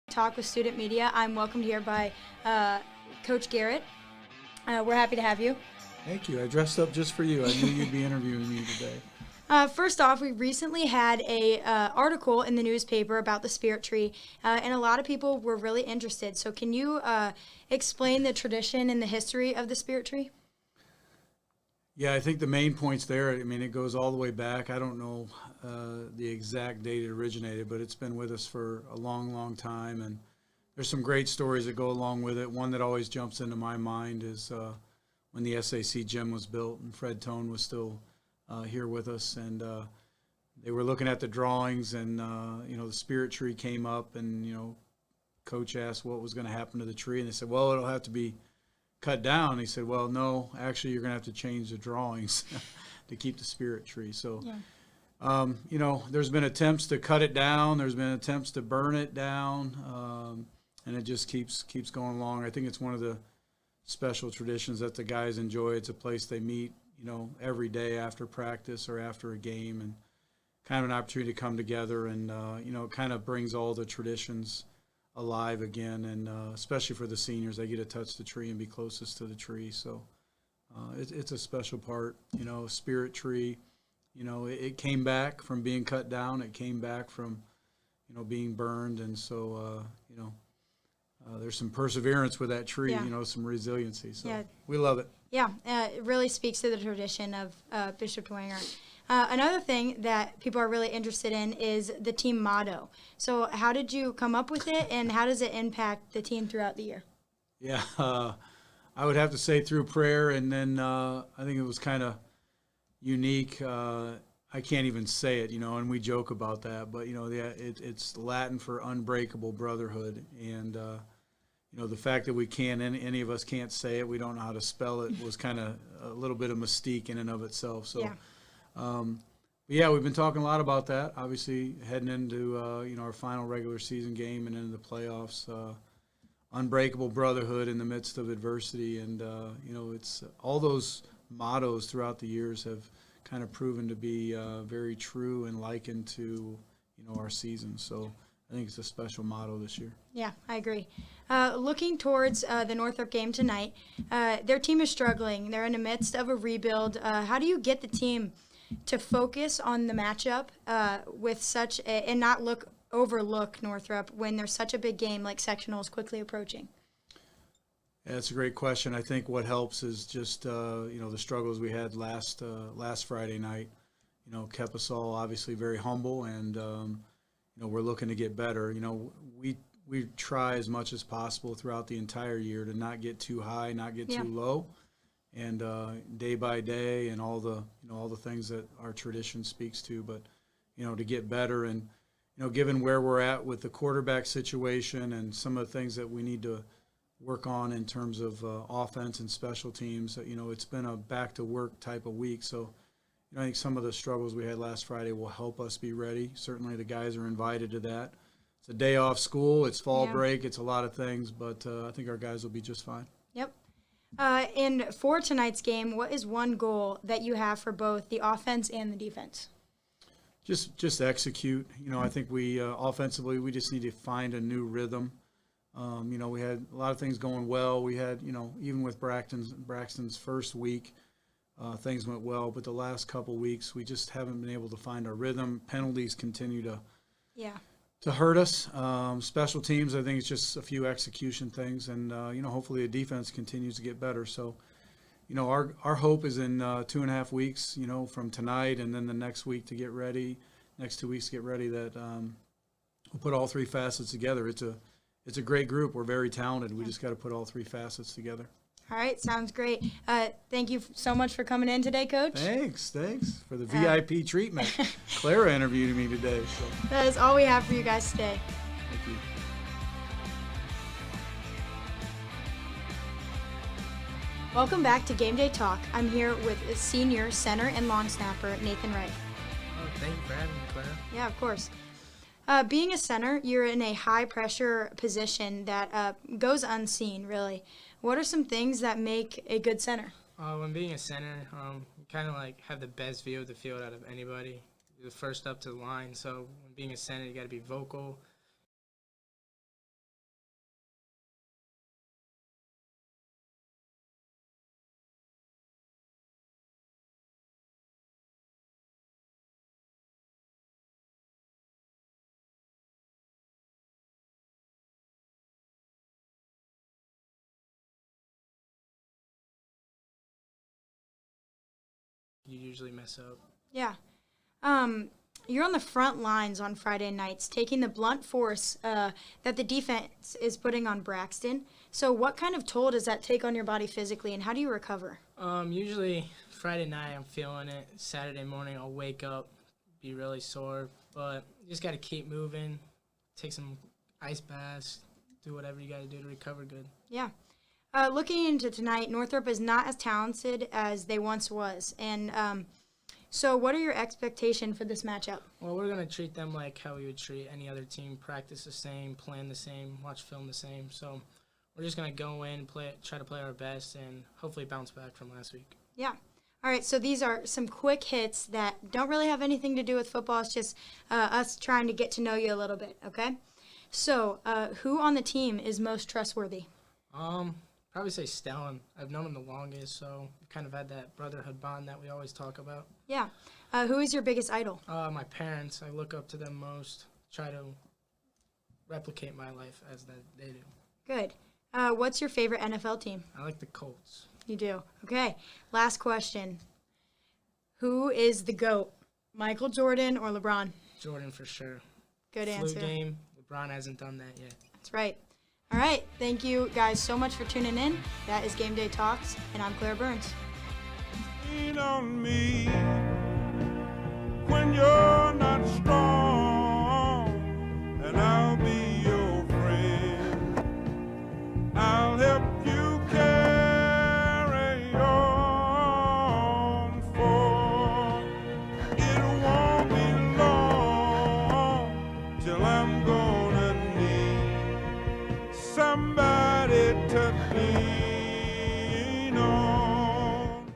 Talk with Student Media. I'm welcomed here by Coach Garrett. We're happy to have you. Thank you. I dressed up just for you. I knew you'd be interviewing me today. First off, we recently had a article in the newspaper about the Spirit Tree, and a lot of people were really interested. So can you explain the tradition and the history of the Spirit Tree? Yeah, I think the main points there, I mean, it goes all the way back. I don't know the exact date it originated, but it's been with us for a long, long time. And there's some great stories that go along with it. One that always jumps into my mind is when the SAC gym was built and Fred Tone was still here with us. And they were looking at the drawings and, the Spirit Tree came up and, Coach asked what was going to happen to the tree. And they said, well, it'll have to be cut down. He said, well, no, actually you're going to have to change the drawings to keep the Spirit Tree. So, there's been attempts to cut it down. There's been attempts to burn it down. And it just keeps going along. I think it's one of the special traditions that the guys enjoy. It's a place they meet, every day after practice or after a game, and kind of an opportunity to come together and, it kind of brings all the traditions alive again, and especially for the seniors, they get to touch the tree and be closest to the tree. So it's a special part, Spirit Tree. It came back from being cut down. It came back from, being burned, and so there's some perseverance with that tree. Some resiliency. So we love it. Yeah, it really speaks to the tradition of Bishop Dwenger. Another thing that people are really interested in is the team motto. So how did you come up with it, and how does it impact the team throughout the year? Yeah, I would have to say through prayer, and then I think it was kind of unique. I can't even say it, and we joke about that, but, it's Latin for unbreakable brotherhood. And, the fact that we can't, any of us can't say it, we don't know how to spell it, was kind of a little bit of mystique in and of itself. So. Yeah. We've been talking a lot about that. Obviously, heading into our final regular season game and into the playoffs, unbreakable brotherhood in the midst of adversity, and it's all those mottos throughout the years have kind of proven to be very true and likened to our season. So I think it's a special motto this year. Yeah, I agree. Looking towards the Northrop game tonight, their team is struggling. They're in the midst of a rebuild. How do you get the team to focus on the matchup with and not overlook Northrop when there's such a big game like sectionals quickly approaching? Yeah, that's a great question. I think what helps is just the struggles we had last Friday night. Kept us all obviously very humble, and we're looking to get better. We try as much as possible throughout the entire year to not get too high, not get too low. And day by day, and all the things that our tradition speaks to, but to get better, and given where we're at with the quarterback situation and some of the things that we need to work on in terms of offense and special teams, it's been a back to work type of week. So I think some of the struggles we had last Friday will help us be ready. Certainly the guys are invited to that. It's a day off school, it's fall break, it's a lot of things, but I think our guys will be just fine. Yep. And for tonight's game, what is one goal that you have for both the offense and the defense? Just execute. I think we offensively, we just need to find a new rhythm. We had a lot of things going well. We had, even with Braxton's first week, things went well. But the last couple weeks, we just haven't been able to find our rhythm. Penalties continue to hurt us. Special teams, I think it's just a few execution things, and hopefully the defense continues to get better. So, our hope is in 2.5 weeks, from tonight, and then the next week to get ready, next 2 weeks to get ready, that we'll put all three facets together. It's a great group. We're very talented. We just got to put all three facets together. All right, sounds great. Thank you so much for coming in today, Coach. Thanks for the VIP treatment. Clara interviewed me today. So. That is all we have for you guys today. Thank you. Welcome back to Game Day Talk. I'm here with senior center and long snapper Nathan Wright. Oh, thank you for having me, Clara. Yeah, of course. Being a center, you're in a high-pressure position that goes unseen, really. What are some things that make a good center? When being a center, you kind of have the best view of the field out of anybody. You're the first up to the line, so when being a center, you got to be vocal. you usually mess up. Yeah. You're on the front lines on Friday nights, taking the blunt force that the defense is putting on Braxton. So what kind of toll does that take on your body physically, and how do you recover? Usually Friday night I'm feeling it. Saturday morning I'll wake up, be really sore, but you just got to keep moving, take some ice baths, do whatever you got to do to recover good. Yeah. Looking into tonight, Northrop is not as talented as they once was, and so what are your expectations for this matchup? Well, we're going to treat them like how we would treat any other team, practice the same, plan the same, watch film the same. So we're just going to go in, try to play our best, and hopefully bounce back from last week. Yeah. All right, so these are some quick hits that don't really have anything to do with football. It's just us trying to get to know you a little bit, okay? So who on the team is most trustworthy? Probably say Stellan. I've known him the longest, so we've kind of had that brotherhood bond that we always talk about. Yeah. Who is your biggest idol? My parents. I look up to them most, try to replicate my life as that they do. Good. What's your favorite NFL team? I like the Colts. You do. Okay. Last question. Who is the GOAT? Michael Jordan or LeBron? Jordan for sure. Good Flu answer. game. LeBron hasn't done that yet. That's right. All right. Thank you guys so much for tuning in. That is Game Day Talks, and I'm Claire Burns. Lean on me when you're not strong, and I'll be your friend. I'll help you carry on, for it won't be long till I'm gonna need somebody to lean on.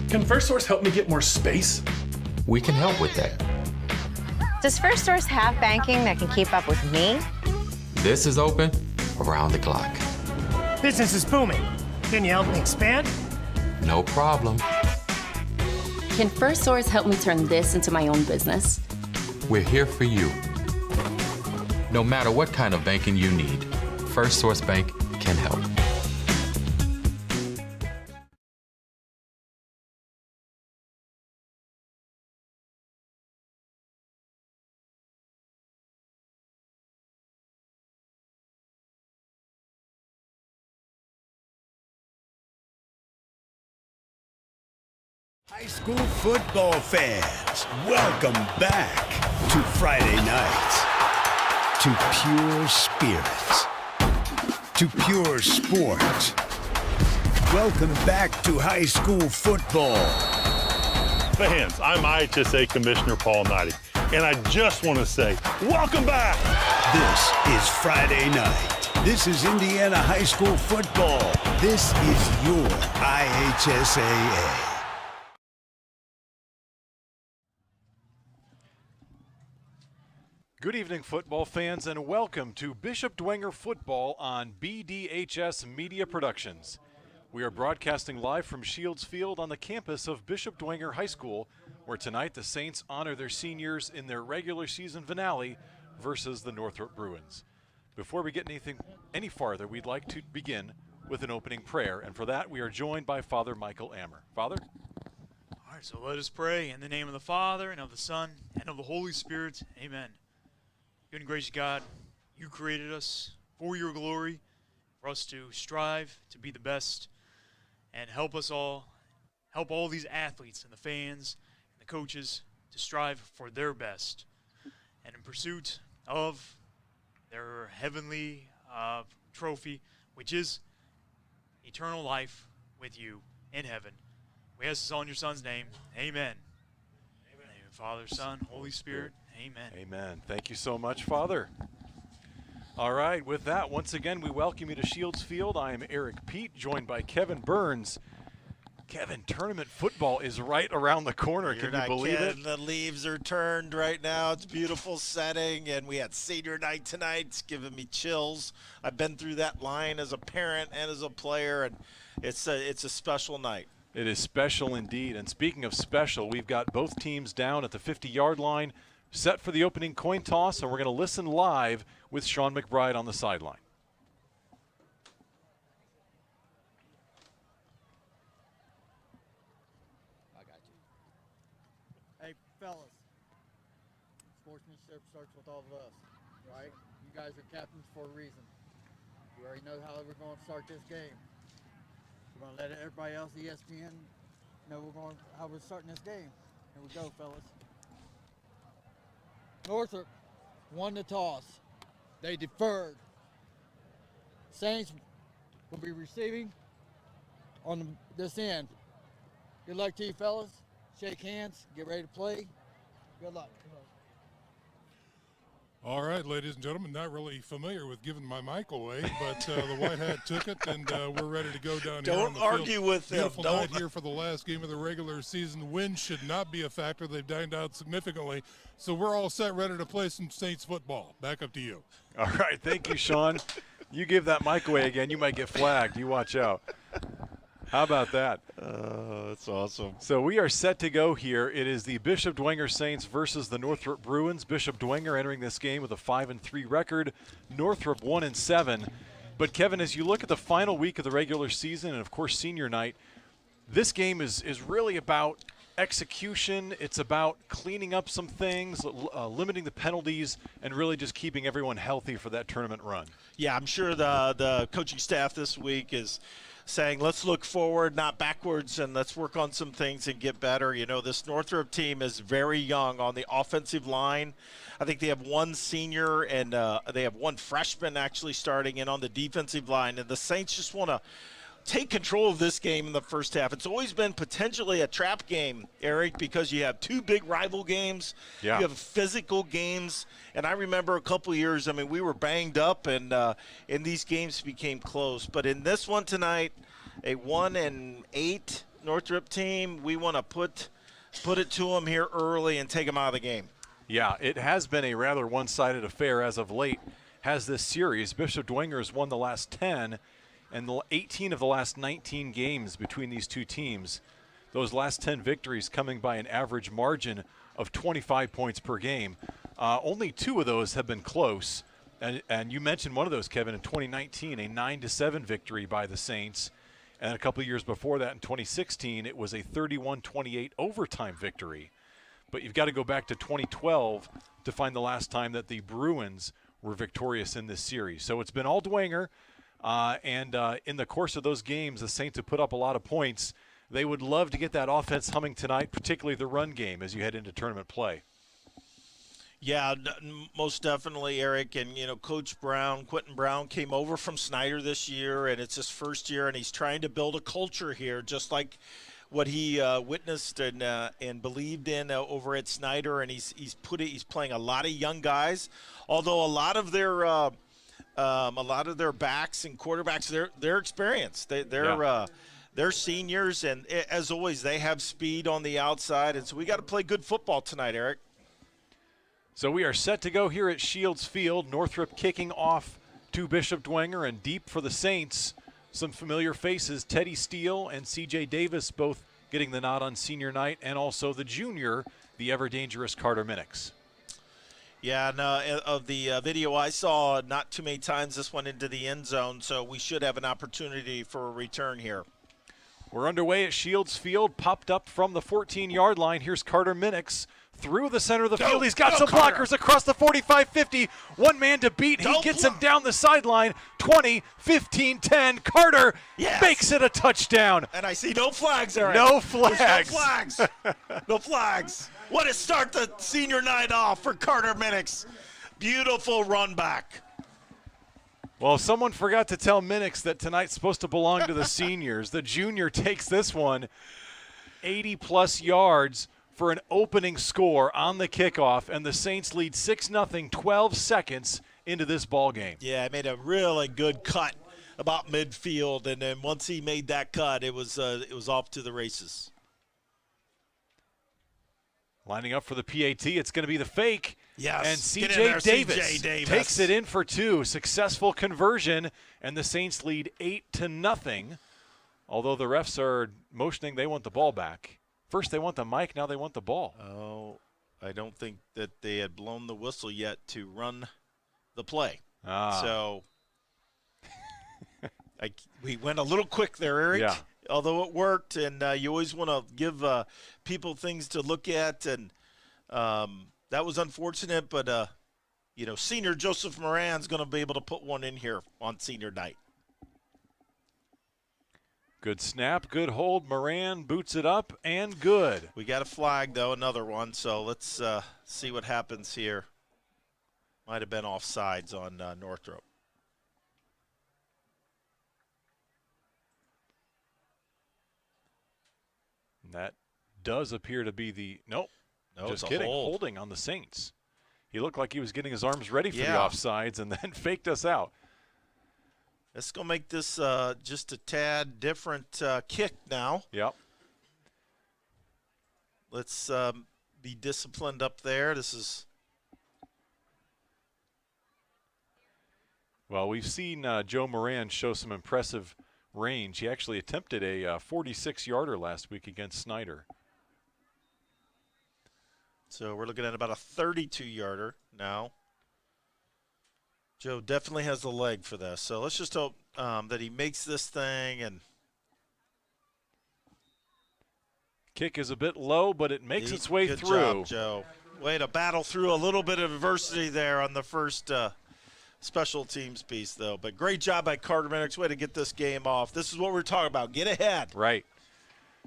Can First Source help me get more space? We can help with that. Does First Source have banking that can keep up with me? This is open around the clock. Business is booming. Can you help me expand? No problem. Can First Source help me turn this into my own business? We're here for you. No matter what kind of banking you need, First Source Bank can help. High school football fans, welcome back to Friday nights, to pure spirits, to pure sports. Welcome back to high school football. Fans, I'm IHSA Commissioner Paul Knighty, and I just want to say, welcome back! This is Friday night. This is Indiana high school football. This is your IHSAA. Good evening, football fans, and welcome to Bishop Dwenger Football on BDHS Media Productions. We are broadcasting live from Shields Field on the campus of Bishop Dwenger High School, where tonight the Saints honor their seniors in their regular season finale versus the Northrop Bruins. Before we get any farther, we'd like to begin with an opening prayer, and for that we are joined by Father Michael Ammer. Father? All right, so let us pray in the name of the Father, and of the Son, and of the Holy Spirit. Amen. Good and gracious God, you created us for your glory, for us to strive to be the best, and help us all, help all these athletes and the fans and the coaches to strive for their best, and in pursuit of their heavenly trophy, which is eternal life with you in heaven. We ask this all in your Son's name. Amen. In the name of Father, Son, Holy Spirit. Amen. Amen. Thank you so much, Father. All right, with that, once again, we welcome you to Shields Field. I am Eric Pete, joined by Kevin Burns. Kevin, tournament football is right around the corner. Can you believe it? The leaves are turned right now. It's a beautiful setting, and we had senior night tonight. It's giving me chills. I've been through that line as a parent and as a player, and it's a special night. It is special indeed. And speaking of special, we've got both teams down at the 50-yard line, set for the opening coin toss, and we're going to listen live with Sean McBride on the sideline. Hey, fellas, sportsmanship starts with all of us, right? You guys are captains for a reason. You already know how we're going to start this game. We're going to let everybody else, ESPN, know how we're starting this game. Here we go, fellas. Northrop won the toss. They deferred. Saints will be receiving on this end. Good luck to you, fellas. Shake hands. Get ready to play. Good luck. All right, ladies and gentlemen, not really familiar with giving my mic away, but the White Hat took it, and we're ready to go down here on the Don't argue field. with them. Beautiful night here for the last game of the regular season. Wind should not be a factor. They've dined out significantly, so we're all set, ready to play some Saints football. Back up to you. All right, thank you, Sean. You give that mic away again, you might get flagged. You watch out. How about that? That's awesome. So we are set to go here. It is the Bishop Dwenger Saints versus the Northrop Bruins. Bishop Dwenger entering this game with a 5-3 record. Northrop 1-7. But Kevin, as you look at the final week of the regular season and of course senior night, this game is really about execution. It's about cleaning up some things, limiting the penalties, and really just keeping everyone healthy for that tournament run. Yeah, I'm sure the coaching staff this week is saying, let's look forward, not backwards, and let's work on some things and get better. You know, this Northrop team is very young on the offensive line. I think they have one senior and they have one freshman actually starting in on the defensive line, and the Saints just want to take control of this game in the first half. It's always been potentially a trap game, Eric, because you have two big rival games. Yeah. You have physical games. And I remember a couple years, I mean, we were banged up, and these games became close. But in this one tonight, a 1-8 Northrop team, we want to put it to them here early and take them out of the game. Yeah, it has been a rather one-sided affair as of late. Has this series. Bishop Dwenger has won the last 10 and 18 of the last 19 games between these two teams. Those last 10 victories coming by an average margin of 25 points per game. Only 2 of those have been close. And you mentioned one of those, Kevin, in 2019, a 9-7 victory by the Saints. And a couple of years before that, in 2016, it was a 31-28 overtime victory. But you've got to go back to 2012 to find the last time that the Bruins were victorious in this series. So it's been all Dwenger. And in the course of those games, the Saints have put up a lot of points. They would love to get that offense humming tonight, particularly the run game as you head into tournament play. Yeah, most definitely, Eric. And, you know, Coach Brown, Quentin Brown, came over from Snyder this year, and it's his first year, and he's trying to build a culture here, just like what he witnessed and believed in over at Snyder. And he's playing a lot of young guys, although a lot of their backs and quarterbacks, they're experienced. They're seniors, and as always, they have speed on the outside. And so we got to play good football tonight, Eric. So we are set to go here at Shields Field. Northrop kicking off to Bishop Dwenger, and deep for the Saints, some familiar faces, Teddy Steele and C.J. Davis, both getting the nod on senior night, and also the junior, the ever-dangerous Carter Minix. Yeah, no, of the video I saw, not too many times this went into the end zone, so we should have an opportunity for a return here. We're underway at Shields Field, popped up from the 14-yard line. Here's Carter Minix through the center of the field. He's got some Carter. blockers across the 45-50. One man to beat. He gets him down the sideline. 20, 15, 10. Carter makes it a touchdown. And I see no flags, Eric. No flags. There's no flags. No flags. What a start the senior night off for Carter Minix. Beautiful run back. Well, someone forgot to tell Minix that tonight's supposed to belong to the seniors. The junior takes this one 80-plus yards for an opening score on the kickoff, and the Saints lead 6-0, 12 seconds into this ball game. Yeah, made a really good cut about midfield, and then once he made that cut, it was off to the races. Lining up for the PAT, it's going to be the fake. Yes, and C.J. Davis Davis takes it in for 2. Successful conversion, and the Saints lead 8-0. although the refs are motioning they want the ball back. First they want the mic, now they want the ball. Oh, I don't think that they had blown the whistle yet to run the play. So we went a little quick there, Eric. Yeah. Although it worked, and you always want to give people things to look at, and that was unfortunate, but senior Joseph Moran's going to be able to put one in here on senior night. Good snap, good hold. Moran boots it up, and good. We got a flag, though, another one, so let's see what happens here. Might have been offsides on Northrop. That does appear to be the no, just kidding. Holding on the Saints. He looked like he was getting his arms ready for the offsides and then faked us out. It's going to make this just a tad different kick now. Yep. Let's be disciplined up there. This is. Well, we've seen Joe Moran show some impressive range. He actually attempted a 46-yarder last week against Snyder. So we're looking at about a 32-yarder now. Joe definitely has the leg for this. So let's just hope that he makes this thing. And kick is a bit low, but it makes its way good through. Job, Joe. Way to battle through a little bit of adversity there on the first special teams piece, though. But great job by Carter Minix. Way to get this game off. This is what we're talking about. Get ahead. Right.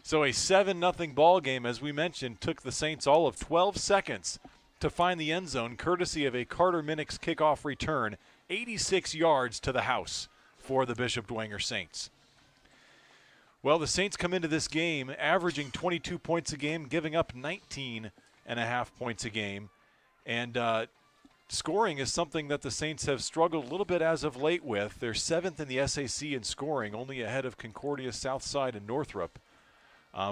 So a 7-0 ball game, as we mentioned, took the Saints all of 12 seconds to find the end zone, courtesy of a Carter Minix kickoff return, 86 yards to the house for the Bishop Dwenger Saints. Well, the Saints come into this game averaging 22 points a game, giving up 19.5 points a game. And scoring is something that the Saints have struggled a little bit as of late with. They're 7th in the SAC in scoring, only ahead of Concordia, Southside, and Northrop.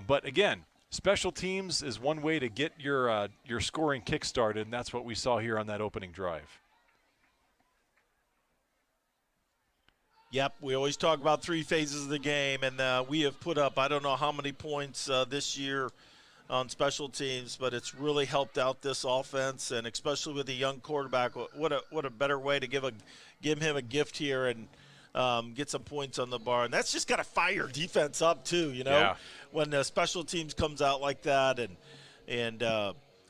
But again, special teams is one way to get your scoring kick-started, and that's what we saw here on that opening drive. Yep, we always talk about 3 phases of the game, and we have put up I don't know how many points this year on special teams, but it's really helped out this offense, and especially with a young quarterback. What a better way to give him a gift here and get some points on the bar. And that's just got to fire defense up too, Yeah. when the special teams comes out like that. And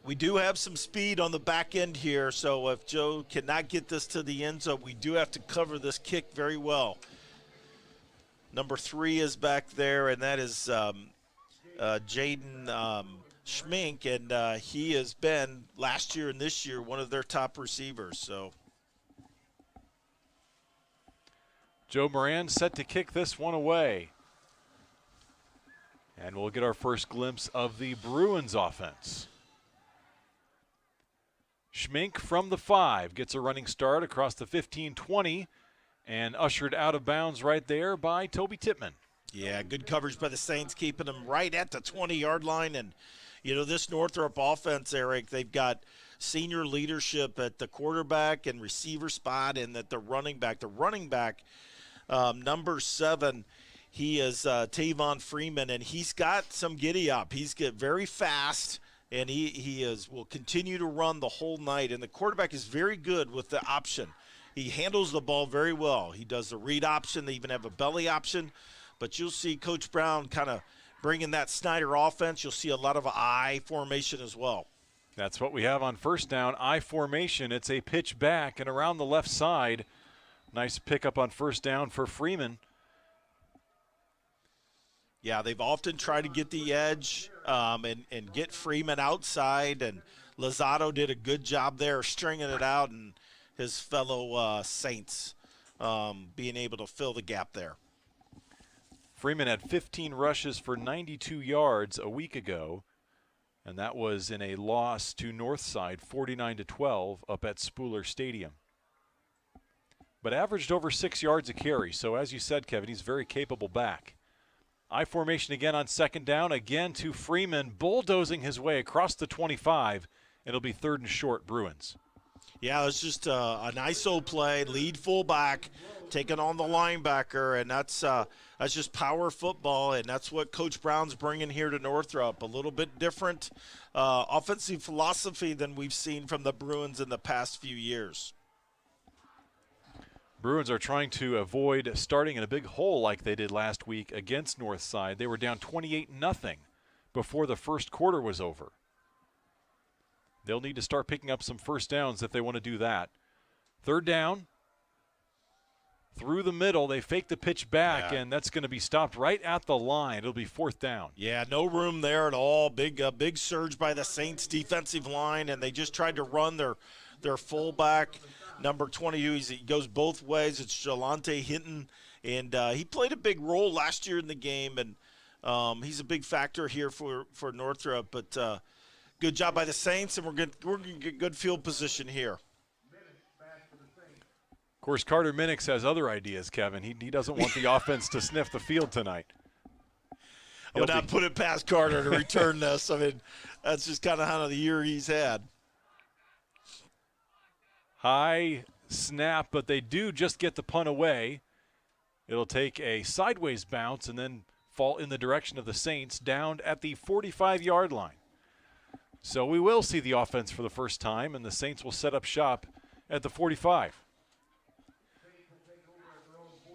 we do have some speed on the back end here, so if Joe cannot get this to the end zone, we do have to cover this kick very well. Number 3 is back there, and that is Jaden Schmink, and he has been last year and this year one of their top receivers. So Joe Moran set to kick this one away. And we'll get our first glimpse of the Bruins offense. Schmink from the 5 gets a running start across the 15-20 and ushered out of bounds right there by Toby Tippmann. Yeah, good coverage by the Saints, keeping them right at the 20-yard line. And, this Northrop offense, Eric, they've got senior leadership at the quarterback and receiver spot and at the running back. The running back, number 7, he is Tavon Freeman, and he's got some giddy-up. He's very fast, and he will continue to run the whole night. And the quarterback is very good with the option. He handles the ball very well. He does the read option. They even have a belly option. But you'll see Coach Brown kind of bringing that Snyder offense. You'll see a lot of I formation as well. That's what we have on first down, I formation. It's a pitch back and around the left side. Nice pickup on first down for Freeman. Yeah, they've often tried to get the edge and get Freeman outside, and Lozado did a good job there stringing it out, and his fellow Saints being able to fill the gap there. Freeman had 15 rushes for 92 yards a week ago, and that was in a loss to Northside 49-12 up at Spooler Stadium. But averaged over 6 yards a carry, so as you said, Kevin, he's very capable back. I formation again on second down, again to Freeman, bulldozing his way across the 25. It'll be 3rd and short, Bruins. Yeah, it's just an ISO play, lead fullback, taking on the linebacker, and that's just power football, and that's what Coach Brown's bringing here to Northrop. A little bit different offensive philosophy than we've seen from the Bruins in the past few years. Bruins are trying to avoid starting in a big hole like they did last week against Northside. They were down 28-0 before the first quarter was over. They'll need to start picking up some first downs if they want to do that. Third down. Through the middle, they fake the pitch back, and that's going to be stopped right at the line. It'll be fourth down. Yeah, no room there at all. Big surge by the Saints defensive line, and they just tried to run their fullback, number 20. He goes both ways. It's Jalante Hinton, and he played a big role last year in the game, and he's a big factor here for Northrop. But good job by the Saints, and we're going to get good field position here. Of course, Carter Minix has other ideas, Kevin. He doesn't want the offense to sniff the field tonight. I would not put it past Carter to return this. I mean, that's just kind of how the year he's had. High snap, but they do just get the punt away. It'll take a sideways bounce and then fall in the direction of the Saints down at the 45-yard line. So we will see the offense for the first time, and the Saints will set up shop at the 45.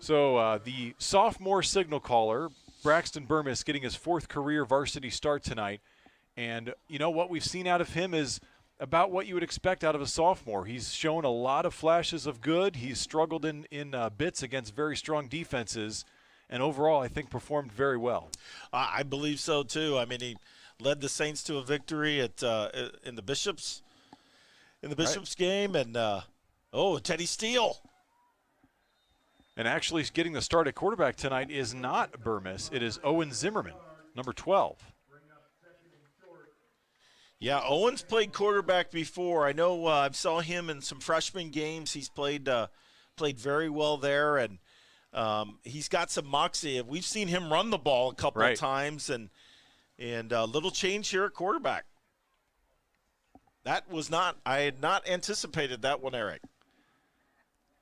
So the sophomore signal caller, Braxton Burmis, getting his fourth career varsity start tonight. And, you know, what we've seen out of him is about what you would expect out of a sophomore. He's shown a lot of flashes of good. He's struggled in bits against very strong defenses. And overall, I think performed very well. I believe so, too. I mean, he led the Saints to a victory in the Bishops game. And, Teddy Steele. And actually getting the start at quarterback tonight is not Burmis. It is Owen Zimmerman, number 12. Yeah, Owen's played quarterback before. I know I saw him in some freshman games. He's played very well there, and he's got some moxie. We've seen him run the ball a couple of times, and a little change here at quarterback. I had not anticipated that one, Eric.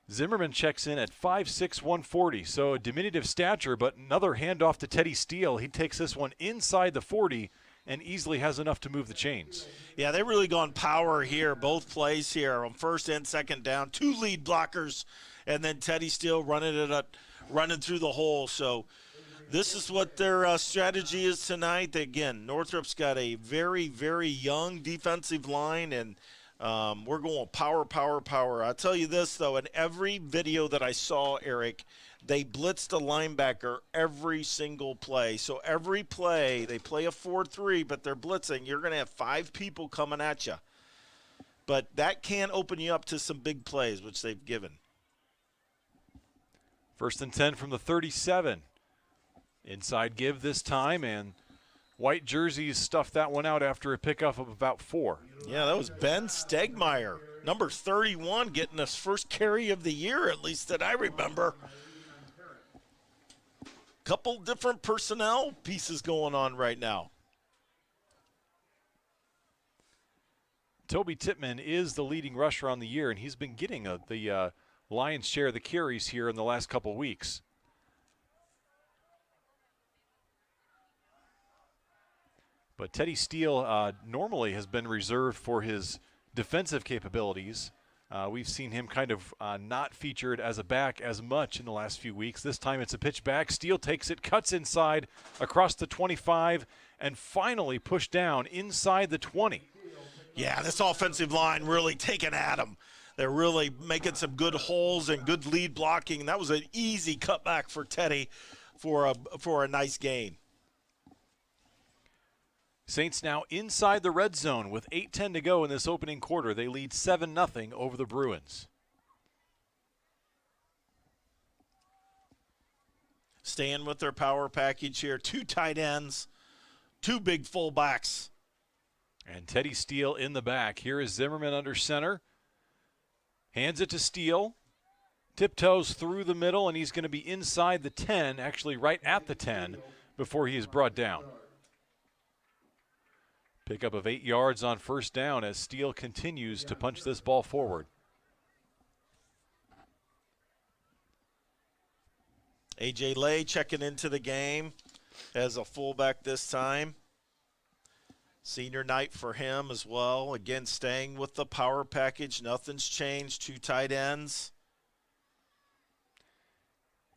Zimmerman checks in at 5'6", 140, so a diminutive stature, but another handoff to Teddy Steele. He takes this one inside the 40 and easily has enough to move the chains. Yeah, they've really gone power here, both plays here on first and second down. Two lead blockers, and then Teddy Steele running through the hole. So this is what their strategy is tonight. Again, Northrop's got a very, very young defensive line, and we're going power. I'll tell you this, though, in every video that I saw, Eric, they blitzed a linebacker every single play. So every play, they play a 4-3, but they're blitzing. You're going to have 5 people coming at you. But that can open you up to some big plays, which they've given. First and 10 from the 37. Inside give this time, and white jerseys stuffed that one out after a pickup of about 4. Yeah, that was Ben Stegmeyer, number 31, getting his first carry of the year, at least that I remember. Couple different personnel pieces going on right now. Toby Tittman is the leading rusher on the year, and he's been getting the lion's share of the carries here in the last couple weeks. But Teddy Steele normally has been reserved for his defensive capabilities. We've seen him kind of not featured as a back as much in the last few weeks. This time it's a pitch back. Steele takes it, cuts inside across the 25, and finally pushed down inside the 20. Yeah, this offensive line really taking at him. They're really making some good holes and good lead blocking. That was an easy cutback for Teddy for a nice gain. Saints now inside the red zone with 8:10 to go in this opening quarter. They lead 7-0 over the Bruins. Staying with their power package here. 2 tight ends, 2 big fullbacks. And Teddy Steele in the back. Here is Zimmerman under center. Hands it to Steele. Tiptoes through the middle, and he's going to be inside the 10, actually right at the 10, before he is brought down. Pickup of 8 yards on first down as Steele continues to punch this ball forward. A.J. Lay checking into the game as a fullback this time. Senior night for him as well. Again, staying with the power package. Nothing's changed. 2 tight ends.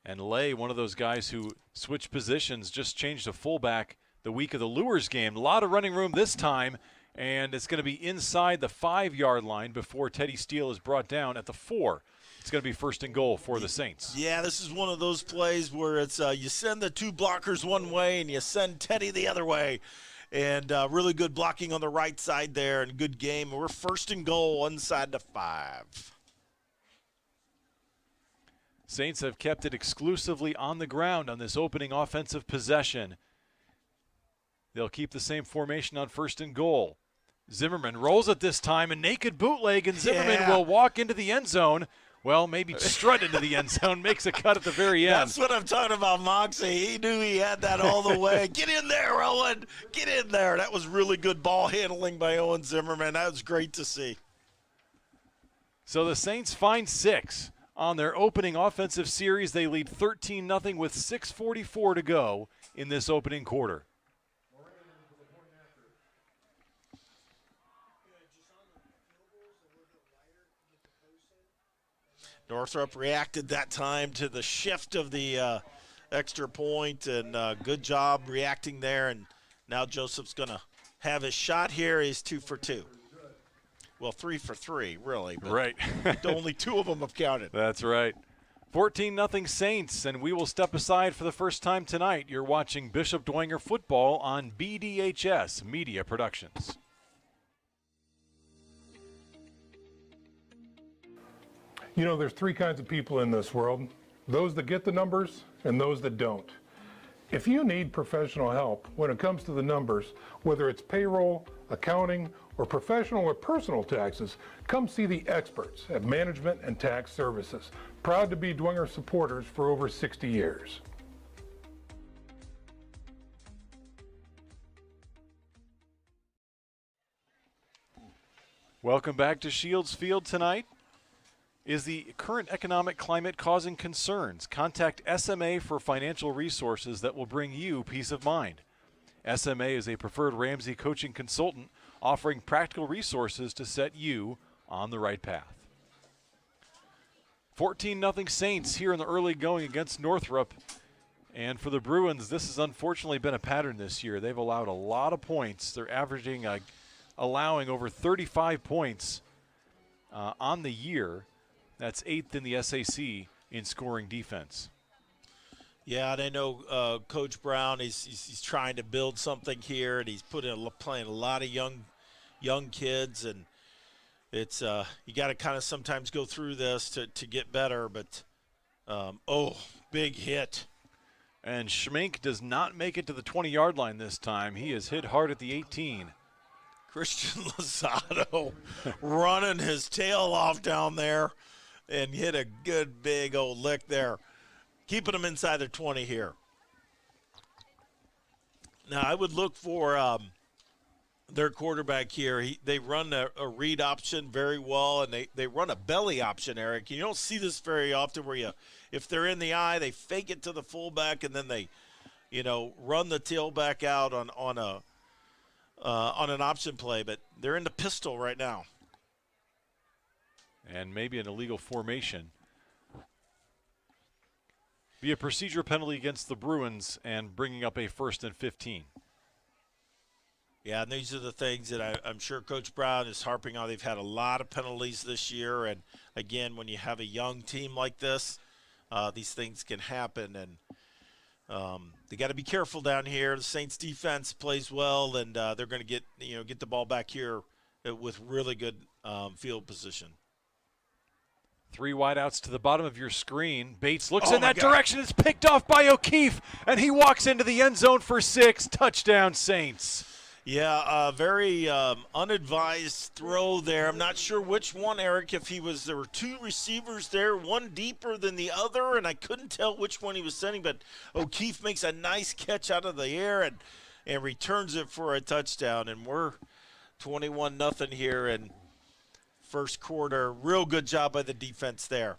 And Lay, one of those guys who switched positions, just changed to fullback the week of the Lures game. A lot of running room this time, and it's going to be inside the 5-yard line before Teddy Steele is brought down at the 4. It's going to be 1st and goal for the Saints. Yeah, this is one of those plays where it's you send the 2 blockers one way and you send Teddy the other way. And really good blocking on the right side there and good game. We're 1st and goal inside the 5. Saints have kept it exclusively on the ground on this opening offensive possession. They'll keep the same formation on 1st and goal. Zimmerman rolls it this time, a naked bootleg, and Zimmerman will walk into the end zone. Well, maybe strut into the end zone, makes a cut at the very end. That's what I'm talking about, Moxie. He knew he had that all the way. Get in there, Owen. Get in there. That was really good ball handling by Owen Zimmerman. That was great to see. So the Saints find 6 on their opening offensive series. They lead 13-0 with 6:44 to go in this opening quarter. Northrop reacted that time to the shift of the extra point, and good job reacting there. And now Joseph's going to have his shot here. He's 2 for 2. Well, 3 for 3, really. But right. Only 2 of them have counted. That's right. 14-0 Saints, and we will step aside for the first time tonight. You're watching Bishop Dwenger football on BDHS Media Productions. You know, there's 3 kinds of people in this world. Those that get the numbers and those that don't. If you need professional help when it comes to the numbers, whether it's payroll, accounting, or professional or personal taxes, come see the experts at Management and Tax Services. Proud to be Dwenger supporters for over 60 years. Welcome back to Shields Field tonight. Is the current economic climate causing concerns? Contact SMA for financial resources that will bring you peace of mind. SMA is a preferred Ramsey coaching consultant offering practical resources to set you on the right path. 14-0 Saints here in the early going against Northrop. And for the Bruins, this has unfortunately been a pattern this year. They've allowed a lot of points. They're averaging, allowing over 35 points on the year. That's 8th in the SAC in scoring defense. Yeah, and I know Coach Brown, he's trying to build something here, and he's playing a lot of young kids, and it's you got to kind of sometimes go through this to get better. But big hit, and Schmink does not make it to the 20-yard line this time. He is hit hard at the 18. Christian Lozado running his tail off down there. And hit a good big old lick there, keeping them inside their 20 here. Now, I would look for their quarterback here. They run a read option very well, and they run a belly option, Eric. You don't see this very often where if they're in the eye, they fake it to the fullback, and then they, run the tailback out on an option play. But they're in the pistol right now. And maybe an illegal formation. Be a procedure penalty against the Bruins and bringing up a 1st and 15. Yeah, and these are the things that I'm sure Coach Brown is harping on. They've had a lot of penalties this year, and again, when you have a young team like this, these things can happen, and they got to be careful down here. The Saints defense plays well, and they're going to get the ball back here with really good field position. 3 wideouts to the bottom of your screen. Bates looks in that direction. It's picked off by O'Keefe, and he walks into the end zone for 6. Touchdown, Saints. Yeah, very unadvised throw there. I'm not sure which one, Eric, there were 2 receivers there, one deeper than the other, and I couldn't tell which one he was sending, but O'Keefe makes a nice catch out of the air and returns it for a touchdown, and we're 21-0 here, and first quarter, real good job by the defense there.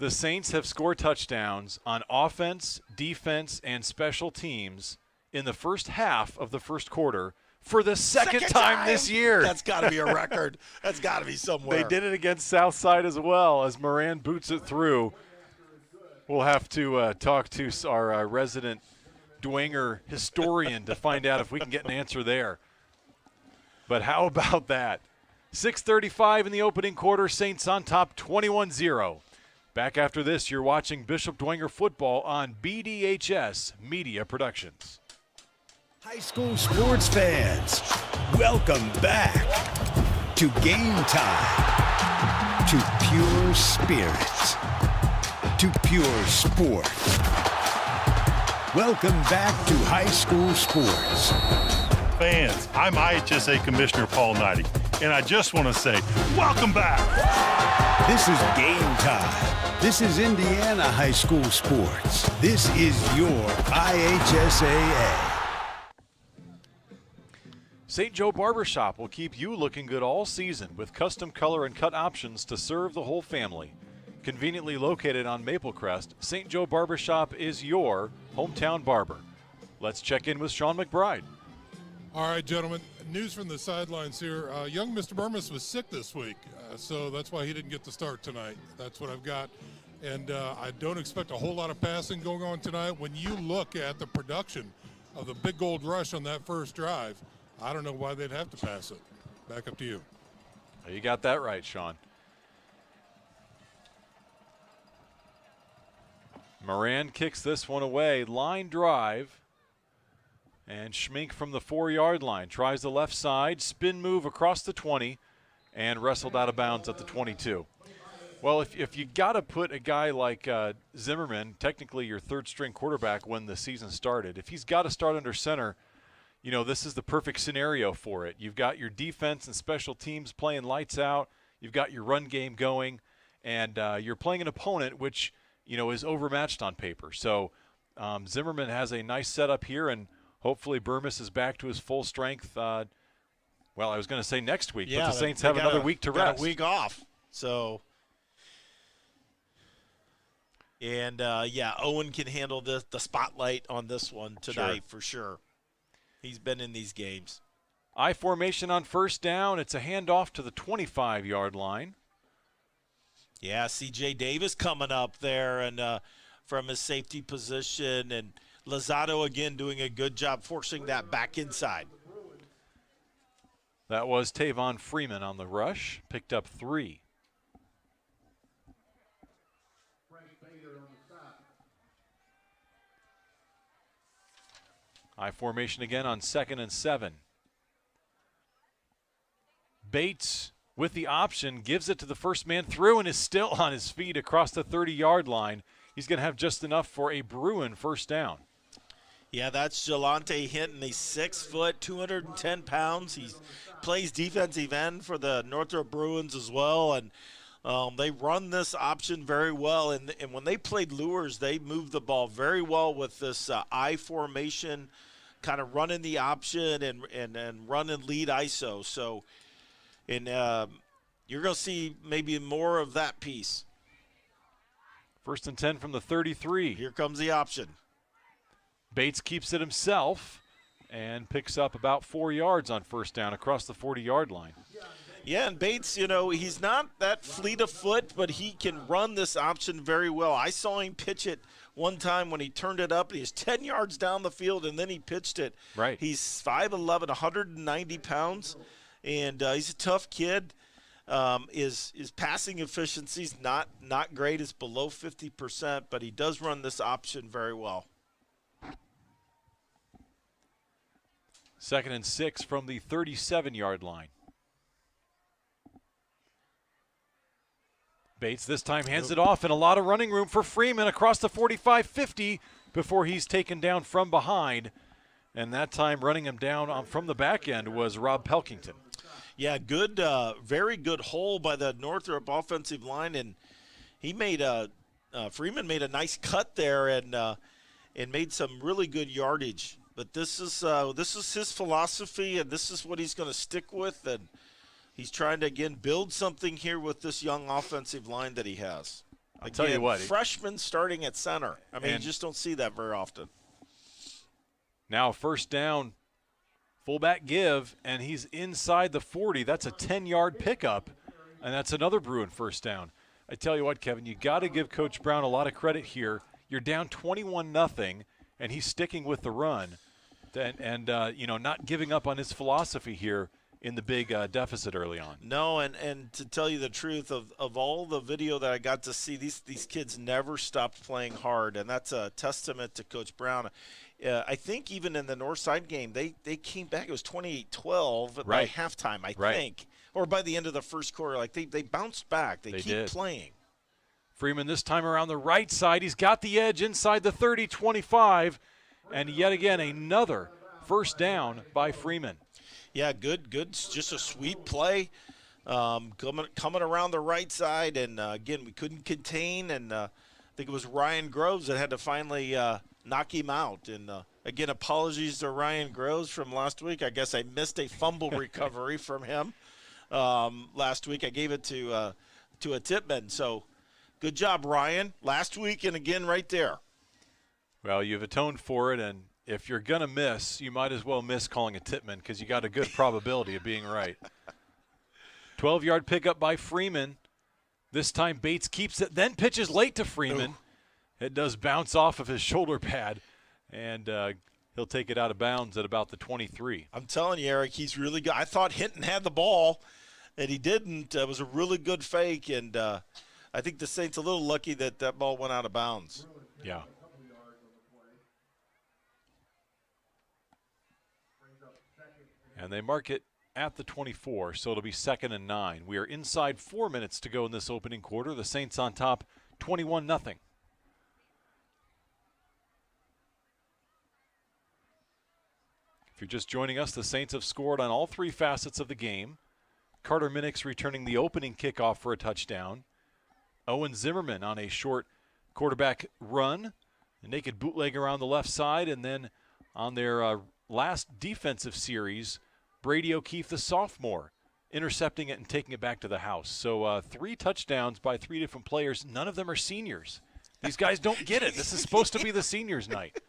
The Saints have scored touchdowns on offense, defense, and special teams in the first half of the first quarter for the second time this year. That's got to be a record. That's got to be somewhere. They did it against Southside as well as Moran boots it through. We'll have to talk to our resident Dwenger historian to find out if we can get an answer there. But how about that? 6:35 in the opening quarter, Saints on top 21-0. Back after this, you're watching Bishop Dwenger football on BDHS Media Productions. High school sports fans, welcome back to Game Time, to pure spirit, to pure sport. Welcome back to high school sports. Fans, I'm IHSA Commissioner Paul Knighty, and I just want to say, welcome back. This is Game Time. This is Indiana high school sports. This is your IHSAA. St. Joe Barbershop will keep you looking good all season with custom color and cut options to serve the whole family. Conveniently located on Maple Crest, St. Joe Barbershop is your hometown barber. Let's check in with Sean McBride. All right, gentlemen, news from the sidelines here. Young Mr. Burmis was sick this week, so that's why he didn't get to start tonight. That's what I've got. And I don't expect a whole lot of passing going on tonight. When you look at the production of the big gold rush on that first drive, I don't know why they'd have to pass it. Back up to you. You got that right, Sean. Moran kicks this one away. Line drive. And Schmink from the 4-yard line tries the left side, spin move across the 20, and wrestled out of bounds at the 22. Well, if you got to put a guy like Zimmerman, technically your third-string quarterback when the season started, if he's got to start under center, you know, this is the perfect scenario for it. You've got your defense and special teams playing lights out. You've got your run game going, and you're playing an opponent which, you know, is overmatched on paper. So Zimmerman has a nice setup here, and hopefully Burmis is back to his full strength. Well, I was going to say next week, but the Saints have another week to rest. A week off. So, and yeah, Owen can handle the spotlight on this one tonight for sure. He's been in these games. I formation on first down. It's a handoff to the 25-yard line. Yeah, C.J. Davis coming up there and from his safety position, and Lozado again doing a good job forcing that back inside. That was Tavon Freeman on the rush, picked up 3. I formation again on 2nd and 7. Bates with the option gives it to the first man through and is still on his feet across the 30-yard line. He's going to have just enough for a Bruin first down. Yeah, that's Jelante Hinton. He's 6 foot, 210 pounds. He plays defensive end for the Northrop Bruins as well, and they run this option very well. And when they played Lures, they moved the ball very well with this I formation, kind of running the option and run and lead ISO. So, and you're going to see maybe more of that piece. 1st and 10 from the 33. Here comes the option. Bates keeps it himself and picks up about 4 yards on first down across the 40-yard line. Yeah, and Bates, you know, he's not that fleet of foot, but he can run this option very well. I saw him pitch it one time when he turned it up. He was 10 yards down the field, and then he pitched it. Right. He's 5'11", 190 pounds, and he's a tough kid. His passing efficiency is not great. It's below 50%, but he does run this option very well. 2nd and 6 from the 37-yard line. Bates this time hands it off, and a lot of running room for Freeman across the 45-50 before he's taken down from behind. And that time running him down from the back end was Rob Pelkington. Yeah, good, very good hole by the Northrop offensive line, and he made Freeman made a nice cut there and made some really good yardage. But this is his philosophy, and this is what he's going to stick with, and he's trying to again build something here with this young offensive line that he has. I'll tell you what. Freshman starting at center. I mean, you just don't see that very often. Now first down, fullback give, and he's inside the 40. That's a 10-yard pickup, and that's another Bruin first down. I tell you what, Kevin, you got to give Coach Brown a lot of credit here. You're down 21-0, and he's sticking with the run, and not giving up on his philosophy here in the big deficit early on. No, and to tell you the truth, of all the video that I got to see, these kids never stopped playing hard, and that's a testament to Coach Brown. I think even in the Northside game, they came back. It was 28-12 by halftime, I think, or by the end of the first quarter. Like they bounced back. They keep playing. Freeman this time around the right side. He's got the edge inside the 30-25, and yet again another first down by Freeman. Yeah, good. Just a sweet play, coming around the right side, and again we couldn't contain, and I think it was Ryan Groves that had to finally knock him out. And again, apologies to Ryan Groves from last week. I guess I missed a fumble recovery from him last week. I gave it to a Tippmann. So good job, Ryan, last week and again right there. Well, you've atoned for it, and if you're going to miss, you might as well miss calling a Tippmann because you got a good probability of being right. 12-yard pickup by Freeman. This time Bates keeps it, then pitches late to Freeman. It does bounce off of his shoulder pad, and he'll take it out of bounds at about the 23. I'm telling you, Eric, he's really good. I thought Hinton had the ball, and he didn't. It was a really good fake, and I think the Saints a little lucky that ball went out of bounds. Yeah. And they mark it at the 24, so it'll be 2nd and 9. We are inside 4 minutes to go in this opening quarter. The Saints on top 21-0. If you're just joining us, the Saints have scored on all three facets of the game. Carter Minix returning the opening kickoff for a touchdown. Owen Zimmerman on a short quarterback run, a naked bootleg around the left side, and then on their last defensive series, Brady O'Keefe, the sophomore, intercepting it and taking it back to the house. So 3 touchdowns by 3 different players. None of them are seniors. These guys don't get it. This is supposed to be the seniors' night.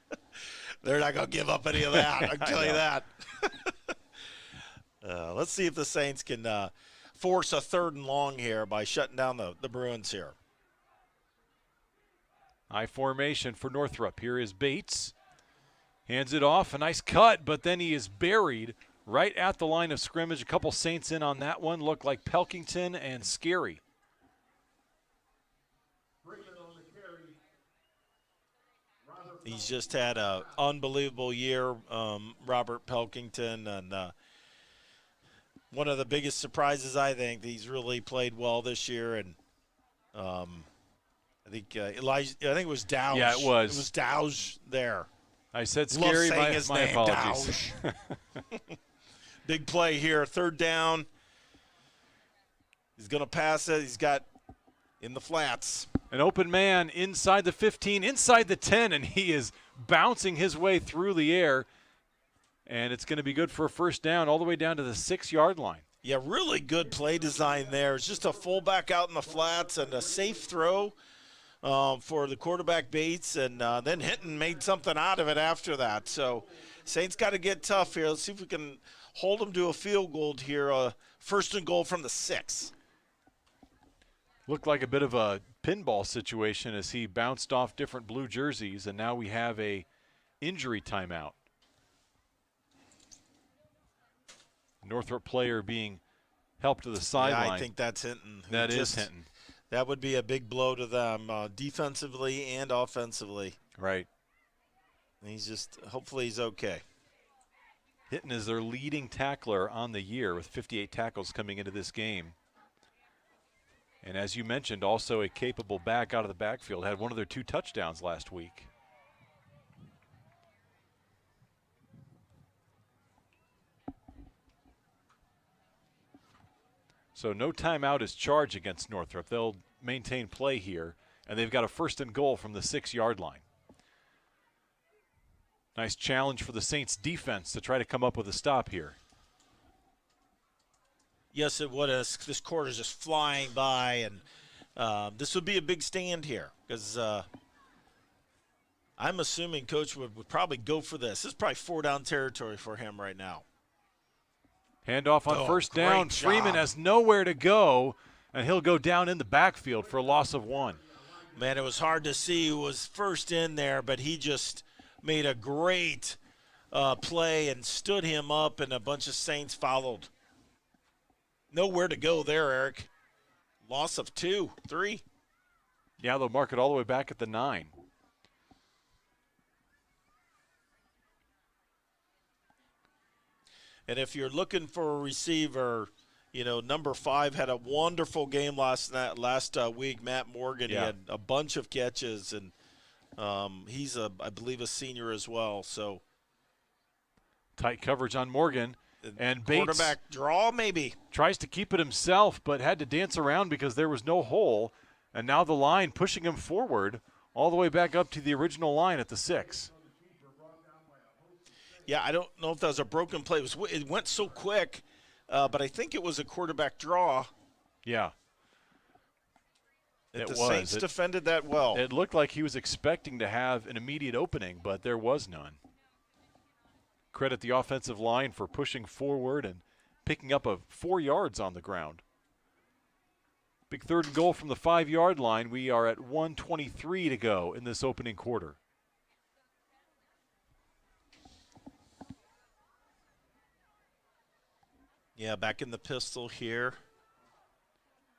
They're not going to give up any of that. I can tell you that. Let's see if the Saints can force a 3rd and long here by shutting down the Bruins here. High formation for Northrop. Here is Bates. Hands it off. A nice cut, but then he is buried right at the line of scrimmage. A couple Saints in on that one. Looked like Pelkington and Scary. He's just had an unbelievable year, Robert Pelkington, and one of the biggest surprises, I think. He's really played well this year, and I think Elijah. I think it was Dowge. Yeah, it was. It was Dowge there. I said Scary. My apologies. Big play here, 3rd down. He's going to pass it. He's got in the flats. An open man inside the 15, inside the 10, and he is bouncing his way through the air. And it's going to be good for a first down all the way down to the 6-yard line. Yeah, really good play design there. It's just a fullback out in the flats and a safe throw for the quarterback Bates. And then Hinton made something out of it after that. So Saints got to get tough here. Let's see if we can hold them to a field goal here. 1st and goal from the 6. Looked like a bit of a pinball situation as he bounced off different blue jerseys, and now we have a injury timeout. Northrop player being helped to the sideline. Yeah, I think that's Hinton. That is Hinton. That would be a big blow to them, defensively and offensively. Right. And he's just, hopefully he's okay. Hinton is their leading tackler on the year with 58 tackles coming into this game. And as you mentioned, also a capable back out of the backfield. Had one of their 2 touchdowns last week. So no timeout is charged against Northrop. They'll maintain play here, and they've got a 1st and goal from the 6-yard line. Nice challenge for the Saints defense to try to come up with a stop here. Yes, it would. This quarter is just flying by, and This would be a big stand here because I'm assuming Coach would probably go for this. This is probably 4-down territory for him right now. Handoff on first down. Freeman has nowhere to go, and he'll go down in the backfield for a loss of 1. Man, it was hard to see who was first in there, but he just made a great play and stood him up, and a bunch of Saints followed. Nowhere to go there, Eric. Loss of 2, 3. Yeah, they'll mark it all the way back at the 9. And if you're looking for a receiver, number 5 had a wonderful game last week. Matt Morgan, He had a bunch of catches, and he's I believe a senior as well. So tight coverage on Morgan, and Bates quarterback draw maybe tries to keep it himself, but had to dance around because there was no hole, and now the line pushing him forward all the way back up to the original line at the 6. Yeah, I don't know if that was a broken play. It went so quick, but I think it was a quarterback draw. Yeah. The Saints defended that well. It looked like he was expecting to have an immediate opening, but there was none. Credit the offensive line for pushing forward and picking up 4 yards on the ground. Big 3rd and goal from the 5-yard line. We are at 1:23 to go in this opening quarter. Yeah, back in the pistol here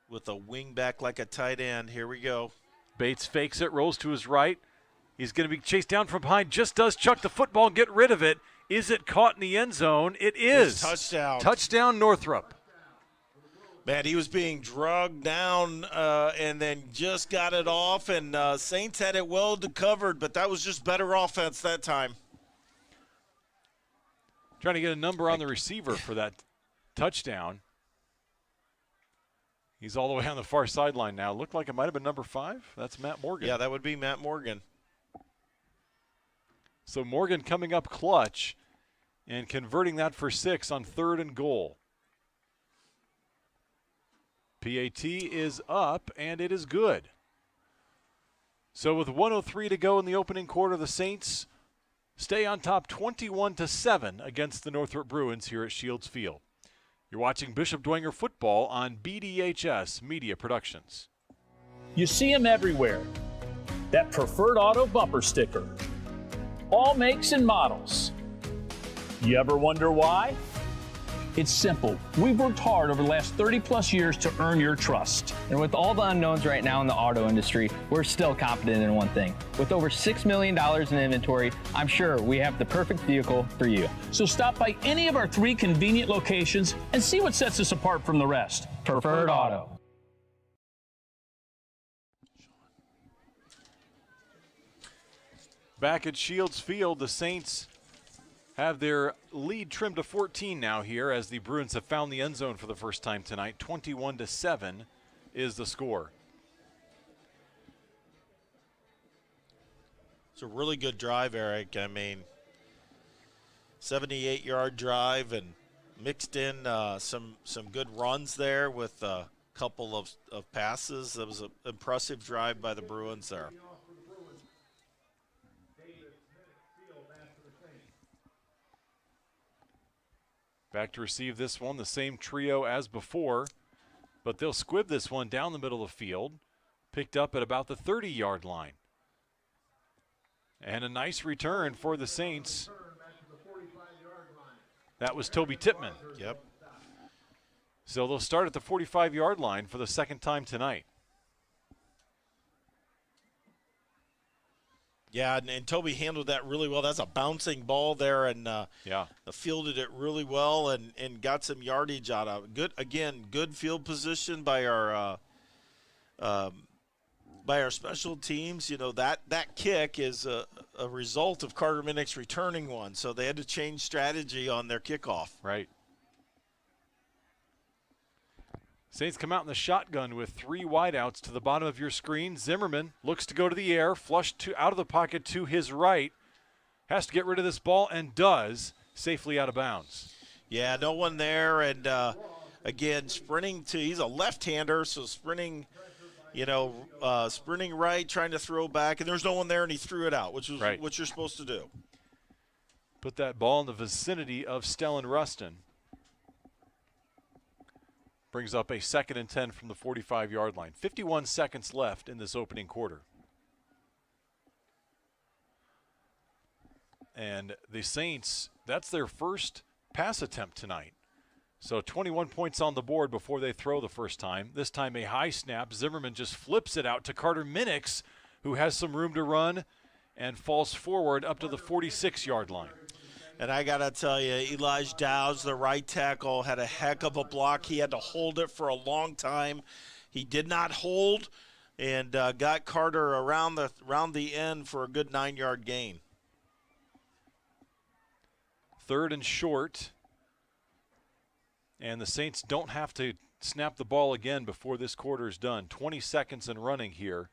with a wing back like a tight end. Here we go. Bates fakes it, rolls to his right. He's going to be chased down from behind. Just does chuck the football and get rid of it. Is it caught in the end zone? It is. Touchdown. Touchdown, Northrop. Man, he was being drugged down and then just got it off, and Saints had it well covered, but that was just better offense that time. Trying to get a number on the receiver for that touchdown. He's all the way on the far sideline now. Looked like it might have been number 5. That's Matt Morgan. Yeah, that would be Matt Morgan. So Morgan coming up clutch and converting that for 6 on 3rd and goal. PAT is up, and it is good. So with 1:03 to go in the opening quarter, the Saints stay on top 21-7 against the Northrop Bruins here at Shields Field. You're watching Bishop Dwenger football on BDHS Media Productions. You see them everywhere. That preferred auto bumper sticker. All makes and models. You ever wonder why? It's simple. We've worked hard over the last 30-plus years to earn your trust. And with all the unknowns right now in the auto industry, we're still confident in one thing. With over $6 million in inventory, I'm sure we have the perfect vehicle for you. So stop by any of our 3 convenient locations and see what sets us apart from the rest. Preferred Auto. Back at Shields Field, the Saints have their lead trimmed to 14 now here as the Bruins have found the end zone for the first time tonight. 21-7 is the score. It's a really good drive, Eric. I mean, 78-yard drive and mixed in some good runs there with a couple of passes. It was an impressive drive by the Bruins there. Back to receive this one, the same trio as before, but they'll squib this one down the middle of the field, picked up at about the 30-yard line. And a nice return for the Saints. That was Toby Tippmann. Yep. So they'll start at the 45-yard line for the second time tonight. Yeah, and Toby handled that really well. That's a bouncing ball there, and fielded it really well and got some yardage out of it. Good field position by our special teams. You know, that kick is a result of Carter Minnick's returning one, so they had to change strategy on their kickoff. Right. Saints come out in the shotgun with 3 wideouts to the bottom of your screen. Zimmerman looks to go to the air, flushed out of the pocket to his right. Has to get rid of this ball and does, safely out of bounds. Yeah, no one there, and again, sprinting he's a left-hander, so sprinting sprinting right, trying to throw back, and there's no one there, and he threw it out, which was what you're supposed to do. Put that ball in the vicinity of Stellan Rustin. Brings up a 2nd and 10 from the 45-yard line. 51 seconds left in this opening quarter. And the Saints, that's their first pass attempt tonight. So 21 points on the board before they throw the first time. This time a high snap. Zimmerman just flips it out to Carter Minix, who has some room to run and falls forward up to the 46-yard line. And I got to tell you, Elijah Dowds, the right tackle, had a heck of a block. He had to hold it for a long time. He did not hold and got Carter around the end for a good 9-yard gain. 3rd and short. And the Saints don't have to snap the ball again before this quarter is done. 20 seconds and running here.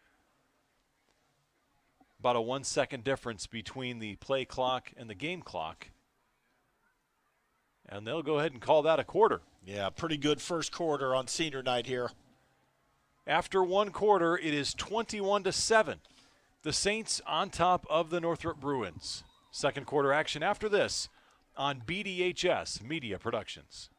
About a 1 second difference between the play clock and the game clock. And they'll go ahead and call that a quarter. Yeah, pretty good first quarter on senior night here. After 1 quarter, it is 21-7. The Saints on top of the Northrop Bruins. Second quarter action after this on BDHS Media Productions.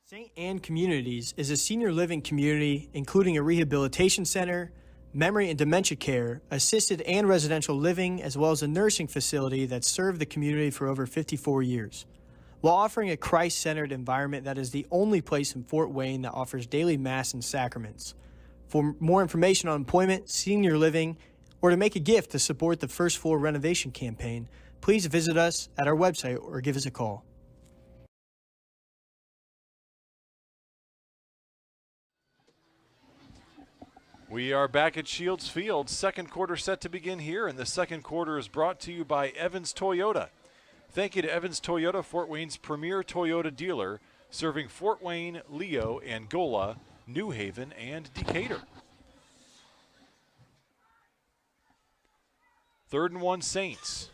St. Anne Communities is a senior living community including a rehabilitation center, memory and dementia care, assisted and residential living, as well as a nursing facility that served the community for over 54 years. While offering a Christ-centered environment that is the only place in Fort Wayne that offers daily mass and sacraments. For more information on employment, senior living, or to make a gift to support the first floor renovation campaign, please visit us at our website or give us a call. We are back at Shields Field. Second quarter set to begin here, and the second quarter is brought to you by Evans Toyota. Thank you to Evans Toyota, Fort Wayne's premier Toyota dealer, serving Fort Wayne, Leo, Angola, New Haven, and Decatur. 3rd and 1 Saints.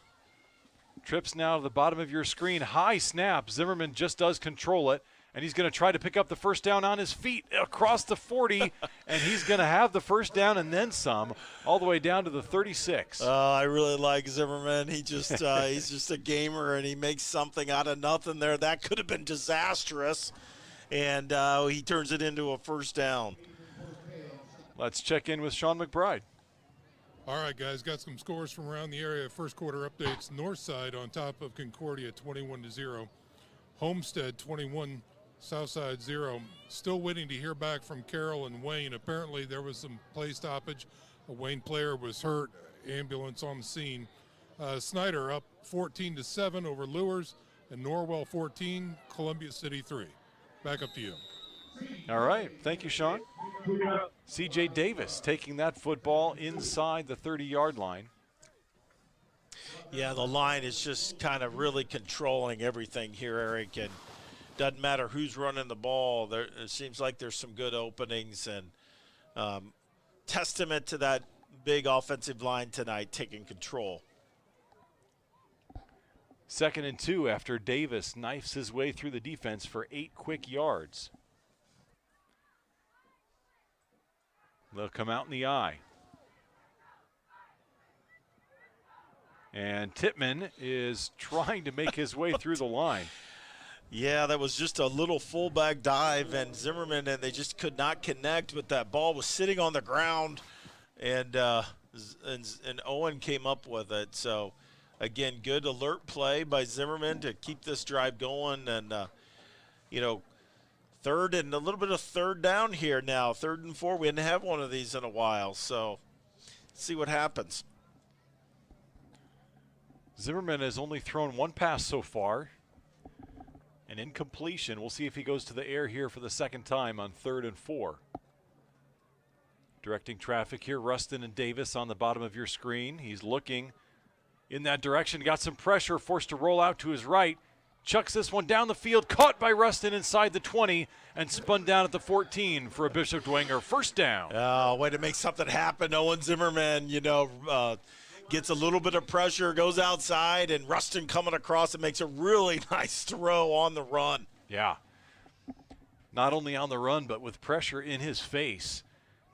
Trips now to the bottom of your screen. High snap. Zimmerman just does control it. And he's going to try to pick up the first down on his feet across the 40, and he's going to have the first down and then some, all the way down to the 36. I really like Zimmerman. He just he's just a gamer, and he makes something out of nothing there. That could have been disastrous, and he turns it into a first down. Let's check in with Sean McBride. All right, guys, got some scores from around the area. First quarter updates. Northside on top of Concordia, 21-0. Homestead, 21. Southside 0. Still waiting to hear back from Carroll and Wayne. Apparently there was some play stoppage. A Wayne player was hurt. Ambulance on the scene. Snyder up 14-7 over Lures, and Norwell 14, Columbia City 3. Back up to you. All right. Thank you, Sean. C.J. Davis taking that football inside the 30-yard line. Yeah, the line is just kind of really controlling everything here, Eric, and doesn't matter who's running the ball. It seems like there's some good openings, and testament to that big offensive line tonight taking control. 2nd and 2 after Davis knifes his way through the defense for 8 quick yards. They'll come out in the eye. And Tippmann is trying to make his way through the line. Yeah, that was just a little fullback dive, and Zimmerman, and they just could not connect, but that ball was sitting on the ground, and Owen came up with it. So, again, good alert play by Zimmerman to keep this drive going, and, third and a little bit of third down here now, 3rd and 4. We didn't have one of these in a while, so let's see what happens. Zimmerman has only thrown 1 pass so far. An incompletion. We'll see if he goes to the air here for the second time on 3rd and 4. Directing traffic here, Rustin and Davis on the bottom of your screen. He's looking in that direction, got some pressure, forced to roll out to his right. Chucks this one down the field, caught by Rustin inside the 20, and spun down at the 14 for a Bishop Dwenger first down. Oh, way to make something happen. Owen Zimmerman, gets a little bit of pressure, goes outside, and Rustin coming across and makes a really nice throw on the run. Yeah. not only on the run but with pressure in his face.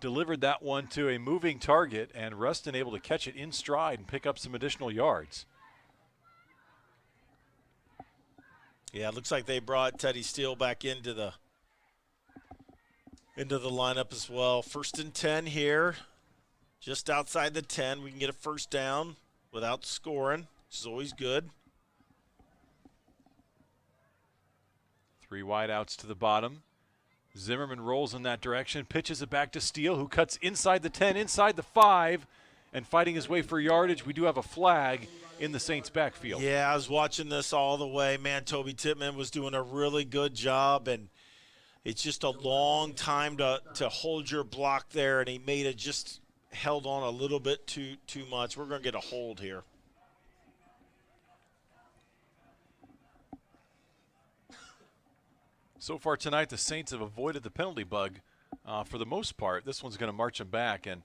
Delivered that one to a moving target, and Rustin able to catch it in stride and pick up some additional yards. Yeah, it looks like they brought Teddy Steele back into the lineup as well. 1st and 10 here, just outside the 10. We can get a first down without scoring, which is always good. 3 wide outs to the bottom. Zimmerman rolls in that direction, pitches it back to Steele, who cuts inside the 10, inside the 5, and fighting his way for yardage. We do have a flag in the Saints' backfield. Yeah, I was watching this all the way. Man, Toby Tittman was doing a really good job, and it's just a long time to hold your block there, and he made it just held on a little bit too much. We're going to get a hold here. So far tonight, the Saints have avoided the penalty bug for the most part. This one's going to march them back. And,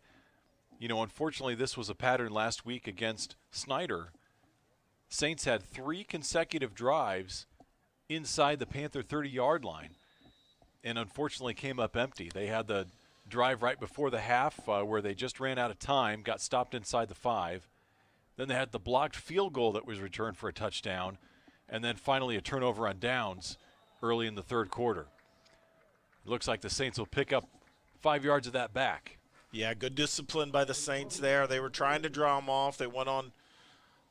you know, unfortunately, this was a pattern last week against Snyder. Saints had 3 consecutive drives inside the Panther 30-yard line and unfortunately came up empty. They had the drive right before the half where they just ran out of time, got stopped inside the 5. Then they had the blocked field goal that was returned for a touchdown, and then finally a turnover on downs early in the 3rd quarter. It looks like the Saints will pick up 5 yards of that back. Yeah, good discipline by the Saints there. They were trying to draw them off. They went on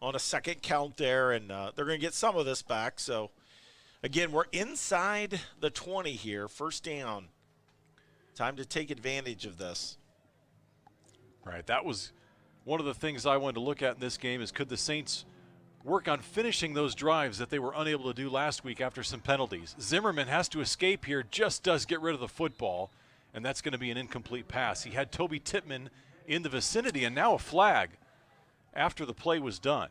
a second count there, and they're going to get some of this back. So, again, we're inside the 20 here, first down. Time to take advantage of this. Right, that was one of the things I wanted to look at in this game is could the Saints work on finishing those drives that they were unable to do last week after some penalties. Zimmerman has to escape here, just does get rid of the football, and that's going to be an incomplete pass. He had Toby Tittman in the vicinity, and now a flag after the play was done.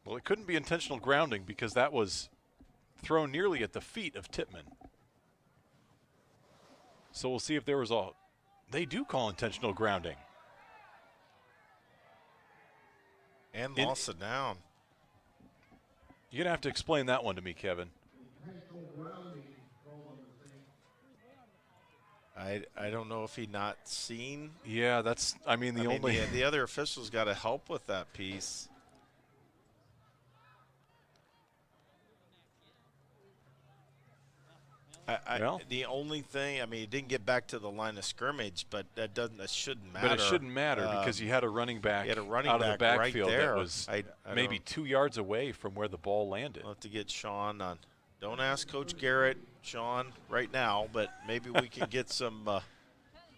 Well, it couldn't be intentional grounding because that was thrown nearly at the feet of Tittman. So we'll see if there was a... They do call intentional grounding. And lost it down. You're going to have to explain that one to me, Kevin. I don't know if he not seen. Yeah, that's, I mean, the other officials got to help with that piece. The only thing, I mean, he didn't get back to the line of scrimmage, but that shouldn't matter. But it shouldn't matter because you had a running back out of the backfield right there. that was maybe 2 yards away from where the ball landed. We'll have to get Sean on. Don't ask Coach Garrett, Sean, right now, but maybe we can get some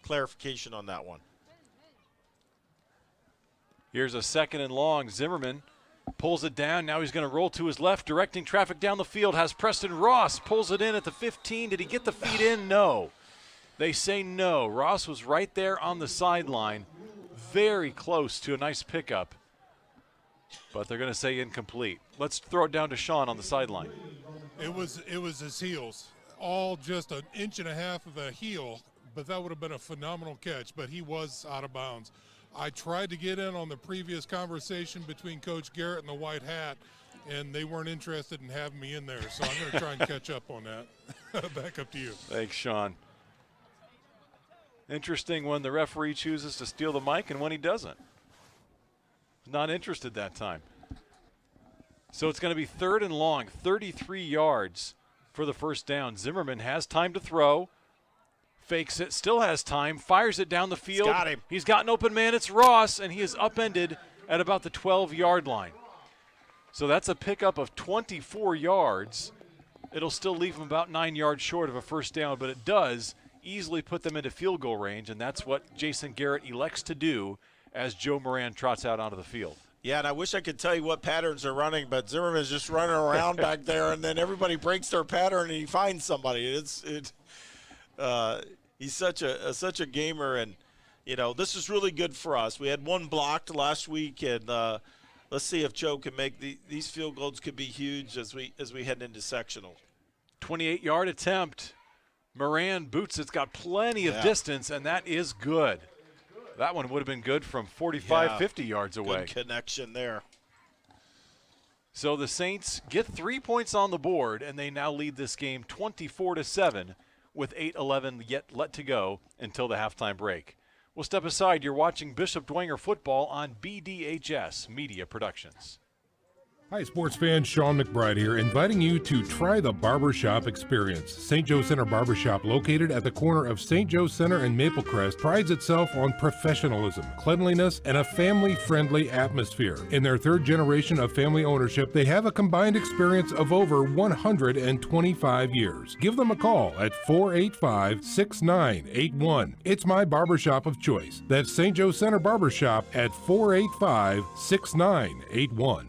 clarification on that one. Here's a 2nd and long. Zimmerman pulls it down. Now he's going to roll to his left, directing traffic down the field. Has Preston Ross, pulls it in at the 15. Did he get the feet in? No. They say no. Ross was right there on the sideline, very close to a nice pickup, but they're going to say incomplete. Let's throw it down to Sean on the sideline. It was his heels, all just 1.5 inches of a heel, but that would have been a phenomenal catch, but he was out of bounds. I tried to get in on the previous conversation between Coach Garrett and the white hat, and they weren't interested in having me in there, so I'm going to try and catch up on that. Back up to you. Thanks, Sean. Interesting when the referee chooses to steal the mic and when he doesn't. Not interested that time. So it's going to be 3rd and long, 33 yards for the first down. Zimmerman has time to throw. Fakes it, still has time, fires it down the field. He's got him. He's got an open man. It's Ross, and he is upended at about the 12-yard line. So that's a pickup of 24 yards. It'll still leave him about 9 yards short of a first down, but it does easily put them into field goal range, and that's what Jason Garrett elects to do as Joe Moran trots out onto the field. Yeah, and I wish I could tell you what patterns are running, but Zimmerman's just running around back there, and then everybody breaks their pattern and he finds somebody. He's such a gamer, and you know this is really good for us. We had one blocked last week, and let's see if Joe can make these field goals. Could be huge as we head into sectional. 28-yard attempt. Moran boots. It's got plenty of distance, and that is good. That one would have been good from 45, 50 yards away. Good connection there. So the Saints get 3 points on the board, and they now lead this game 24-7 with 8:11 yet to go until the halftime break. We'll step aside. You're watching Bishop Dwenger football on BDHS Media Productions. Hi, sports fans. Sean McBride here, inviting you to try the Barbershop experience. St. Joe Center Barbershop, located at the corner of St. Joe Center and Maplecrest, prides itself on professionalism, cleanliness, and a family-friendly atmosphere. In their third generation of family ownership, they have a combined experience of over 125 years. Give them a call at 485-6981. It's my barbershop of choice. That's St. Joe Center Barbershop at 485-6981.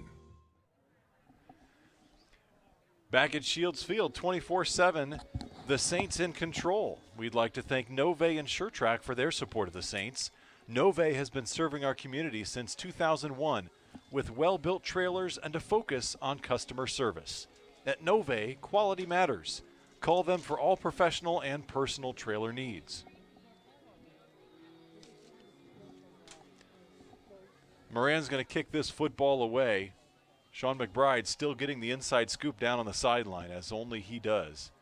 Back at Shields Field, 24-7, the Saints in control. We'd like to thank Nove and SureTrack for their support of the Saints. Nove has been serving our community since 2001 with well-built trailers and a focus on customer service. At Nove, quality matters. Call them for all professional and personal trailer needs. Moran's going to kick this football away. Sean McBride still getting the inside scoop down on the sideline, as only he does.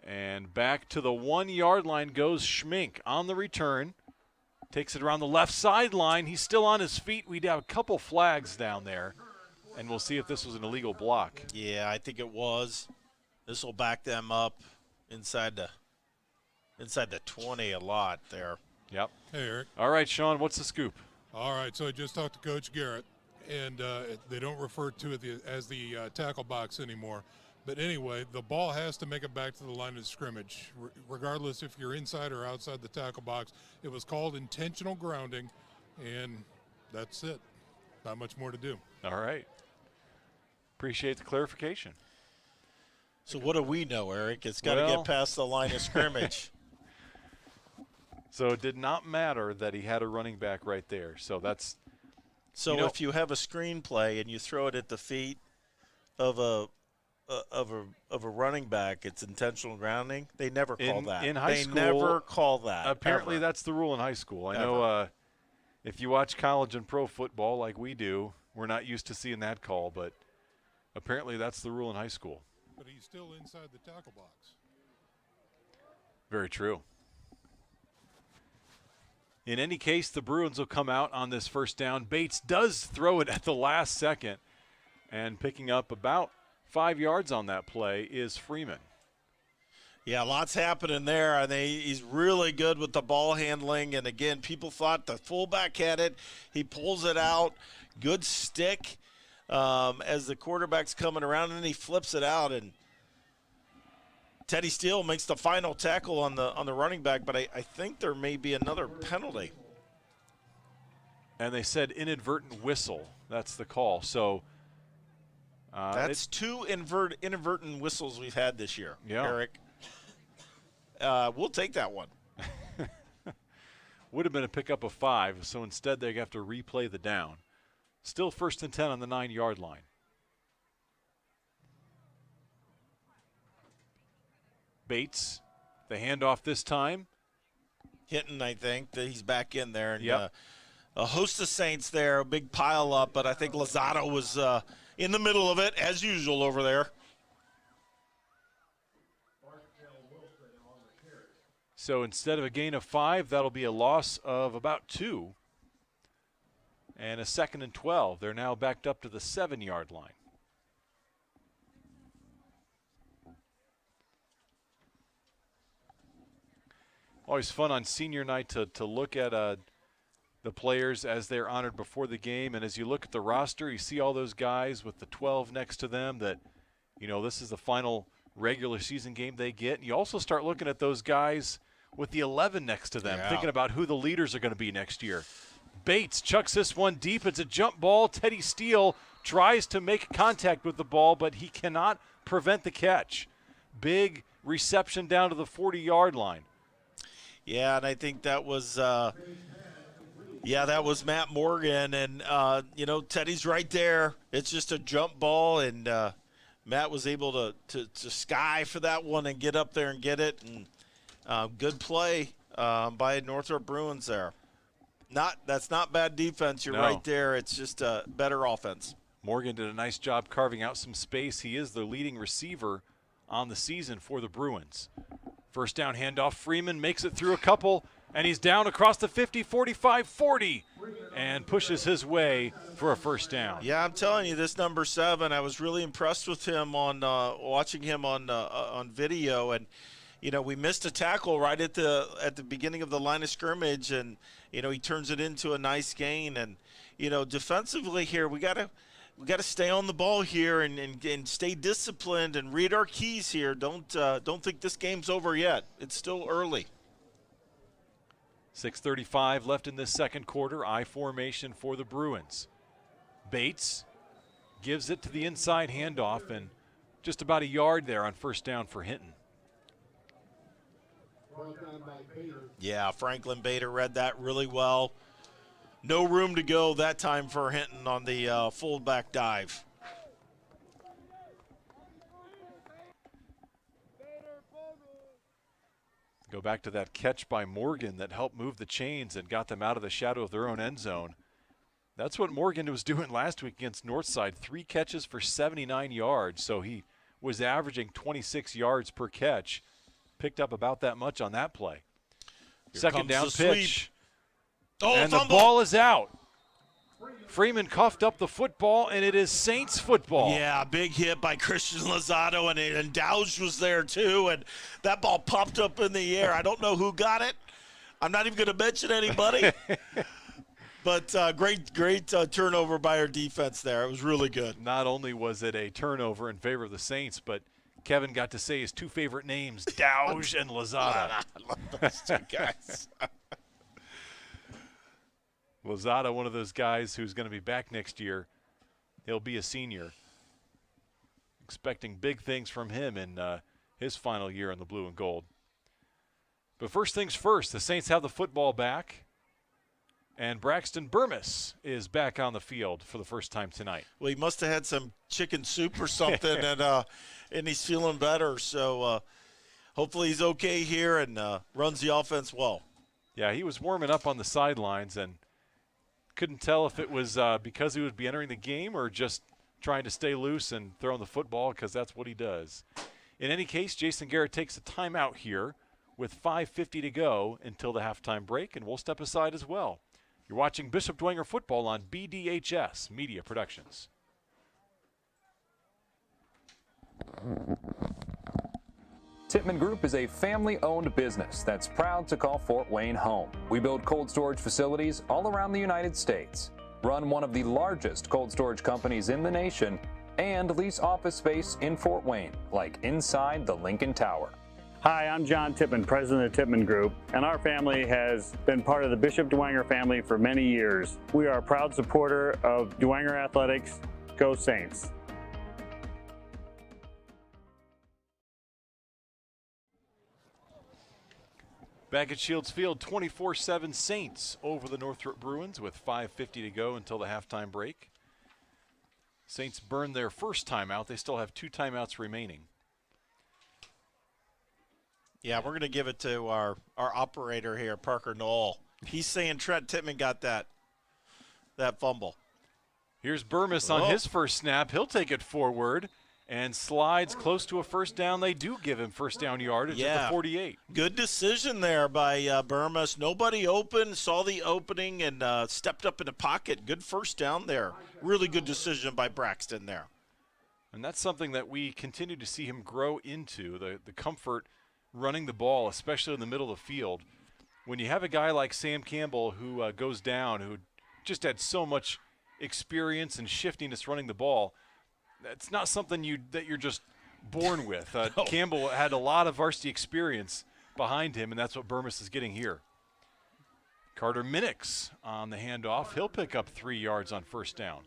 And back to the 1 yard line goes Schmink on the return. Takes it around the left sideline. He's still on his feet. We'd have a couple flags down there, and we'll see if this was an illegal block. Yeah, I think it was. This will back them up inside the 20 a lot there. Yep. Hey, Eric. All right, Sean, what's the scoop? All right, so I just talked to Coach Garrett, and they don't refer to it as the tackle box anymore. But anyway, the ball has to make it back to the line of scrimmage, regardless if you're inside or outside the tackle box. It was called intentional grounding, and that's it. Not much more to do. All right. Appreciate the clarification. So what do we know, Eric? It's got to get past the line of scrimmage. So it did not matter that he had a running back right there. So that's if you have a screenplay and you throw it at the feet of a running back, it's intentional grounding. They never call that. In high school, they never call that. Apparently, that's the rule in high school. I know if you watch college and pro football like we do, we're not used to seeing that call, but apparently that's the rule in high school. But he's still inside the tackle box. Very true. In any case, the Bruins will come out on this first down. Bates does throw it at the last second, and picking up about 5 yards on that play is Freeman. Yeah, lots happening there. I think he's really good with the ball handling. And, again, people thought the fullback had it. He pulls it out. Good stick as the quarterback's coming around, and he flips it out. And Teddy Steele makes the final tackle on the running back, but I think there may be another penalty. And they said inadvertent whistle. That's the call. So that's two inadvertent whistles we've had this year, Eric. We'll take that one. Would have been a pickup of 5, so instead they have to replay the down. Still 1st and 10 on the 9 yard line. Bates, the handoff this time. Hinton, I think, that he's back in there. And a host of Saints there, a big pile up, but I think Lozado was in the middle of it, as usual, over there. So instead of a gain of 5, that'll be a loss of about 2. And a 2nd and 12. They're now backed up to the 7 yard line. Always fun on senior night to look at the players as they're honored before the game. And as you look at the roster, you see all those guys with the 12 next to them that, this is the final regular season game they get. And you also start looking at those guys with the 11 next to them, thinking about who the leaders are going to be next year. Bates chucks this one deep. It's a jump ball. Teddy Steele tries to make contact with the ball, but he cannot prevent the catch. Big reception down to the 40 yard line. Yeah, and I think that was that was Matt Morgan. And, Teddy's right there. It's just a jump ball, and Matt was able to sky for that one and get up there and get it. And good play by Northrop Bruins there. That's not bad defense. You're right there. It's just a better offense. Morgan did a nice job carving out some space. He is the leading receiver on the season for the Bruins. First down handoff. Freeman makes it through a couple, and he's down across the 50, 45, 40, and pushes his way for a first down. Yeah, I'm telling you, this number 7, I was really impressed with him on watching him on video, and we missed a tackle right at the beginning of the line of scrimmage, and he turns it into a nice gain. And defensively here, we got to stay on the ball here and stay disciplined and read our keys here. Don't think this game's over yet. It's still early. 6:35 left in this second quarter. I formation for the Bruins. Bates gives it to the inside handoff, and just about a yard there on first down for Hinton. Yeah, Franklin Bader read that really well. No room to go that time for Hinton on the fullback dive. Go back to that catch by Morgan that helped move the chains and got them out of the shadow of their own end zone. That's what Morgan was doing last week against Northside. 3 catches for 79 yards, so he was averaging 26 yards per catch. Picked up about that much on that play. Second down pitch. And the ball is out. Freeman coughed up the football, and it is Saints football. Yeah, big hit by Christian Lozado, and Dowge was there too, and that ball popped up in the air. I don't know who got it. I'm not even going to mention anybody. But great turnover by our defense there. It was really good. Not only was it a turnover in favor of the Saints, but Kevin got to say his 2 favorite names, Dowge and Lozada. I love those 2 guys. Lozada, one of those guys who's going to be back next year. He'll be a senior. Expecting big things from him in his final year in the blue and gold. But first things first, the Saints have the football back. And Braxton Burmis is back on the field for the first time tonight. Well, he must have had some chicken soup or something, and he's feeling better. So hopefully he's okay here and runs the offense well. Yeah, he was warming up on the sidelines and couldn't tell if it was because he would be entering the game or just trying to stay loose and throwing the football, because that's what he does. In any case, Jason Garrett takes a timeout here with 5:50 to go until the halftime break, and we'll step aside as well. You're watching Bishop Dwenger football on BDHS Media Productions. Tippmann Group is a family-owned business that's proud to call Fort Wayne home. We build cold storage facilities all around the United States, run one of the largest cold storage companies in the nation, and lease office space in Fort Wayne, like inside the Lincoln Tower. Hi, I'm John Tippmann, president of Tippmann Group, and our family has been part of the Bishop Dwenger family for many years. We are a proud supporter of Dwenger Athletics. Go Saints! Back at Shields Field, 24-7 Saints over the Northrop Bruins with 5:50 to go until the halftime break. Saints burned their first timeout. They still have 2 timeouts remaining. Yeah, we're going to give it to our operator here, Parker Knoll. He's saying Trent Tippmann got that fumble. Here's Burmis on his first snap. He'll take it forward and slides close to a first down. They do give him first down yardage at the 48. Good decision there by Burmis. Nobody open, saw the opening, and stepped up in the pocket. Good first down there. Really good decision by Braxton there. And that's something that we continue to see him grow into, the comfort running the ball, especially in the middle of the field. When you have a guy like Sam Campbell who goes down, who just had so much experience and shiftiness running the ball, that's not something that you're just born with. No. Campbell had a lot of varsity experience behind him, and that's what Burmis is getting here. Carter Minix on the handoff. He'll pick up 3 yards on first down.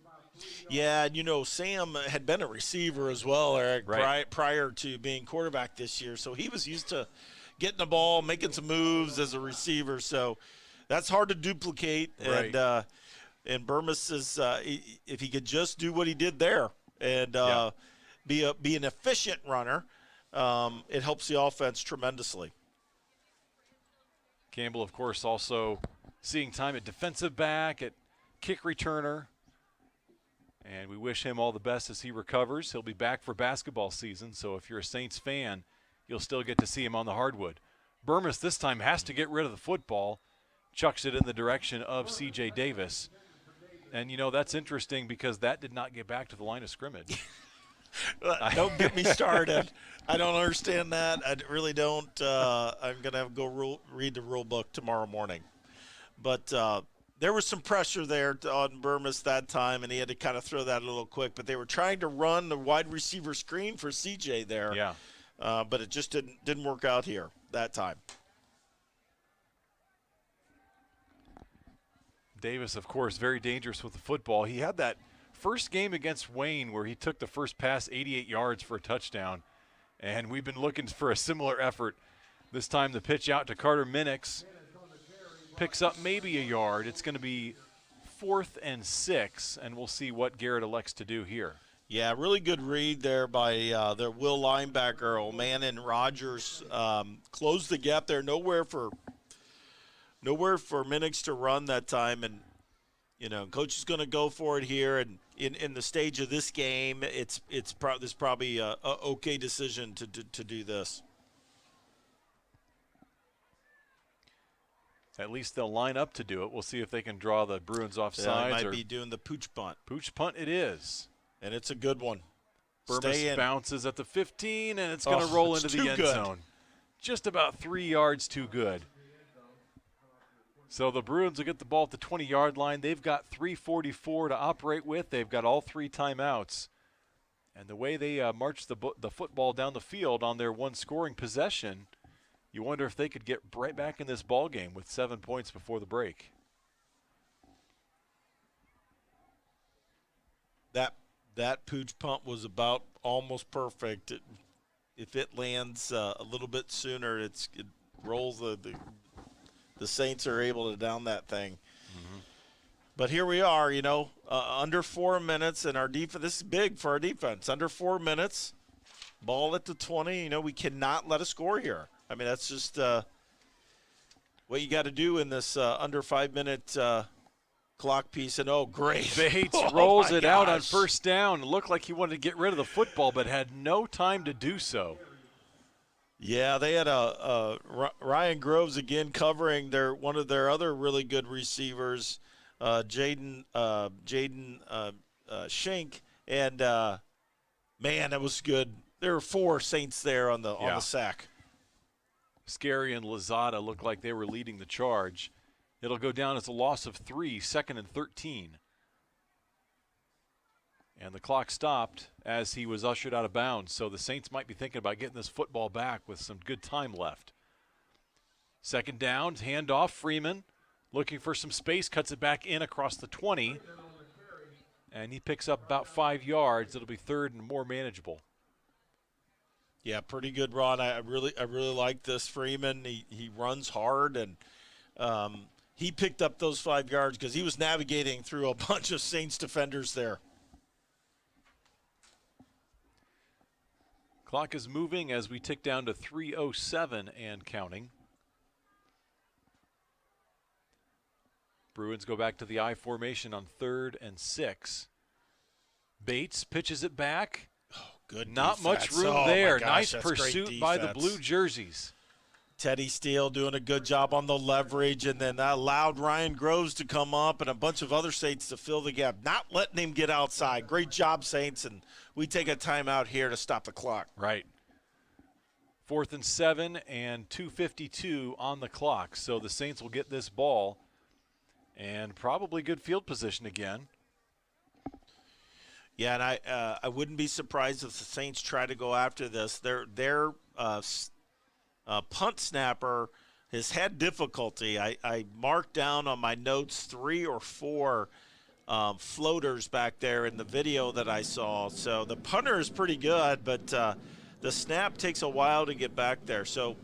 Yeah, and Sam had been a receiver as well, Eric, prior to being quarterback this year. So he was used to getting the ball, making some moves as a receiver. So that's hard to duplicate. Right. And Burmis is, if he could just do what he did there and be an efficient runner, it helps the offense tremendously. Campbell, of course, also seeing time at defensive back, at kick returner. And we wish him all the best as he recovers. He'll be back for basketball season, so if you're a Saints fan, you'll still get to see him on the hardwood. Burmis this time has to get rid of the football, chucks it in the direction of C.J. Davis. And, you know, that's interesting because that did not get back to the line of scrimmage. Don't get me started. I don't understand that. I really don't. I'm going to go read the rule book tomorrow morning. But there was some pressure there on Burmis that time, and he had to kind of throw that a little quick. But they were trying to run the wide receiver screen for C.J. there. Yeah. But it just didn't work out here that time. Davis, of course, very dangerous with the football. He had that first game against Wayne where he took the first pass 88 yards for a touchdown, and we've been looking for a similar effort. This time the pitch out to Carter Minix picks up maybe a yard. It's going to be 4th and 6, and we'll see what Garrett elects to do here. Yeah, really good read there by their Will linebacker, Oman and Rogers. Closed the gap there. Nowhere for Minix to run that time, and you know, coach is going to go for it here. And in the stage of this game, this probably a okay decision to do this. At least they'll line up to do it. We'll see if they can draw the Bruins off sides. They might be doing the pooch punt. Pooch punt it is. And it's a good one. Burmis bounces at the 15, and it's going to roll into the end zone. Just about 3 yards too good. So the Bruins will get the ball at the 20-yard line. They've got 3:44 to operate with. They've got all 3 timeouts. And the way they march the football down the field on their one scoring possession, you wonder if they could get right back in this ball game with 7 points before the break. That pooch punt was about almost perfect. If it lands a little bit sooner, it rolls the Saints are able to down that thing. Mm-hmm. But here we are, you know, under 4 minutes, and our defense. This is big for our defense. Under 4 minutes, ball at the 20. You know, we cannot let a score here. I mean, that's just what you got to do in this under 5 minute clock piece. And great! Bates rolls it out on first down. It looked like he wanted to get rid of the football, but had no time to do so. Yeah, they had Ryan Groves again covering one of their other really good receivers, Jaden Schenk, and man, that was good. There were 4 Saints there on the sack. Scary and Lozada looked like they were leading the charge. It'll go down as a loss of 3, 2nd and 13. And the clock stopped as he was ushered out of bounds, so the Saints might be thinking about getting this football back with some good time left. 2nd down, handoff, Freeman looking for some space, cuts it back in across the 20, and he picks up about 5 yards. It'll be 3rd and more manageable. Yeah, pretty good run. I really like this Freeman. He runs hard, and he picked up those 5 yards because he was navigating through a bunch of Saints defenders there. Clock is moving as we tick down to 3:07 and counting. Bruins go back to the I formation on 3rd and 6. Bates pitches it back. Good Not much defense. room there. Gosh, nice pursuit by the blue jerseys. Teddy Steele doing a good job on the leverage, and then that allowed Ryan Groves to come up and a bunch of other Saints to fill the gap, not letting him get outside. Great job, Saints, and we take a timeout here to stop the clock. Right. 4th and 7 and 2:52 on the clock. So the Saints will get this ball and probably good field position again. Yeah, and I wouldn't be surprised if the Saints try to go after this. Their punt snapper has had difficulty. I marked down on my notes 3 or 4 floaters back there in the video that I saw. So the punter is pretty good, but the snap takes a while to get back there. So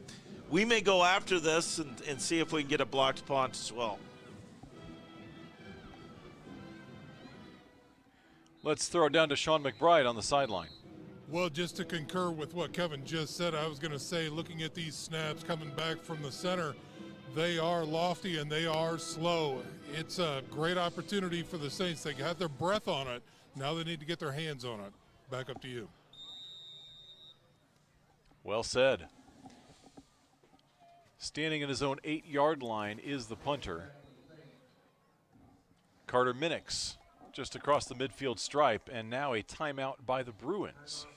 we may go after this and see if we can get a blocked punt as well. Let's throw it down to Sean McBride on the sideline. Well, just to concur with what Kevin just said, I was going to say, looking at these snaps coming back from the center, They are lofty and they are slow. It's a great opportunity for the Saints. They got their breath on it. Now they need to get their hands on it. Back up to you. Well said. Standing in his own 8-yard line is the punter, Carter Minix, just across the midfield stripe, and now a timeout by the Bruins.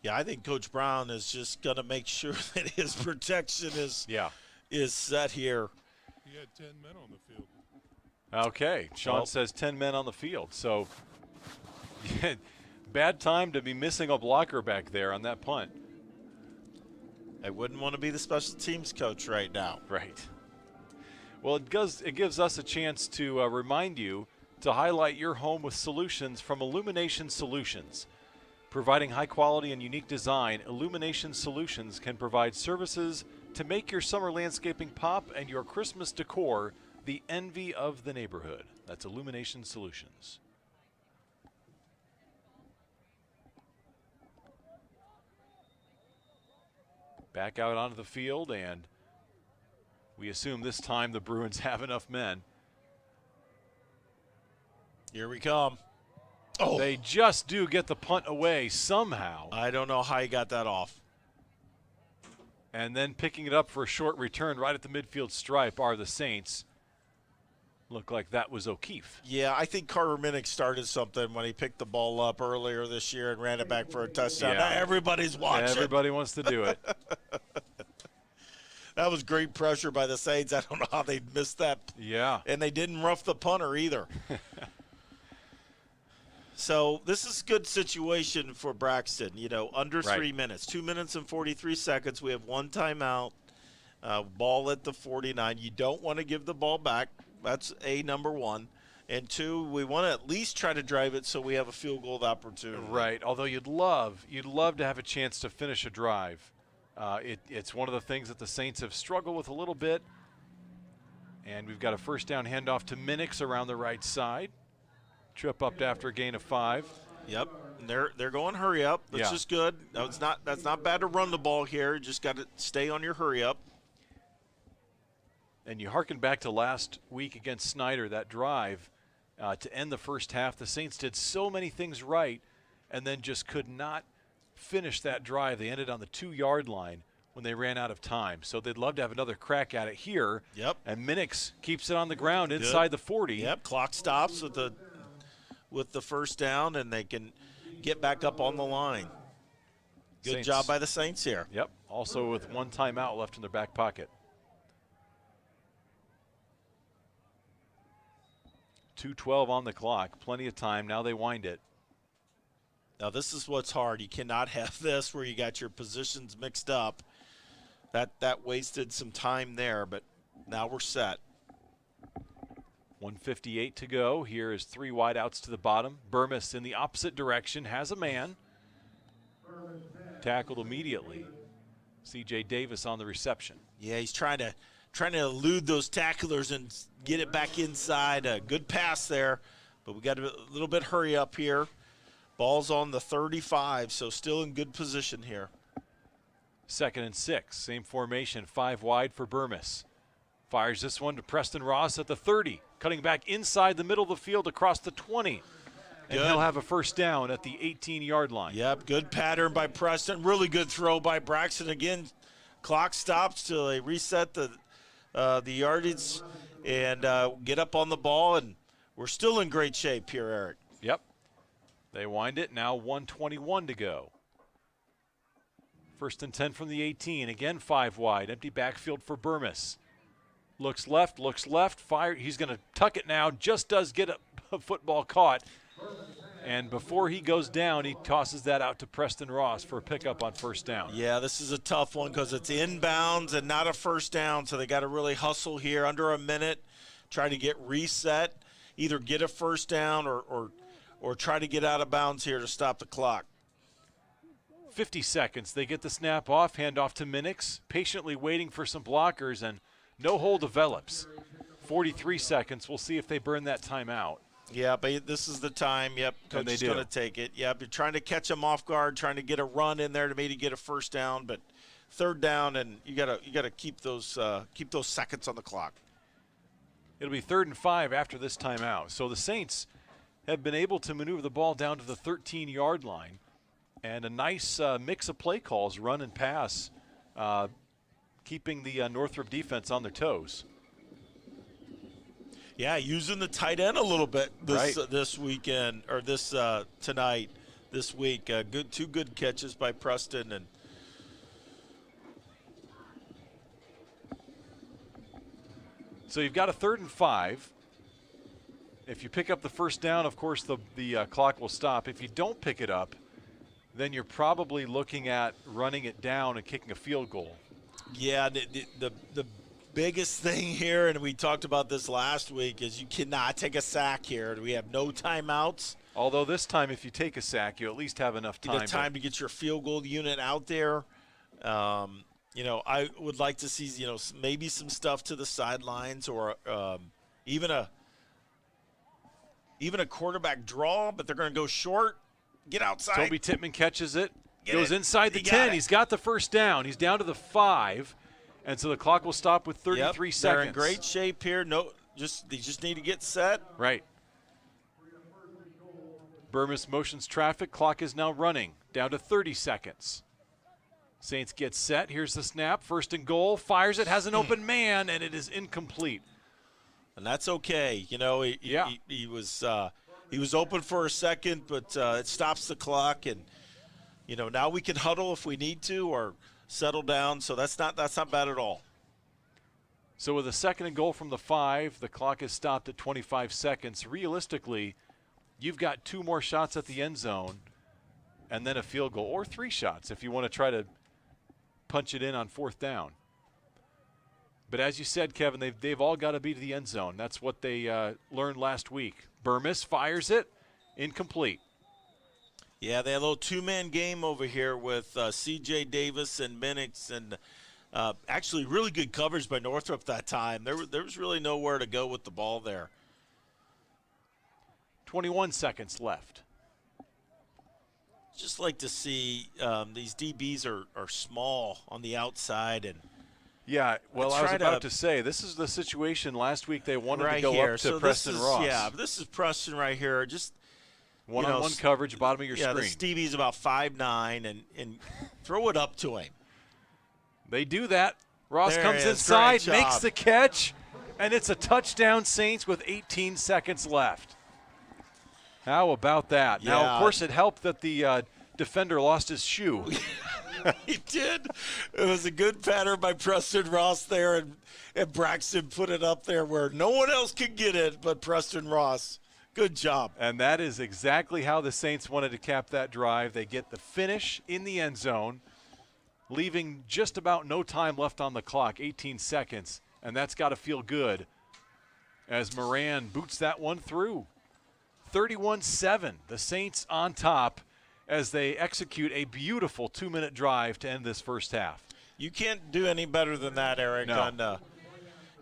Yeah, I think Coach Brown is just going to make sure that his protection is set here. He had 10 men on the field. Okay, Sean says 10 men on the field. So, bad time to be missing a blocker back there on that punt. I wouldn't want to be the special teams coach right now. Right. Well, it gives us a chance to remind you to highlight your home with solutions from Illumination Solutions. Providing high quality and unique design, Illumination Solutions can provide services to make your summer landscaping pop and your Christmas decor the envy of the neighborhood. That's Illumination Solutions. Back out onto the field, and we assume this time the Bruins have enough men. Here we come. Oh, they just do get the punt away somehow. I don't know how he got that off. And then picking it up for a short return right at the midfield stripe are the Saints. Looked like that was O'Keefe. Yeah, I think Carter Minnick started something when he picked the ball up earlier this year and ran it back for a touchdown. Yeah. Now everybody's watching. Everybody wants to do it. That was great pressure by the Saints. I don't know how they missed that. Yeah. And they didn't rough the punter either. So this is a good situation for Braxton, under 3 minutes. 2 minutes and 43 seconds. We have one timeout. Ball at the 49. You don't want to give the ball back. That's number one. And two, we want to at least try to drive it so we have a field goal opportunity. Right, although you'd love to have a chance to finish a drive. It's one of the things that the Saints have struggled with a little bit. And we've got a first down handoff to Minix around the right side. Trip up after a gain of 5. Yep, they're going hurry up. That's just good. That's not bad to run the ball here. You just got to stay on your hurry up. And you hearken back to last week against Snyder, that drive to end the first half. The Saints did so many things right and then just could not finish that drive. They ended on the 2-yard line when they ran out of time. So they'd love to have another crack at it here. Yep. And Minix keeps it on the ground inside the 40. Yep, clock stops with the first down, and they can get back up on the line. Good Saints. job by the Saints here. Yep, also with one timeout left in their back pocket. 2:12 on the clock, plenty of time. Now they wind it. Now this is what's hard. You cannot have this where you got your positions mixed up. That wasted some time there, but now we're set. 1:58 to go. Here is 3 wideouts to the bottom. Burmis in the opposite direction has a man. Tackled immediately. C.J. Davis on the reception. Yeah, he's trying to elude those tacklers and get it back inside. A good pass there, but we got a little bit hurry up here. Ball's on the 35, so still in good position here. 2nd and 6. Same formation, 5 wide for Burmis. Fires this one to Preston Ross at the 30. Cutting back inside the middle of the field across the 20. And he'll have a first down at the 18-yard line. Yep, good pattern by Preston. Really good throw by Braxton. Again, clock stops till they reset the yardage and get up on the ball. And we're still in great shape here, Eric. Yep. They wind it. Now 1:21 to go. 1st and 10 from the 18. Again, 5 wide. Empty backfield for Burmis. Looks left, fire. He's going to tuck it now. Just does get a football caught. And before he goes down, he tosses that out to Preston Ross for a pickup on first down. Yeah, this is a tough one because it's inbounds and not a first down, so they got to really hustle here under a minute, try to get reset, either get a first down or try to get out of bounds here to stop the clock. 50 seconds. They get the snap off, hand off to Minix, patiently waiting for some blockers, and no hole develops. 43 seconds. We'll see if they burn that timeout. Yeah, but this is the time. Yep, coach is going to take it. Yep, you're trying to catch them off guard, trying to get a run in there to maybe get a first down, but third down, and you gotta keep those seconds on the clock. It'll be 3rd and 5 after this timeout. So the Saints have been able to maneuver the ball down to the 13-yard line, and a nice mix of play calls, run and pass, keeping the Northrop defense on their toes. Yeah, using the tight end a little bit Right. this weekend, or this tonight, this week. Two good catches by Preston, and So you've got a 3rd and 5. If you pick up the first down, of course, the clock will stop. If you don't pick it up, then you're probably looking at running it down and kicking a field goal. yeah, the biggest thing here, and we talked about this last week, is you cannot take a sack here. We have no timeouts. Although this time, if you take a sack, you at least have enough time. To get your field goal unit out there. I would like to see, maybe some stuff to the sidelines, or even a quarterback draw, but they're going to go short. Get outside. Toby Tittman catches it. Get goes it. inside the 10. He's got the first down. He's down to the 5, and so the clock will stop with 33 seconds. They're in great shape here. They just need to get set. Right. Burmis motions traffic. Clock is now running. Down to 30 seconds. Saints get set. Here's the snap. 1st and goal. Fires it. Has an open man, and it is incomplete. And that's okay. He was open for a second, but it stops the clock, and now we can huddle if we need to, or settle down. So that's not bad at all. So with a 2nd and goal from the 5, the clock is stopped at 25 seconds. Realistically, you've got 2 more shots at the end zone, and then a field goal, or 3 shots if you want to try to punch it in on 4th down. But as you said, Kevin, they've all got to be to the end zone. That's what they learned last week. Burmis fires it, incomplete. Yeah, they had a little 2-man game over here with C.J. Davis and Minix, and actually really good coverage by Northrop that time. There was really nowhere to go with the ball there. 21 seconds left. Just like to see these DBs are small on the outside, and yeah, well, I was about to say, this is the situation last week they wanted right to go here. up to Preston Ross. Yeah, this is Preston right here. Just one-on-one coverage, bottom of your screen. screen. Yeah, Stevie's about 5'9", and throw it up to him. They do that. Ross there comes inside, makes the catch, and it's a touchdown, Saints, with 18 seconds left. How about that? Yeah. Now, of course, it helped that the defender lost his shoe. He did. It was a good pattern by Preston Ross there, and Braxton put it up there where no one else could get it but Preston Ross. Good job. And that is exactly how the Saints wanted to cap that drive. They get the finish in the end zone, leaving just about no time left on the clock, 18 seconds, and that's got to feel good as Moran boots that one through. 31-7, the Saints on top as they execute a beautiful 2-minute drive to end this first half. You can't do any better than that, Eric. No.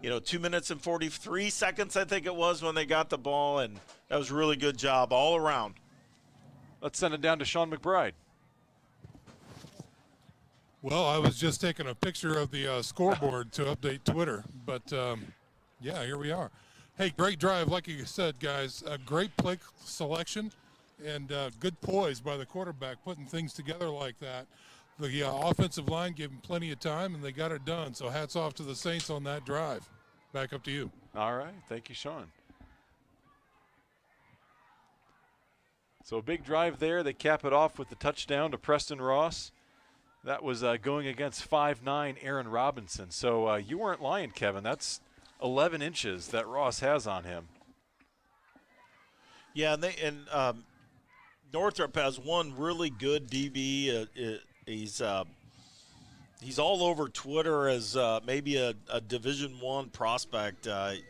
On 2 minutes and 43 seconds, I think it was, when they got the ball, and that was a really good job all around. Let's send it down to Sean McBride. Well, I was just taking a picture of the scoreboard to update Twitter, but yeah, here we are. Hey, great drive, like you said, guys. A great play selection and good poise by the quarterback, putting things together like that. The offensive line gave them plenty of time, and they got it done. So hats off to the Saints on that drive. Back up to you. All right. Thank you, Sean. So a big drive there. They cap it off with the touchdown to Preston Ross. That was going against 5'9" Aaron Robinson. So you weren't lying, Kevin. That's 11 inches that Ross has on him. Yeah, and Northrop has one really good DB. He's all over Twitter as maybe a Division I prospect.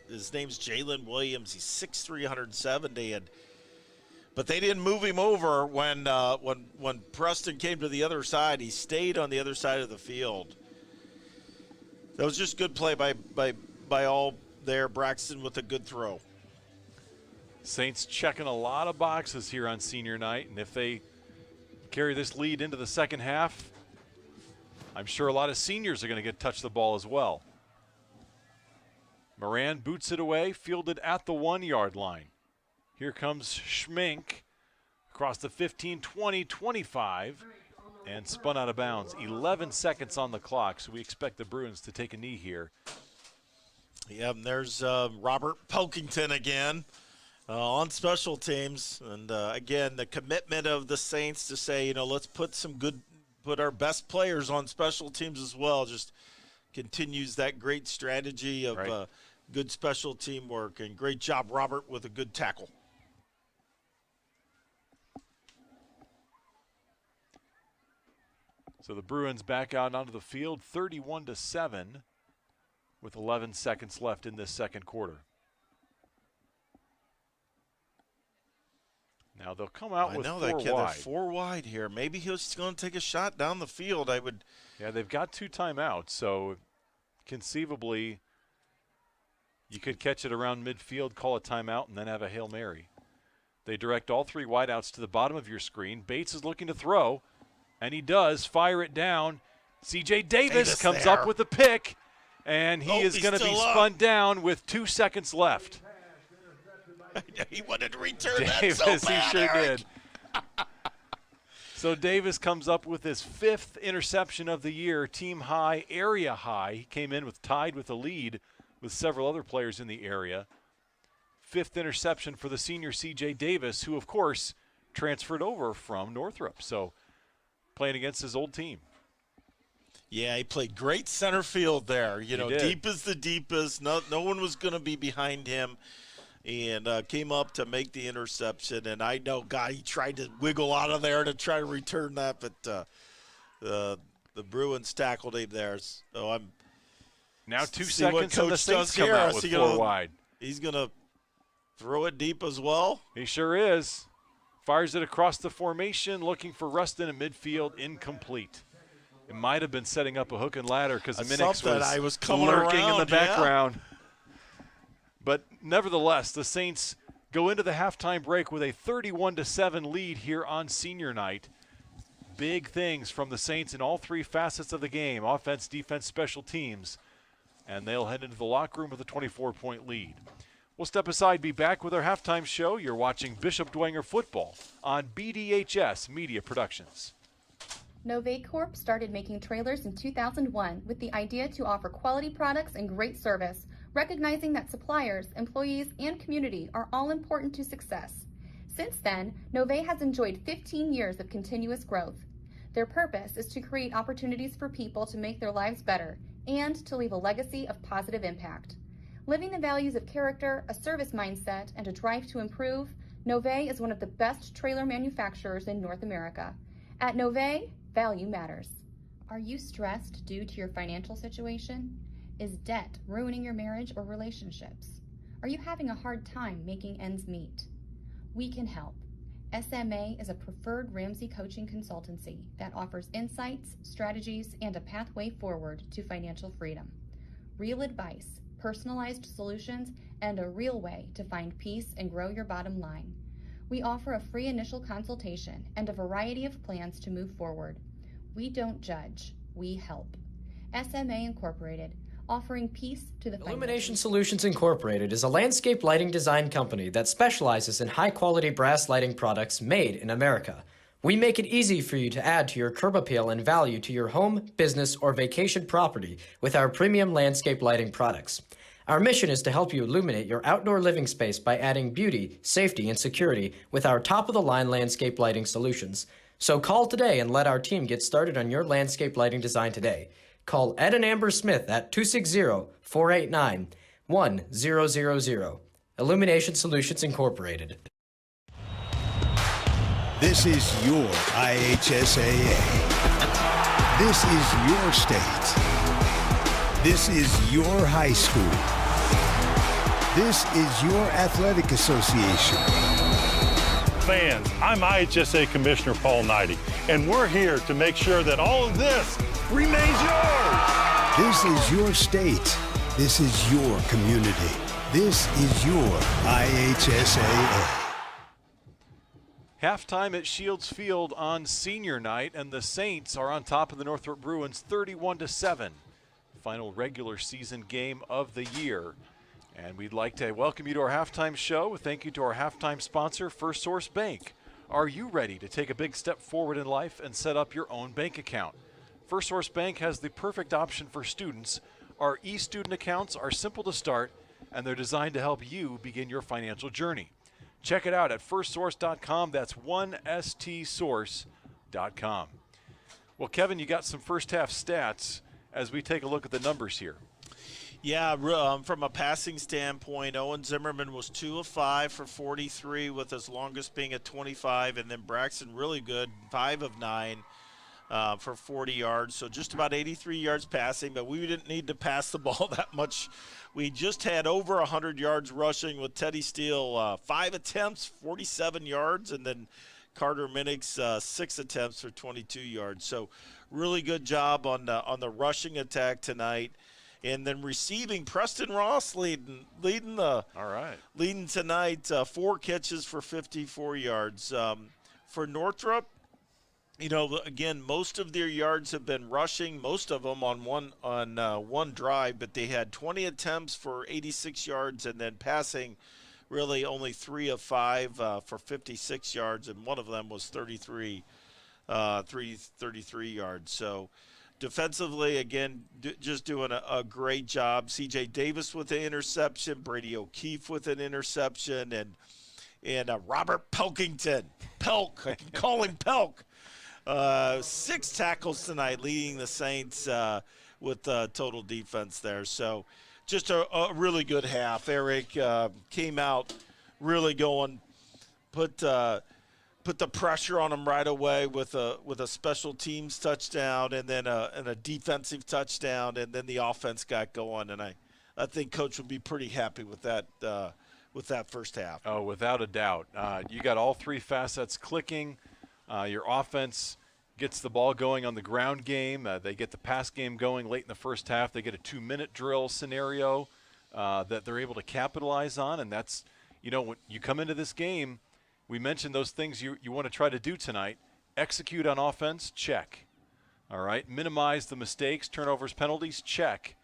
His name's Jalen Williams. He's 6'3", 170, but they didn't move him over when Preston came to the other side. He stayed on the other side of the field. That was just good play by all there. Braxton with a good throw. Saints checking a lot of boxes here on senior night, and if they carry this lead into the second half, I'm sure a lot of seniors are going to get touch the ball as well. Moran boots it away, fielded at the 1-yard line. Here comes Schmink across the 15, 20, 25, and spun out of bounds. 11 seconds on the clock, so we expect the Bruins to take a knee here. Yeah, and there's Robert Pilkington again on special teams. And again, the commitment of the Saints to say, let's put our best players on special teams as well, just continues that great strategy of good special team work. And great job, Robert, with a good tackle. So the Bruins back out onto the field, 31-7, with 11 seconds left in this second quarter. Now they'll come out with 4 wide. They're 4 wide here. Maybe he's going to take a shot down the field. Yeah, they've got 2 timeouts, so conceivably you could catch it around midfield, call a timeout, and then have a Hail Mary. They direct all 3 wideouts to the bottom of your screen. Bates is looking to throw, and he does fire it down. C.J. Davis comes up with the pick, and he is going to be spun down with 2 seconds left. He wanted to return Davis, that so bad, he sure Eric. did. So Davis comes up with his 5th interception of the year, team high, area high. He came in tied with a lead with several other players in the area. 5th interception for the senior C.J. Davis, who, of course, transferred over from Northrop. So playing against his old team. Yeah, he played great center field there. Did. Deep as the deepest. No one was going to be behind him. And came up to make the interception. And I know, God, he tried to wiggle out of there to try to return that, but the Bruins tackled him there. So I'm now 2 seconds and the Saints come out with 4 wide. He's going to throw it deep as well. He sure is. Fires it across the formation, looking for Rustin in midfield, incomplete. It might have been setting up a hook and ladder because Minix was lurking in the background. Yeah. But nevertheless, the Saints go into the halftime break with a 31-7 lead here on senior night. Big things from the Saints in all 3 facets of the game, offense, defense, special teams. And they'll head into the locker room with a 24-point lead. We'll step aside, be back with our halftime show. You're watching Bishop Dwenger football on BDHS Media Productions. Nove Corp started making trailers in 2001 with the idea to offer quality products and great service, recognizing that suppliers, employees, and community are all important to success. Since then, Nove has enjoyed 15 years of continuous growth. Their purpose is to create opportunities for people to make their lives better and to leave a legacy of positive impact. Living the values of character, a service mindset, and a drive to improve, Nove is one of the best trailer manufacturers in North America. At Nove, value matters. Are you stressed due to your financial situation? Is debt ruining your marriage or relationships? Are you having a hard time making ends meet? We can help. SMA is a preferred Ramsey coaching consultancy that offers insights, strategies, and a pathway forward to financial freedom. Real advice, personalized solutions, and a real way to find peace and grow your bottom line. We offer a free initial consultation and a variety of plans to move forward. We don't judge, we help. SMA Incorporated, offering peace to the Illumination Solutions Incorporated is a landscape lighting design company that specializes in high-quality brass lighting products made in America. We make it easy for you to add to your curb appeal and value to your home, business, or vacation property with our premium landscape lighting products. Our mission is to help you illuminate your outdoor living space by adding beauty, safety, and security with our top-of-the-line landscape lighting solutions. So call today and let our team get started on your landscape lighting design today. Call Ed and Amber Smith at 260-489-1000. Illumination Solutions Incorporated. This is your IHSAA. This is your state. This is your high school. This is your athletic association. Fans, I'm IHSA Commissioner Paul Knighty, and we're here to make sure that all of this remains yours. This is your state. This is your community. This is your IHSAA. Halftime at Shields Field on senior night, and the Saints are on top of the Northrop Bruins 31-7. Final regular season game of the year. And we'd like to welcome you to our halftime show. Thank you to our halftime sponsor, First Source Bank. Are you ready to take a big step forward in life and set up your own bank account? First Source Bank has the perfect option for students. Our e-student accounts are simple to start, and they're designed to help you begin your financial journey. Check it out at firstsource.com. That's 1stsource.com. Well, Kevin, you got some first half stats as we take a look at the numbers here. Yeah, from a passing standpoint, Owen Zimmerman was 2 of 5 for 43, with his longest being at 25, and then Braxton really good, 5 of 9 for 40 yards. So just about 83 yards passing, but we didn't need to pass the ball that much. We just had over 100 yards rushing with Teddy Steele, 5 attempts, 47 yards, and then Carter Minnick's 6 attempts for 22 yards. So really good job on the rushing attack tonight. And then receiving, Preston Ross leading tonight, 4 catches for 54 yards. For Northrop, again, most of their yards have been rushing, most of them on one drive, but they had 20 attempts for 86 yards, and then passing really only 3 of 5 for 56 yards, and one of them was 33 yards. So defensively, again, just doing a great job. C.J. Davis with an interception, Brady O'Keefe with an interception, and Robert Pelkington. Pelk, I can call him Pelk. 6 tackles tonight, leading the Saints with total defense there. So just a really good half. Eric came out really going, put the pressure on them right away with a special teams touchdown, and then a defensive touchdown, and then the offense got going. And I think Coach would be pretty happy with that first half. Oh, without a doubt. You got all 3 facets clicking. Your offense gets the ball going on the ground game. They get the pass game going late in the first half. They get a 2-minute drill scenario that they're able to capitalize on. And that's, when you come into this game, we mentioned those things you want to try to do tonight. Execute on offense, check. All right, minimize the mistakes, turnovers, penalties, check.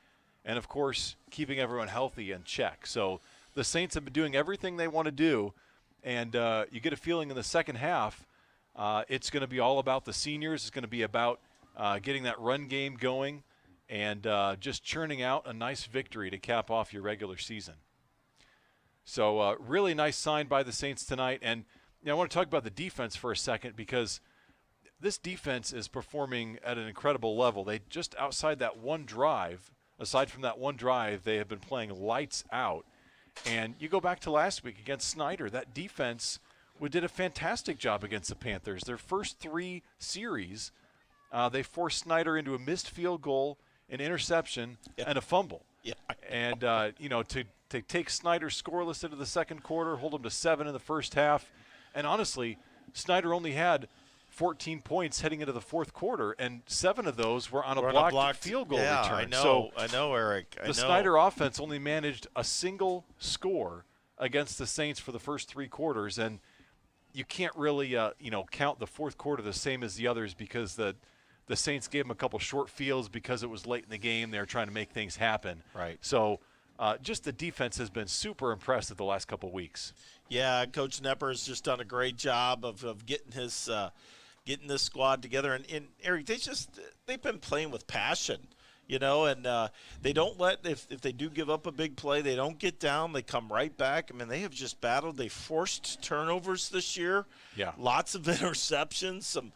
And, of course, keeping everyone healthy and check. So the Saints have been doing everything they want to do, and you get a feeling in the second half it's going to be all about the seniors. It's going to be about getting that run game going and just churning out a nice victory to cap off your regular season. So really nice sign by the Saints tonight. And I want to talk about the defense for a second, because this defense is performing at an incredible level. They just aside from that one drive, they have been playing lights out. And you go back to last week against Snyder, that defense did a fantastic job against the Panthers. Their first 3 series, they forced Snyder into a missed field goal, an interception, and a fumble. Yeah. And, to take Snyder scoreless into the second quarter, hold him to 7 in the first half. And honestly, Snyder only had 14 points heading into the fourth quarter, and 7 of those were on a blocked field goal return. I know, Eric. The Snyder offense only managed a single score against the Saints for the first 3 quarters, and you can't really, count the fourth quarter the same as the others, because the Saints gave them a couple short fields because it was late in the game. They were trying to make things happen. Right. So just the defense has been super impressive the last couple weeks. Yeah, Coach Nepper has just done a great job of getting his getting this squad together. And Eric, they've been playing with passion. And they don't if they do give up a big play, they don't get down. They come right back. I mean, they have just battled. They forced turnovers this year. Yeah. Lots of interceptions. Some,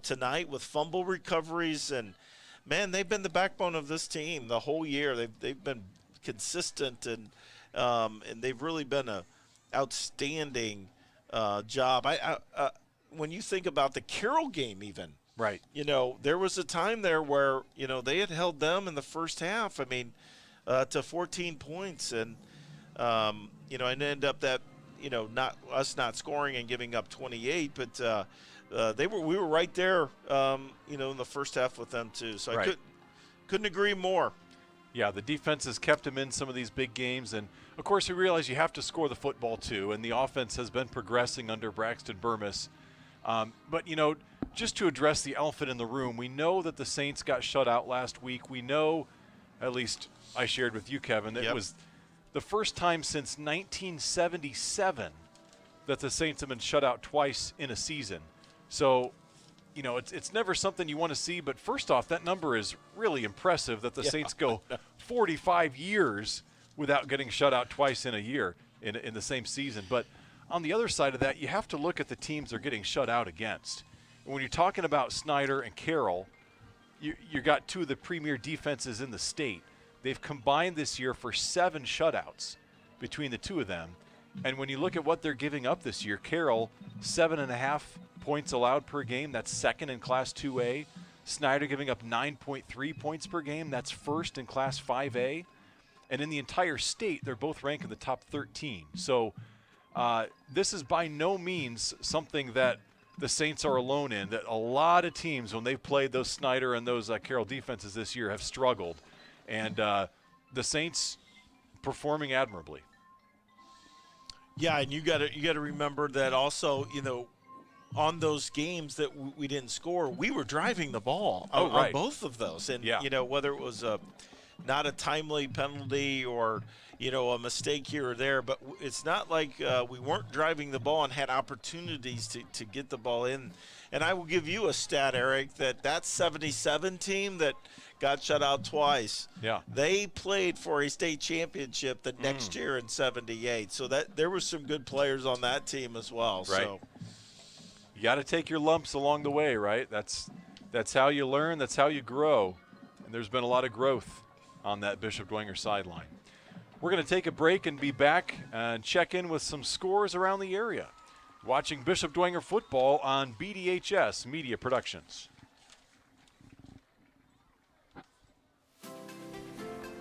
tonight with fumble recoveries. And, man, they've been the backbone of this team the whole year. They've been consistent, and they've really been a outstanding job. When you think about the Carroll game even, right. There was a time there where, they had held them in the first half, to 14 points. And, and ended up that, not scoring and giving up 28, but we were right there, in the first half with them too. So right. I couldn't agree more. Yeah, the defense has kept him in some of these big games, and of course we realize you have to score the football too, and the offense has been progressing under Braxton Burmis. But, you know, just to address the elephant in the room, we know that the Saints got shut out last week. We know, at least I shared with you, Kevin, that it was the first time since 1977 that the Saints have been shut out twice in a season. So, you know, it's never something you want to see, but first off, that number is really impressive that the Saints go 45 years without getting shut out twice in a year in the same season. But on the other side of that, you have to look at the teams they're getting shut out against. And when you're talking about Snyder and Carroll, you got two of the premier defenses in the state. They've combined this year for 7 shutouts between the two of them. And when you look at what they're giving up this year, Carroll, 7.5 points allowed per game. That's second in Class 2A. Snyder giving up 9.3 points per game. That's first in Class 5A. And in the entire state, they're both ranked in the top 13. So this is by no means something that the Saints are alone in, that a lot of teams, when they've played those Snyder and those Carroll defenses this year, have struggled. And the Saints performing admirably. Yeah, and you got to remember that also, you know, on those games that we didn't score, we were driving the ball on both of those. And, you know, whether it was not a timely penalty or, you know, a mistake here or there, but it's not like we weren't driving the ball and had opportunities to get the ball in. And I will give you a stat, Eric, that 77 team that got shut out twice, they played for a state championship the next year in 78. So that there were some good players on that team as well. Right. So you got to take your lumps along the way, right? That's how you learn. That's how you grow. And there's been a lot of growth on that Bishop Dwenger sideline. We're going to take a break and be back and check in with some scores around the area. Watching Bishop Dwenger football on BDHS Media Productions.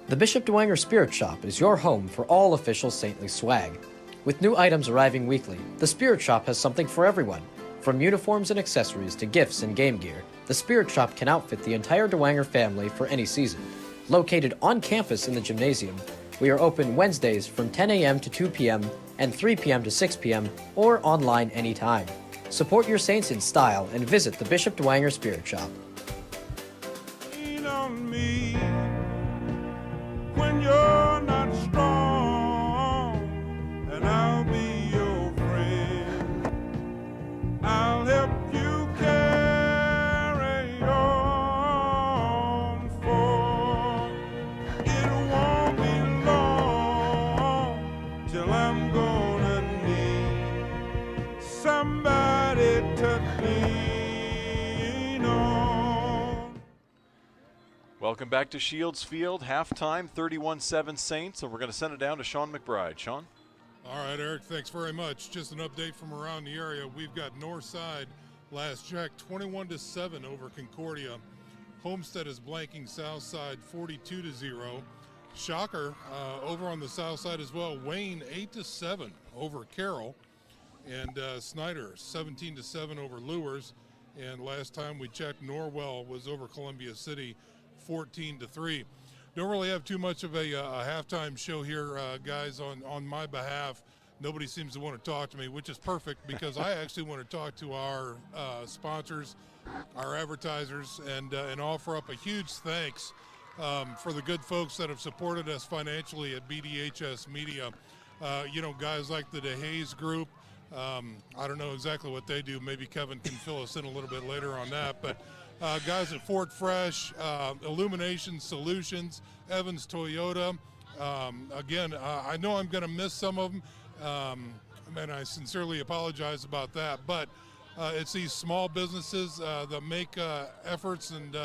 The Bishop Dwenger Spirit Shop is your home for all official saintly swag. With new items arriving weekly, the Spirit Shop has something for everyone. From uniforms and accessories to gifts and game gear, the Spirit Shop can outfit the entire Dwenger family for any season. Located on campus in the gymnasium, we are open Wednesdays from 10 a.m. to 2 p.m. and 3 p.m. to 6 p.m. or online anytime. Support your Saints in style and visit the Bishop Dwenger Spirit Shop. Lean on me when you're not strong, and I'll be your friend. I'll help you carry on, for it won't be long till I'm gonna need somebody to lean on. Welcome back to Shields Field. Halftime, 31-7 Saints, and we're going to send it down to Sean McBride. Sean? All right, Eric, thanks very much. Just an update from around the area. We've got Northside last check 21-7 over Concordia. Homestead is blanking Southside 42-0. Shocker over on the south side as well. Wayne 8-7 over Carroll, and Snyder 17-7 over Lewers. And last time we checked, Norwell was over Columbia City 14-3. Don't really have too much of a halftime show here, guys, on my behalf. Nobody seems to want to talk to me, which is perfect because I actually want to talk to our sponsors, our advertisers, and offer up a huge thanks for the good folks that have supported us financially at BDHS Media. You know, guys like the DeHaze Group. I don't know exactly what they do. Maybe Kevin can fill us in a little bit later on that. But guys at Fort Fresh, Illumination Solutions, Evans Toyota. Again, I know I'm going to miss some of them, and I sincerely apologize about that. But it's these small businesses that make efforts and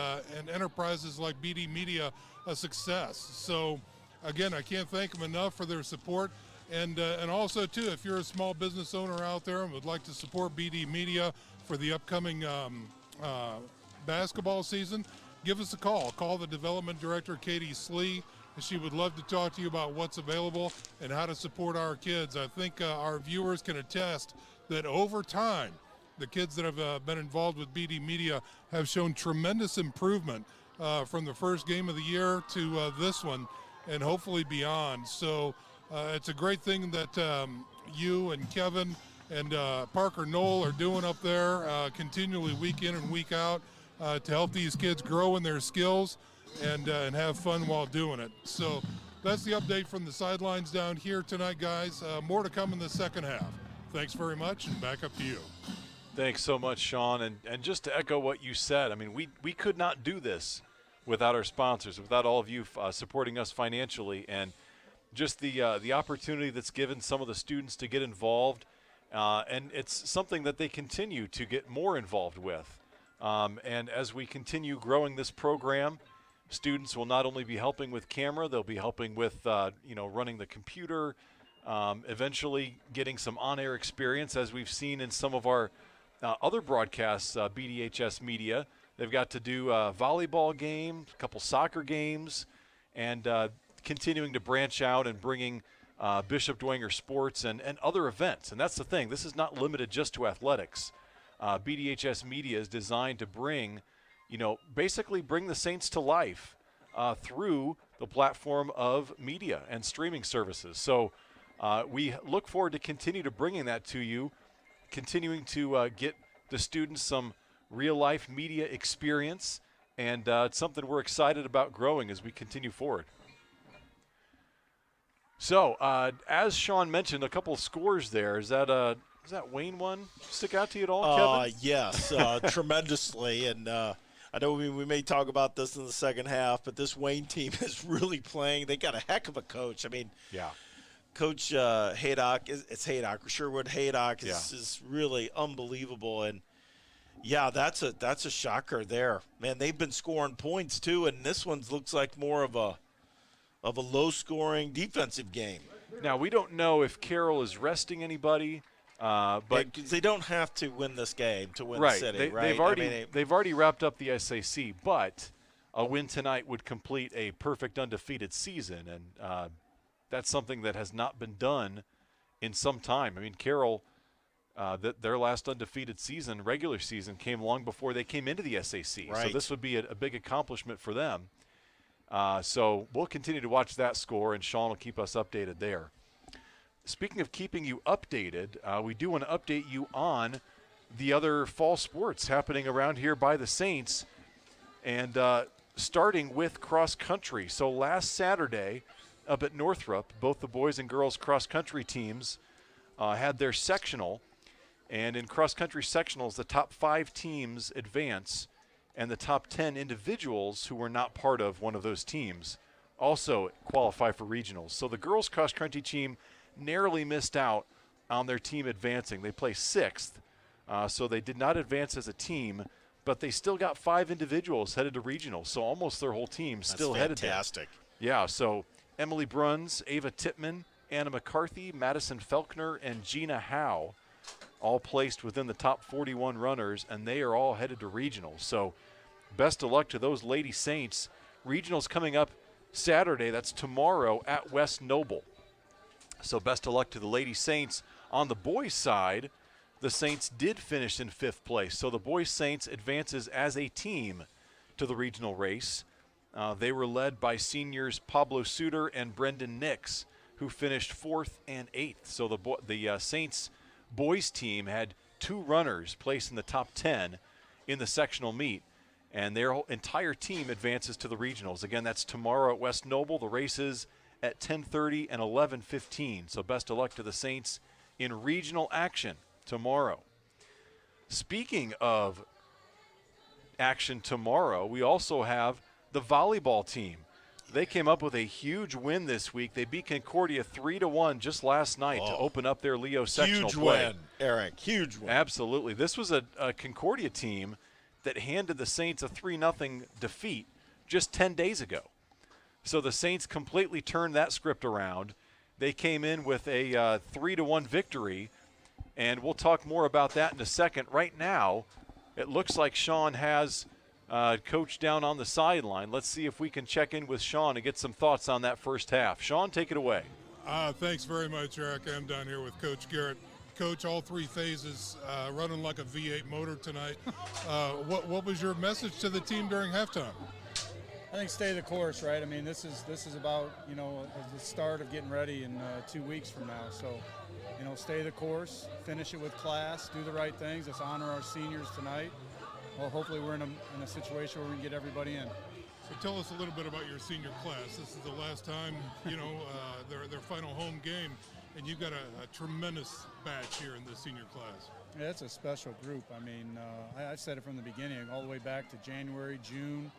enterprises like BD Media a success. So, again, I can't thank them enough for their support. And also, too, if you're a small business owner out there and would like to support BD Media for the upcoming basketball season, give us a call. Call the development director, Katie Slee. She would love to talk to you about what's available and how to support our kids. I think our viewers can attest that over time, the kids that have been involved with BD Media have shown tremendous improvement from the first game of the year to this one, and hopefully beyond. So it's a great thing that you and Kevin and Parker Knoll are doing up there continually week in and week out to help these kids grow in their skills and have fun while doing it. So that's the update from the sidelines down here tonight, guys. More to come in the second half. Thanks very much, and back up to you. Thanks so much, Sean. And just to echo what you said, I mean, we could not do this without our sponsors, without all of you supporting us financially, and just the opportunity that's given some of the students to get involved. And it's something that they continue to get more involved with. And as we continue growing this program, students will not only be helping with camera, they'll be helping with running the computer, eventually getting some on-air experience, as we've seen in some of our other broadcasts, BDHS Media. They've got to do a volleyball game, a couple soccer games, and continuing to branch out and bringing Bishop Dwenger sports and other events. And that's the thing. This is not limited just to athletics. BDHS Media is designed to bring, basically bring the Saints to life through the platform of media and streaming services. So we look forward to continue to bringing that to you, continuing to get the students some real-life media experience, and it's something we're excited about growing as we continue forward. So, as Sean mentioned, a couple of scores there. Is that Wayne one stick out to you at all, Kevin? Yes, tremendously. And I know we may talk about this in the second half, but this Wayne team is really playing. They got a heck of a coach. I mean, yeah. Coach Haydock, Sherwood Haydock is really unbelievable. And, yeah, that's a shocker there. Man, they've been scoring points too, and this one looks like more of a low-scoring defensive game. Now, we don't know if Carroll is resting anybody, but they don't have to win this game to win right. the city, right? They've already wrapped up the SAC, but a win tonight would complete a perfect undefeated season, and that's something that has not been done in some time. I mean, Carroll, their last undefeated season, regular season, came long before they came into the SAC. Right. So this would be a big accomplishment for them. So we'll continue to watch that score, and Sean will keep us updated there. Speaking of keeping you updated, we do want to update you on the other fall sports happening around here by the Saints, and starting with cross country. So last Saturday up at Northrop, both the boys and girls cross country teams had their sectional, and in cross country sectionals, the top 5 teams advance, and the top 10 individuals who were not part of one of those teams also qualify for regionals. So the girls cross country team narrowly missed out on their team advancing. They placed 6th, so they did not advance as a team, but they still got 5 individuals headed to regionals, so almost their whole team still headed there. Fantastic. Yeah, so Emily Bruns, Ava Tippman, Anna McCarthy, Madison Felkner, and Gina Howe all placed within the top 41 runners, and they are all headed to regionals. So best of luck to those Lady Saints. Regionals coming up Saturday. That's tomorrow at West Noble. So best of luck to the Lady Saints. On the boys' side, the Saints did finish in 5th place. So the boys' Saints advances as a team to the regional race. They were led by seniors Pablo Suter and Brendan Nix, who finished 4th and 8th. So the Saints boys team had 2 runners placed in the top 10 in the sectional meet, and their whole entire team advances to the regionals. Again, that's tomorrow at West Noble. The races at 10:30 and 11:15. So best of luck to the Saints in regional action tomorrow. Speaking of action tomorrow, we also have the volleyball team. They came up with a huge win this week. They beat Concordia 3-1 just last night to open up their Leo sectional play. Huge win, Eric. Huge win. Absolutely. This was a Concordia team that handed the Saints a 3-0 defeat just 10 days ago. So the Saints completely turned that script around. They came in with a 3-1 victory, and we'll talk more about that in a second. Right now, it looks like Sean has coach down on the sideline. Let's see if we can check in with Sean and get some thoughts on that first half. Sean, take it away. Thanks very much, Eric. I'm down here with Coach Garrett. Coach, all 3 phases running like a V8 motor tonight. What was your message to the team during halftime? I think stay the course, right? I mean, this is about, you know, the start of getting ready in 2 weeks from now. So, you know, stay the course, finish it with class, do the right things. Let's honor our seniors tonight. Well, hopefully we're in a situation where we can get everybody in. So tell us a little bit about your senior class. This is the last time, you know, their final home game, and you've got a tremendous batch here in the senior class. Yeah, it's a special group. I mean, I've said it from the beginning, all the way back to January, June.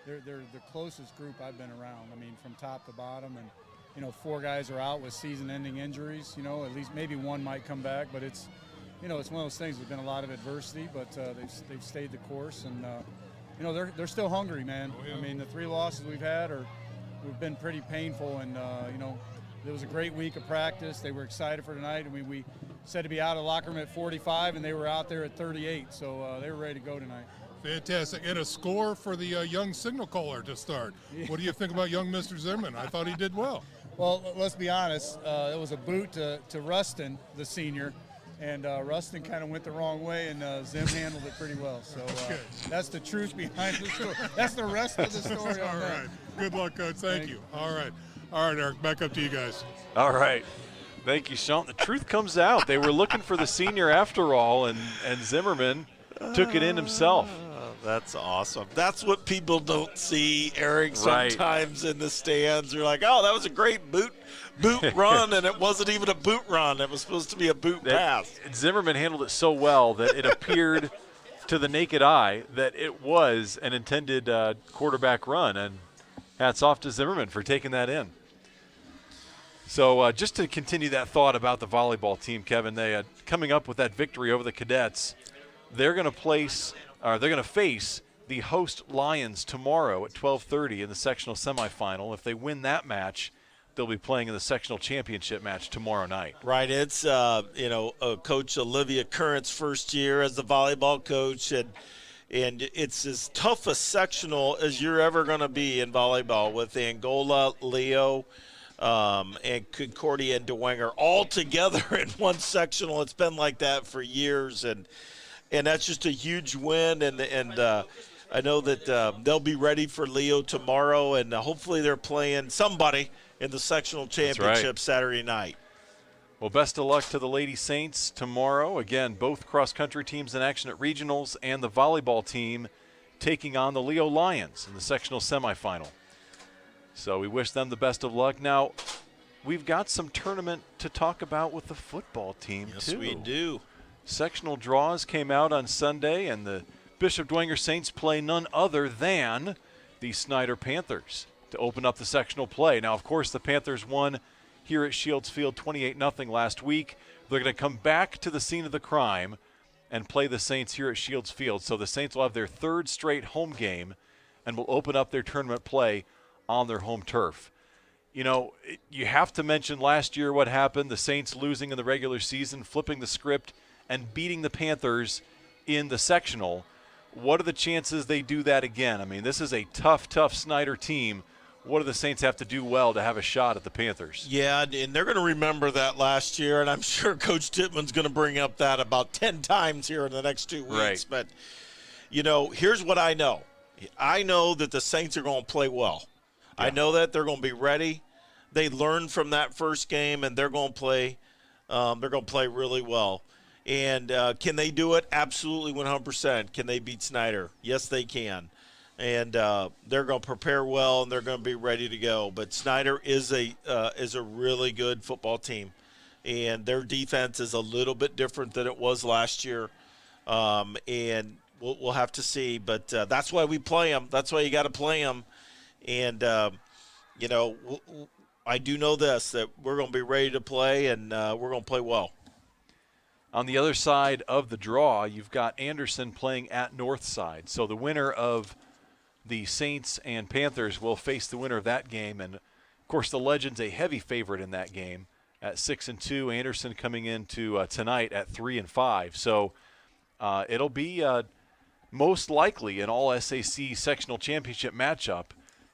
They're the closest group I've been around. I mean, from top to bottom, and you know, 4 guys are out with season-ending injuries. You know, at least maybe one might come back, but it's, you know, it's one of those things. There's been a lot of adversity, but they've stayed the course, and you know, they're still hungry, man. Oh, yeah. I mean, the 3 losses we've had we've been pretty painful, and you know, it was a great week of practice. They were excited for tonight. I mean, we said to be out of the locker room at 45, and they were out there at 38, so they were ready to go tonight. Fantastic. And a score for the young signal caller to start. Yeah. What do you think about young Mr. Zimmerman? I thought he did well. Well, let's be honest. It was a boot to Rustin, the senior, and Rustin kind of went the wrong way, and Zim handled it pretty well. So that's the truth behind the story. That's the rest of the story. All right. Good luck, Coach. Thank you. All right, Eric, back up to you guys. All right. Thank you, Sean. The truth comes out. They were looking for the senior after all, and Zimmerman took it in himself. That's awesome. That's what people don't see, Eric, Right. sometimes in the stands. They're like, oh, that was a great boot run, and it wasn't even a boot run. It was supposed to be a boot pass. Zimmerman handled it so well that it appeared to the naked eye that it was an intended quarterback run, and hats off to Zimmerman for taking that in. So just to continue that thought about the volleyball team, Kevin, they coming up with that victory over the Cadets. They're going to face the host Lions tomorrow at 12:30 in the sectional semifinal. If they win that match, they'll be playing in the sectional championship match tomorrow night. Right. It's Coach Olivia Current's first year as the volleyball coach, and it's as tough a sectional as you're ever going to be in volleyball with Angola, Leo, and Concordia and Dwenger all together in one sectional. It's been like that for years, and that's just a huge win. And I know that they'll be ready for Leo tomorrow, and hopefully they're playing somebody in the sectional championship Saturday night. Well, best of luck to the Lady Saints tomorrow. Again, both cross-country teams in action at regionals, and the volleyball team taking on the Leo Lions in the sectional semifinal. So we wish them the best of luck. Now, we've got some tournament to talk about with the football team, Yes, too. we do. Sectional draws came out on Sunday, and the Bishop Dwenger Saints play none other than the Snyder Panthers to open up the sectional play. Now, of course, the Panthers won here at Shields Field 28-0 last week. They're going to come back to the scene of the crime and play the Saints here at Shields Field. So the Saints will have their 3rd straight home game and will open up their tournament play on their home turf. You know, you have to mention last year what happened, the Saints losing in the regular season, flipping the script, and beating the Panthers in the sectional. What are the chances they do that again? I mean, this is a tough Snyder team. What do the Saints have to do well to have a shot at the Panthers? Yeah, and they're going to remember that last year, and I'm sure Coach Tittman's going to bring up that about 10 times here in the next 2 weeks. Right. But, you know, here's what I know. I know that the Saints are going to play well. Yeah. I know that they're going to be ready. They learned from that first game, and they're going to play. They're going to play really well. And can they do it? Absolutely, 100%. Can they beat Snyder? Yes, they can. And they're going to prepare well, and they're going to be ready to go. But Snyder is a really good football team, and their defense is a little bit different than it was last year. And we'll have to see. But that's why we play them. That's why you got to play them. And you know, I do know this, that we're going to be ready to play, and we're going to play well. On the other side of the draw, you've got Anderson playing at Northside. So the winner of the Saints and Panthers will face the winner of that game. And, of course, the Legends a heavy favorite in that game at 6-2. Anderson coming into tonight at 3-5. So it'll be most likely an all-SAC sectional championship matchup.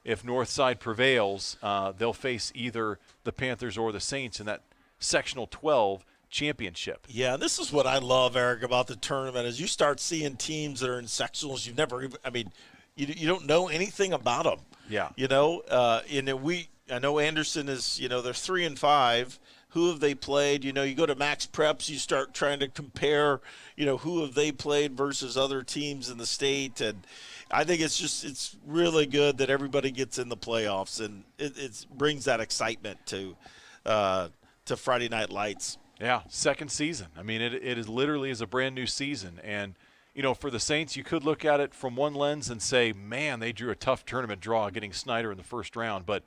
If Northside prevails, they'll face either the Panthers or the Saints in that sectional 12 championship. Yeah, this is what I love, Eric, about the tournament, is you start seeing teams that are in sectionals you've never even, I mean, you don't know anything about them. Yeah. You know, I know Anderson is, they're 3-5. Who have they played? You go to Max Preps, you start trying to compare, who have they played versus other teams in the state. And I think it's really good that everybody gets in the playoffs, and it brings that excitement to Friday Night Lights. Yeah, second season. I mean, it is literally is a brand new season. And, for the Saints, you could look at it from one lens and say, man, they drew a tough tournament draw getting Snyder in the first round. But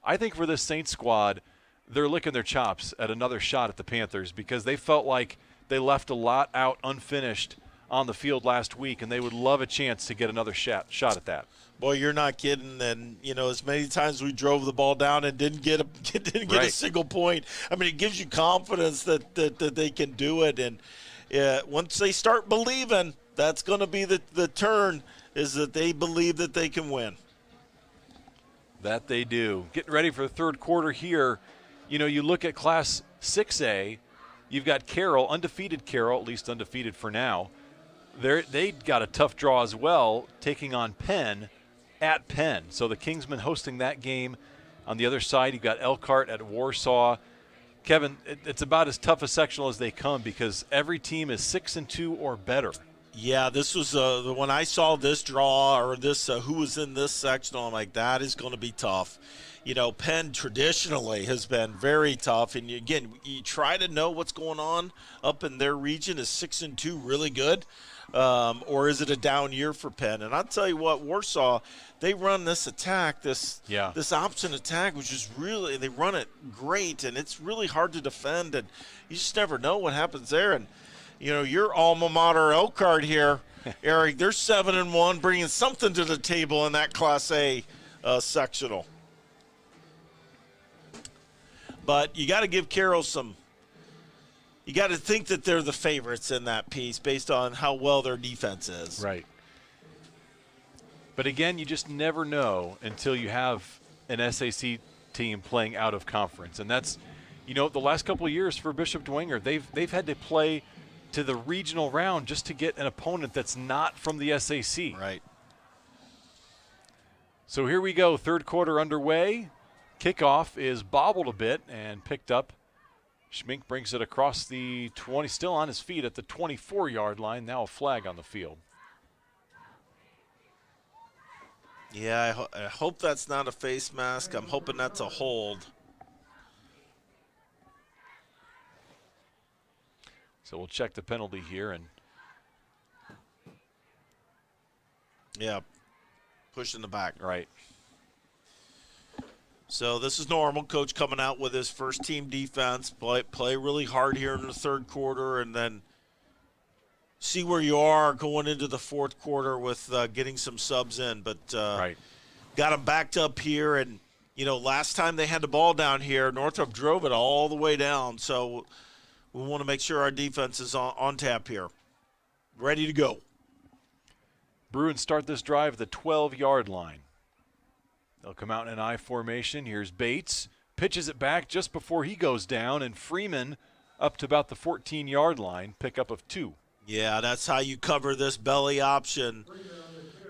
I think for this Saints squad, they're licking their chops at another shot at the Panthers because they felt like they left a lot out unfinished on the field last week, and they would love a chance to get another shot at that. Boy, you're not kidding. And, as many times we drove the ball down and didn't get a single point. I mean, it gives you confidence that they can do it. And once they start believing, that's going to be the turn, is that they believe that they can win. That they do. Getting ready for the third quarter here. You look at Class 6A, you've got Carroll, undefeated Carroll, at least undefeated for now. They got a tough draw as well, taking on Penn at Penn. So the Kingsmen hosting that game. On the other side, you've got Elkhart at Warsaw. Kevin, it's about as tough a sectional as they come because every team is 6-2 or better. Yeah, this was when I saw this draw or this who was in this sectional, I'm like, that is going to be tough. Penn traditionally has been very tough, and again, you try to know what's going on up in their region. Is 6-2 really good, or is it a down year for Penn? And I'll tell you what, Warsaw, they run this attack, this option attack, which is really, they run it great, and it's really hard to defend, and you just never know what happens there. And your alma mater Elkhart here, Eric, they're 7-1, bringing something to the table in that Class A sectional. But you got to give Carroll you got to think that they're the favorites in that piece based on how well their defense is. Right. But again, you just never know until you have an SAC team playing out of conference. And that's, the last couple of years for Bishop Dwenger, they've had to play to the regional round just to get an opponent that's not from the SAC. Right. So here we go, third quarter underway. Kickoff is bobbled a bit and picked up. Schmink brings it across the 20, still on his feet at the 24-yard line. Now a flag on the field. Yeah, I hope that's not a face mask. I'm hoping that's a hold. So we'll check the penalty here. And yeah, push in the back. Right. So this is normal. Coach coming out with his first team defense. Play really hard here in the third quarter, and then see where you are going into the fourth quarter with getting some subs in. But got them backed up here, and last time they had the ball down here, Northrop drove it all the way down. So we want to make sure our defense is on tap here, ready to go. Bruins start this drive at the 12-yard line. They'll come out in an I formation. Here's Bates. Pitches it back just before he goes down, and Freeman up to about the 14-yard line, pickup of 2. Yeah, that's how you cover this belly option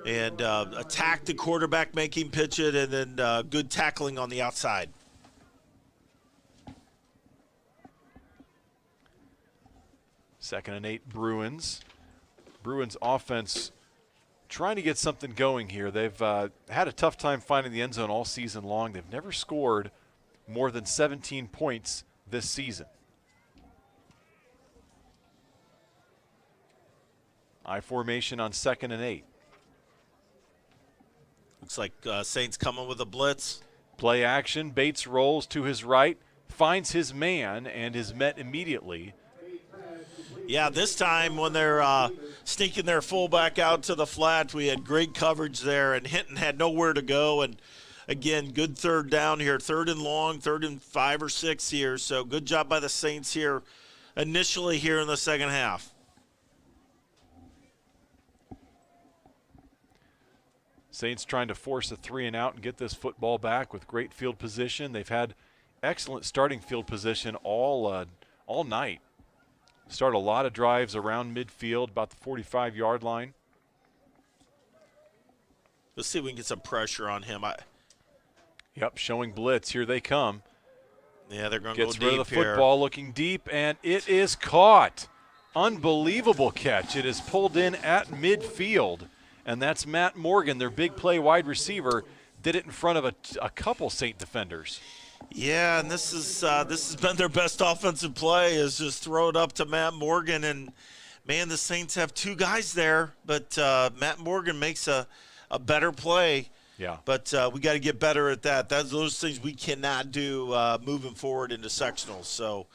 and attack the quarterback, make him pitch it, and then good tackling on the outside. Second and 8, Bruins. Bruins offense trying to get something going here. They've had a tough time finding the end zone all season long. They've never scored more than 17 points this season. I formation on 2nd and 8. Looks like Saints coming with a blitz. Play action. Bates rolls to his right, finds his man, and is met immediately. Yeah, this time when they're sneaking their fullback out to the flat, we had great coverage there, and Hinton had nowhere to go. And, again, good third down here, 3rd and long, 3rd and 5 or 6 here. So good job by the Saints here initially here in the second half. Saints trying to force a 3-and-out and get this football back with great field position. They've had excellent starting field position all night. Start a lot of drives around midfield, about the 45-yard line. Let's see if we can get some pressure on him. Yep, showing blitz. Here they come. Yeah, they're going to go Gets deep rid of the here. football, looking deep, and it is caught. Unbelievable catch. It is pulled in at midfield, and that's Matt Morgan, their big play wide receiver, did it in front of a couple Saint defenders. Yeah, and this has been their best offensive play, is just throw it up to Matt Morgan. And, man, the Saints have two guys there, but Matt Morgan makes a better play. Yeah. But we got to get better at that. Those things we cannot do moving forward into sectionals. So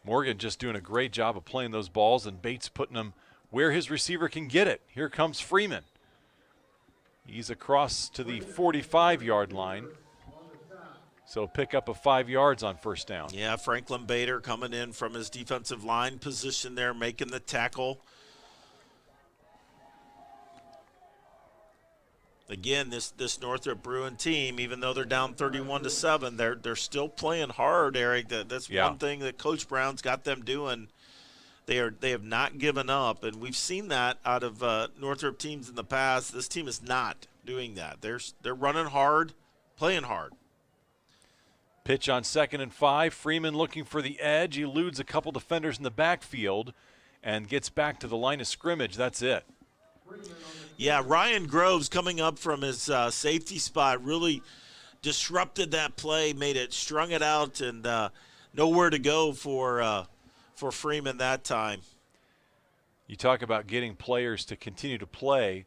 Morgan just doing a great job of playing those balls, and Bates putting them where his receiver can get it. Here comes Freeman. He's across to the 45-yard line. So pick up of 5 yards on first down. Yeah, Franklin Bader coming in from his defensive line position there, making the tackle. Again, this Northrop Bruin team, even though they're down 31-7, they're still playing hard, Eric. That's one thing that Coach Brown's got them doing. They have not given up, and we've seen that out of Northrop teams in the past. This team is not doing that. They're running hard, playing hard. Pitch on 2nd and 5. Freeman looking for the edge. He eludes a couple defenders in the backfield and gets back to the line of scrimmage. That's it. Yeah, Ryan Groves coming up from his safety spot really disrupted that play, strung it out, and nowhere to go for Freeman that time. You talk about getting players to continue to play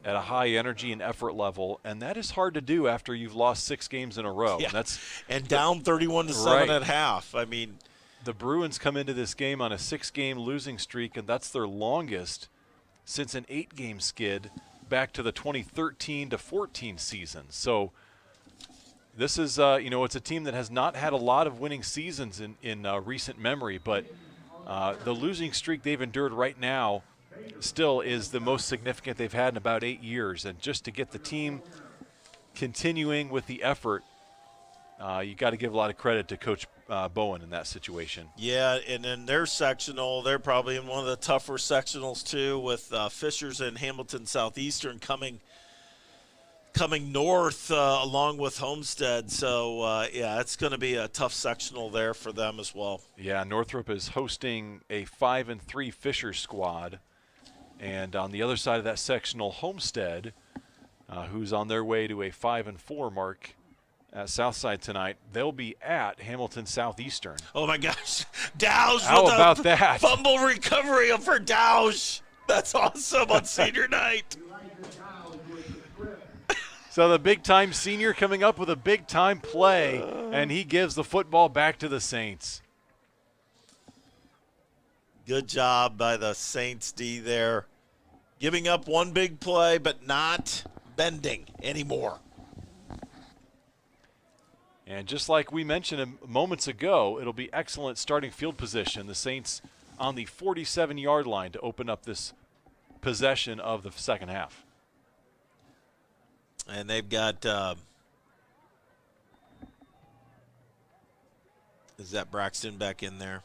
at a high energy and effort level, and that is hard to do after you've lost 6 games in a row. Yeah. And down 31-7 at half. I mean, the Bruins come into this game on a 6-game losing streak, and that's their longest since an 8-game skid back to the 2013-14 season. So this is, it's a team that has not had a lot of winning seasons in recent memory, but the losing streak they've endured right now still is the most significant they've had in about 8 years. And just to get the team continuing with the effort, you got to give a lot of credit to Coach Bowen in that situation. Yeah, and in their sectional, they're probably in one of the tougher sectionals too, with Fishers and Hamilton Southeastern coming north along with Homestead. So, it's going to be a tough sectional there for them as well. Yeah, Northrop is hosting a 5-3 Fishers squad. And on the other side of that sectional, Homestead, who's on their way to a 5-4 mark at Southside tonight, they'll be at Hamilton Southeastern. Oh, my gosh. Dowse How with about a that? Fumble recovery for Dowse. That's awesome on senior night. So the big-time senior coming up with a big-time play, and he gives the football back to the Saints. Good job by the Saints D there. Giving up one big play, but not bending anymore. And just like we mentioned moments ago, it'll be excellent starting field position. The Saints on the 47-yard line to open up this possession of the second half. And they've got is that Braxton back in there?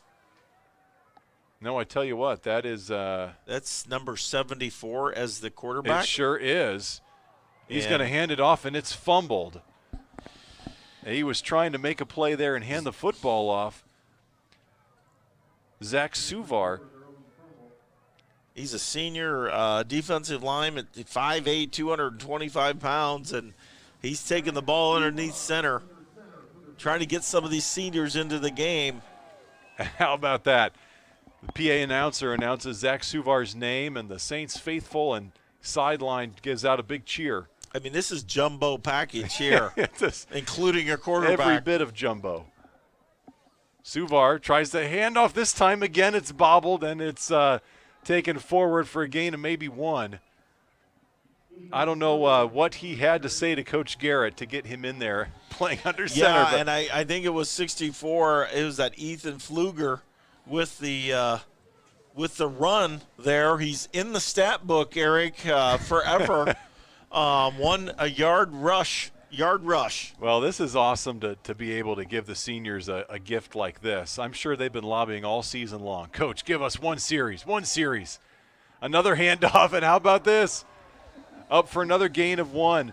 No, I tell you what, that is that's number 74 as the quarterback. It sure is. He's going to hand it off, and it's fumbled. He was trying to make a play there and hand the football off. Zach Suvar. He's a senior defensive lineman, 5'8", 225 pounds, and he's taking the ball underneath center, trying to get some of these seniors into the game. How about that? The PA announcer announces Zach Suvar's name, and the Saints faithful and sideline gives out a big cheer. I mean, this is jumbo package here, including your quarterback. Every bit of jumbo. Suvar tries to hand off this time. Again, it's bobbled, and it's taken forward for a gain of maybe 1. I don't know what he had to say to Coach Garrett to get him in there playing under center. Yeah, and I think it was 64. It was that Ethan Pfluger with the run there. He's in the stat book, Eric, forever. A yard rush. Well, this is awesome to be able to give the seniors a gift like this. I'm sure they've been lobbying all season long. Coach, give us one series. Another handoff, and how about this? up for another gain of 1.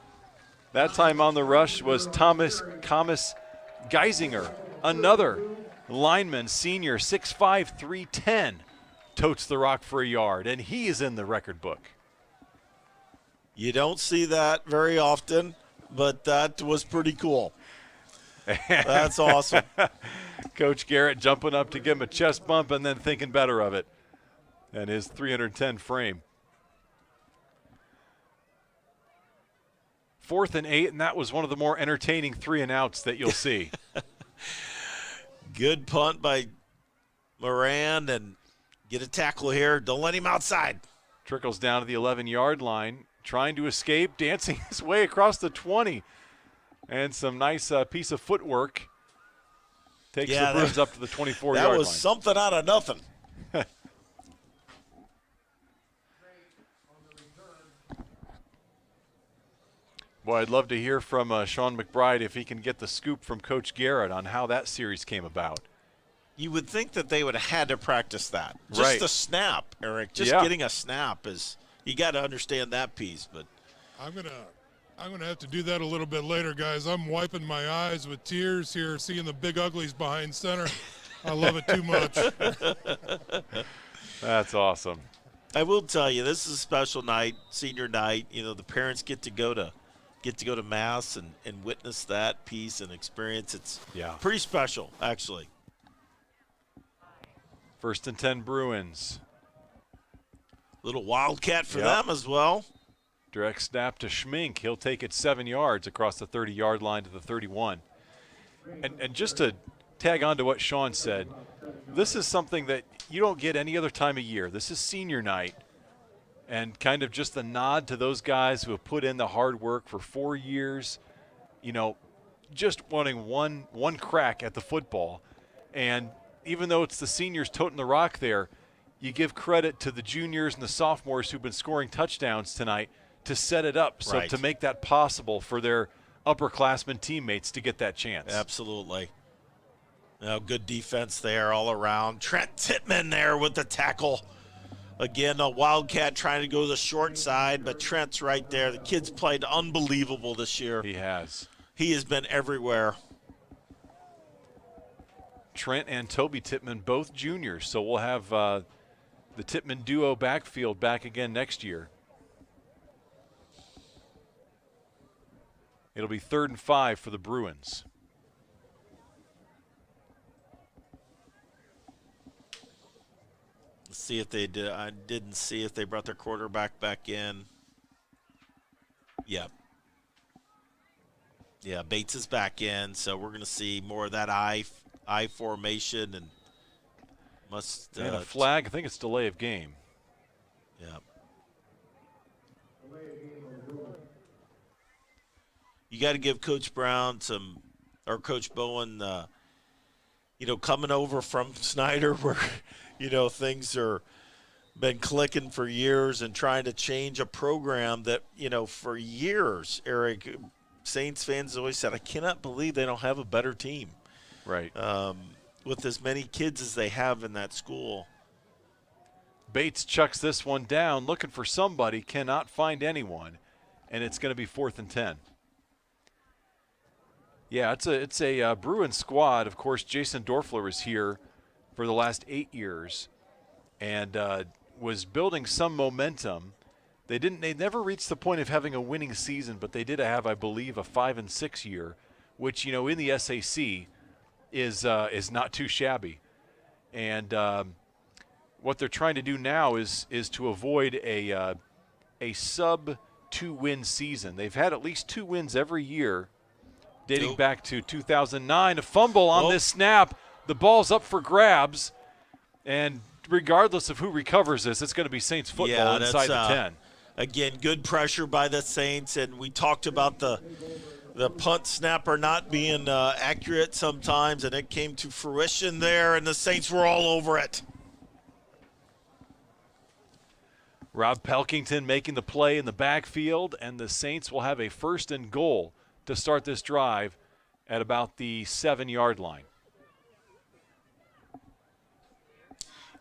That time on the rush was Thomas Geisinger, another lineman, senior, 6'5", 310, totes the rock for a yard, and he is in the record book. You don't see that very often, but that was pretty cool. That's awesome. Coach Garrett jumping up to give him a chest bump and then thinking better of it and his 310 frame. 4th and 8, and that was one of the more entertaining 3-and-outs that you'll see. Good punt by Moran, and get a tackle here. Don't let him outside. Trickles down to the 11-yard line, trying to escape, dancing his way across the 20. And some nice piece of footwork takes the Bruins up to the 24-yard line. That was something out of nothing. Boy, I'd love to hear from Sean McBride if he can get the scoop from Coach Garrett on how that series came about. You would think that they would have had to practice that. Just a snap, Eric. Just getting a snap is – you got to understand that piece. But I'm gonna have to do that a little bit later, guys. I'm wiping my eyes with tears here, seeing the big uglies behind center. I love it too much. That's awesome. I will tell you, this is a special night, senior night. You know, the parents get to go to Mass and witness that piece and experience. It's pretty special, actually. 1st and 10 Bruins. Little wildcat for them as well. Direct snap to Schmink. He'll take it 7 yards across the 30-yard line to the 31. And just to tag on to what Sean said, this is something that you don't get any other time of year. This is senior night. And kind of just a nod to those guys who have put in the hard work for 4 years, you know, just wanting one crack at the football. And even though it's the seniors toting the rock there, you give credit to the juniors and the sophomores who've been scoring touchdowns tonight to set it up, so to make that possible for their upperclassmen teammates to get that chance. Absolutely. Now, good defense there all around. Trent Tittman there with the tackle. Again, a wildcat trying to go to the short side, but Trent's right there. The kid's played unbelievable this year. He has. He has been everywhere. Trent and Toby Tittman, both juniors, so we'll have the Tittman duo backfield back again next year. It'll be 3rd and 5 for the Bruins. Let's see if they did. I didn't see if they brought their quarterback back in. Yep. Yeah, Bates is back in, so we're going to see more of that I formation and must. And a flag. I think it's delay of game. Yeah. You got to give Coach Brown or Coach Bowen, coming over from Snyder where, things are been clicking for years and trying to change a program that, for years, Eric, Saints fans always said, I cannot believe they don't have a better team. Right. With as many kids as they have in that school. Bates chucks this one down, looking for somebody, cannot find anyone, and it's going to be 4th and 10. Yeah, it's a Bruin squad. Of course, Jason Dorfler was here for the last 8 years and was building some momentum. They never reached the point of having a winning season, but they did have, I believe, a 5-6 year, which, in the SAC is not too shabby. And what they're trying to do now is to avoid a sub 2-win season. They've had at least 2 wins every year, dating back to 2009. A fumble on this snap. The ball's up for grabs, and regardless of who recovers this, it's going to be Saints football inside the 10. Again, good pressure by the Saints, and we talked about the punt snapper not being accurate sometimes, and it came to fruition there, and the Saints were all over it. Rob Pelkington making the play in the backfield, and the Saints will have a 1st and goal to start this drive at about the 7-yard line.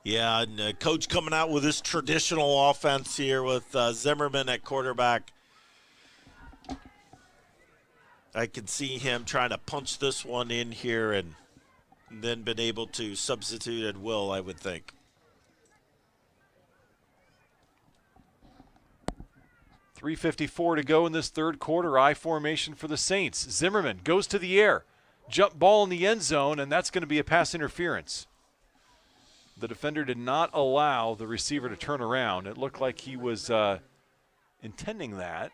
Yeah, and Coach coming out with his traditional offense here with Zimmerman at quarterback. I could see him trying to punch this one in here and then been able to substitute at will, I would think. .354 to go in this third quarter. I formation for the Saints. Zimmerman goes to the air. Jump ball in the end zone, and that's going to be a pass interference. The defender did not allow the receiver to turn around. It looked like he was intending that.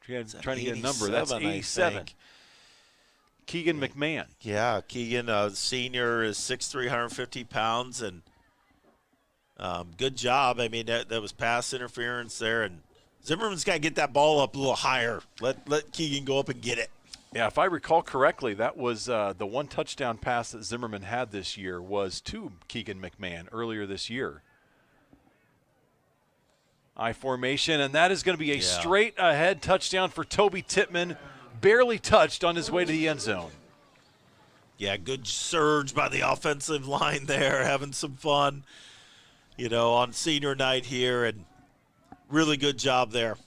Trying to get a number. That's 87. Keegan McMahon. Yeah, Keegan, senior, is 6'3", 150 pounds, and good job. I mean, that was pass interference there, and Zimmerman's got to get that ball up a little higher. Let Keegan go up and get it. Yeah, if I recall correctly, that was the one touchdown pass that Zimmerman had this year was to Keegan McMahon earlier this year. I formation, and that is going to be a straight ahead touchdown for Toby Tippmann, barely touched on his way to the end zone. Yeah, good surge by the offensive line there, having some fun, on senior night here, and really good job there.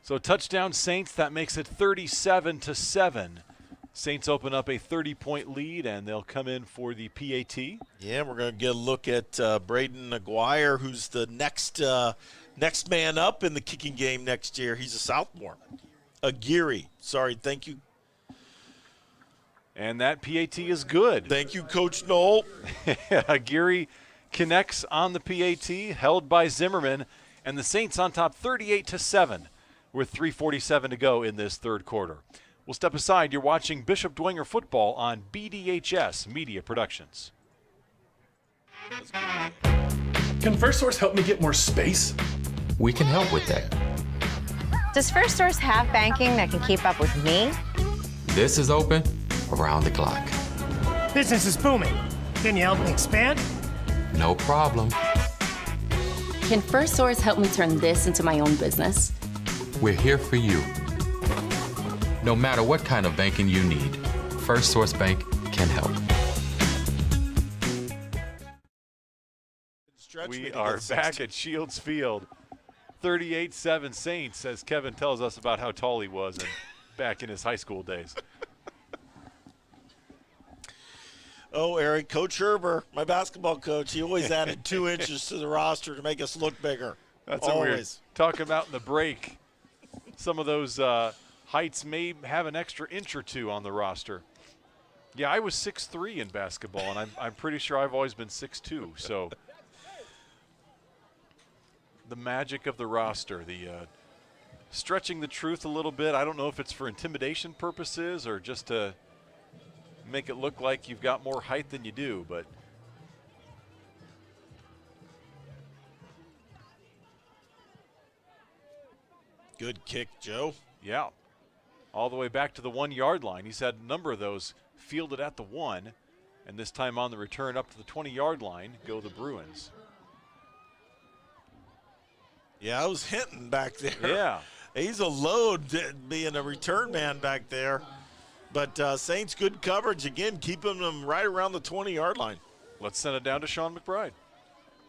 So touchdown Saints, that makes it 37-7. Saints open up a 30-point lead, and they'll come in for the PAT. Yeah, we're going to get a look at Braden Aguirre, who's the next man up in the kicking game next year. He's a sophomore. Aguirre, sorry, thank you. And that PAT is good. Thank you, Coach Knoll. Aguirre connects on the PAT, held by Zimmerman, and the Saints on top 38-7 with 3:47 to go in this third quarter. We'll step aside. You're watching Bishop Dwenger football on BDHS Media Productions. Can First Source help me get more space? We can help with that. Does First Source have banking that can keep up with me? This is open around the clock. Business is booming. Can you help me expand? No problem. Can First Source help me turn this into my own business? We're here for you. No matter what kind of banking you need, First Source Bank can help. We are back at Shields Field. 38-7 Saints, as Kevin tells us about how tall he was back in his high school days. Oh, Eric, Coach Herber, my basketball coach, he always added 2 inches to the roster to make us look bigger. That's what we were talking about in the break. Some of those heights may have an extra inch or two on the roster. Yeah, I was 6'3" in basketball, and I'm pretty sure I've always been 6'2", so the magic of the roster, the stretching the truth a little bit. I don't know if it's for intimidation purposes or just to make it look like you've got more height than you do, but good kick, Joe. Yeah. All the way back to the 1-yard line. He's had a number of those fielded at the 1, and this time on the return up to the 20-yard line go the Bruins. Yeah, I was Hinton back there. Yeah. He's a load being a return man back there. But Saints, good coverage. Again, keeping them right around the 20-yard line. Let's send it down to Sean McBride.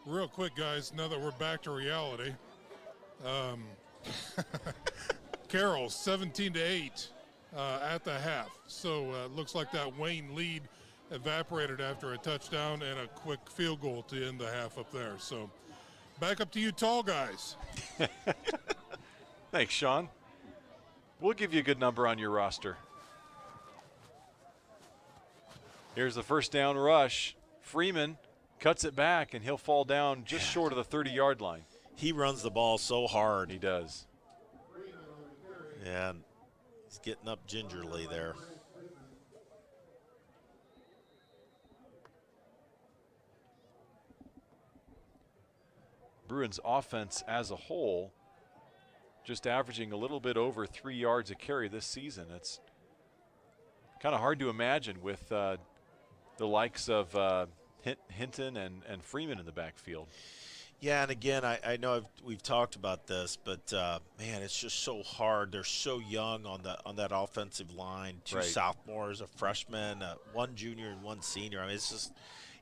Real quick, guys, now that we're back to reality. Carroll, 17-8 at the half. So it looks like that Wayne lead evaporated after a touchdown and a quick field goal to end the half up there. So back up to you tall guys. Thanks, Sean. We'll give you a good number on your roster. Here's the first down rush. Freeman cuts it back, and he'll fall down just short of the 30-yard line. He runs the ball so hard. He does. And he's getting up gingerly there. Bruins offense as a whole just averaging a little bit over 3 yards a carry this season. It's kind of hard to imagine with the likes of Hinton and Freeman in the backfield. Yeah, and again, I know we've talked about this, but man, it's just so hard. They're so young on that offensive line. Two sophomores, a freshman, one junior, and one senior. I mean, it's just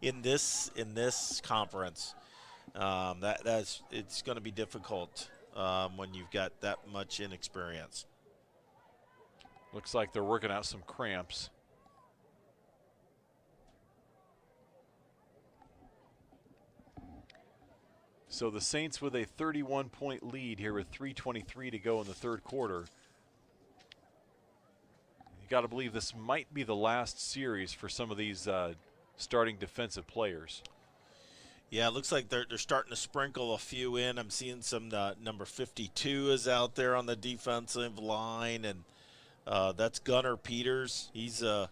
in this conference, it's going to be difficult when you've got that much inexperience. Looks like they're working out some cramps. So the Saints with a 31-point lead here with 3:23 to go in the third quarter. You got to believe this might be the last series for some of these starting defensive players. Yeah, it looks like they're starting to sprinkle a few in. I'm seeing some number 52 is out there on the defensive line, and that's Gunnar Peters. He's a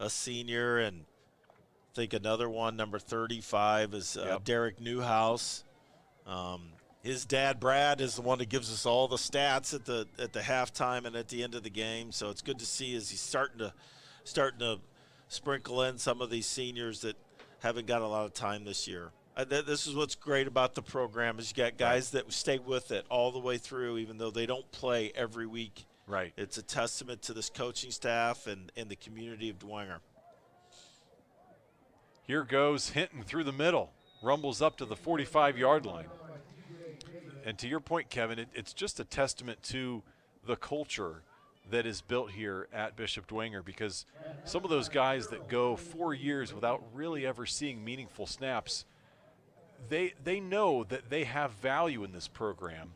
senior, and I think another one, number 35, is Derek Newhouse. His dad, Brad, is the one that gives us all the stats at the halftime and at the end of the game. So it's good to see as he's starting to sprinkle in some of these seniors that haven't got a lot of time this year. This is what's great about the program is you got guys that stay with it all the way through, even though they don't play every week. Right. It's a testament to this coaching staff and the community of Dwenger. Here goes Hinton through the middle. Rumbles up to the 45-yard line. And to your point, Kevin, it's just a testament to the culture that is built here at Bishop Dwenger, because some of those guys that go 4 years without really ever seeing meaningful snaps, they know that they have value in this program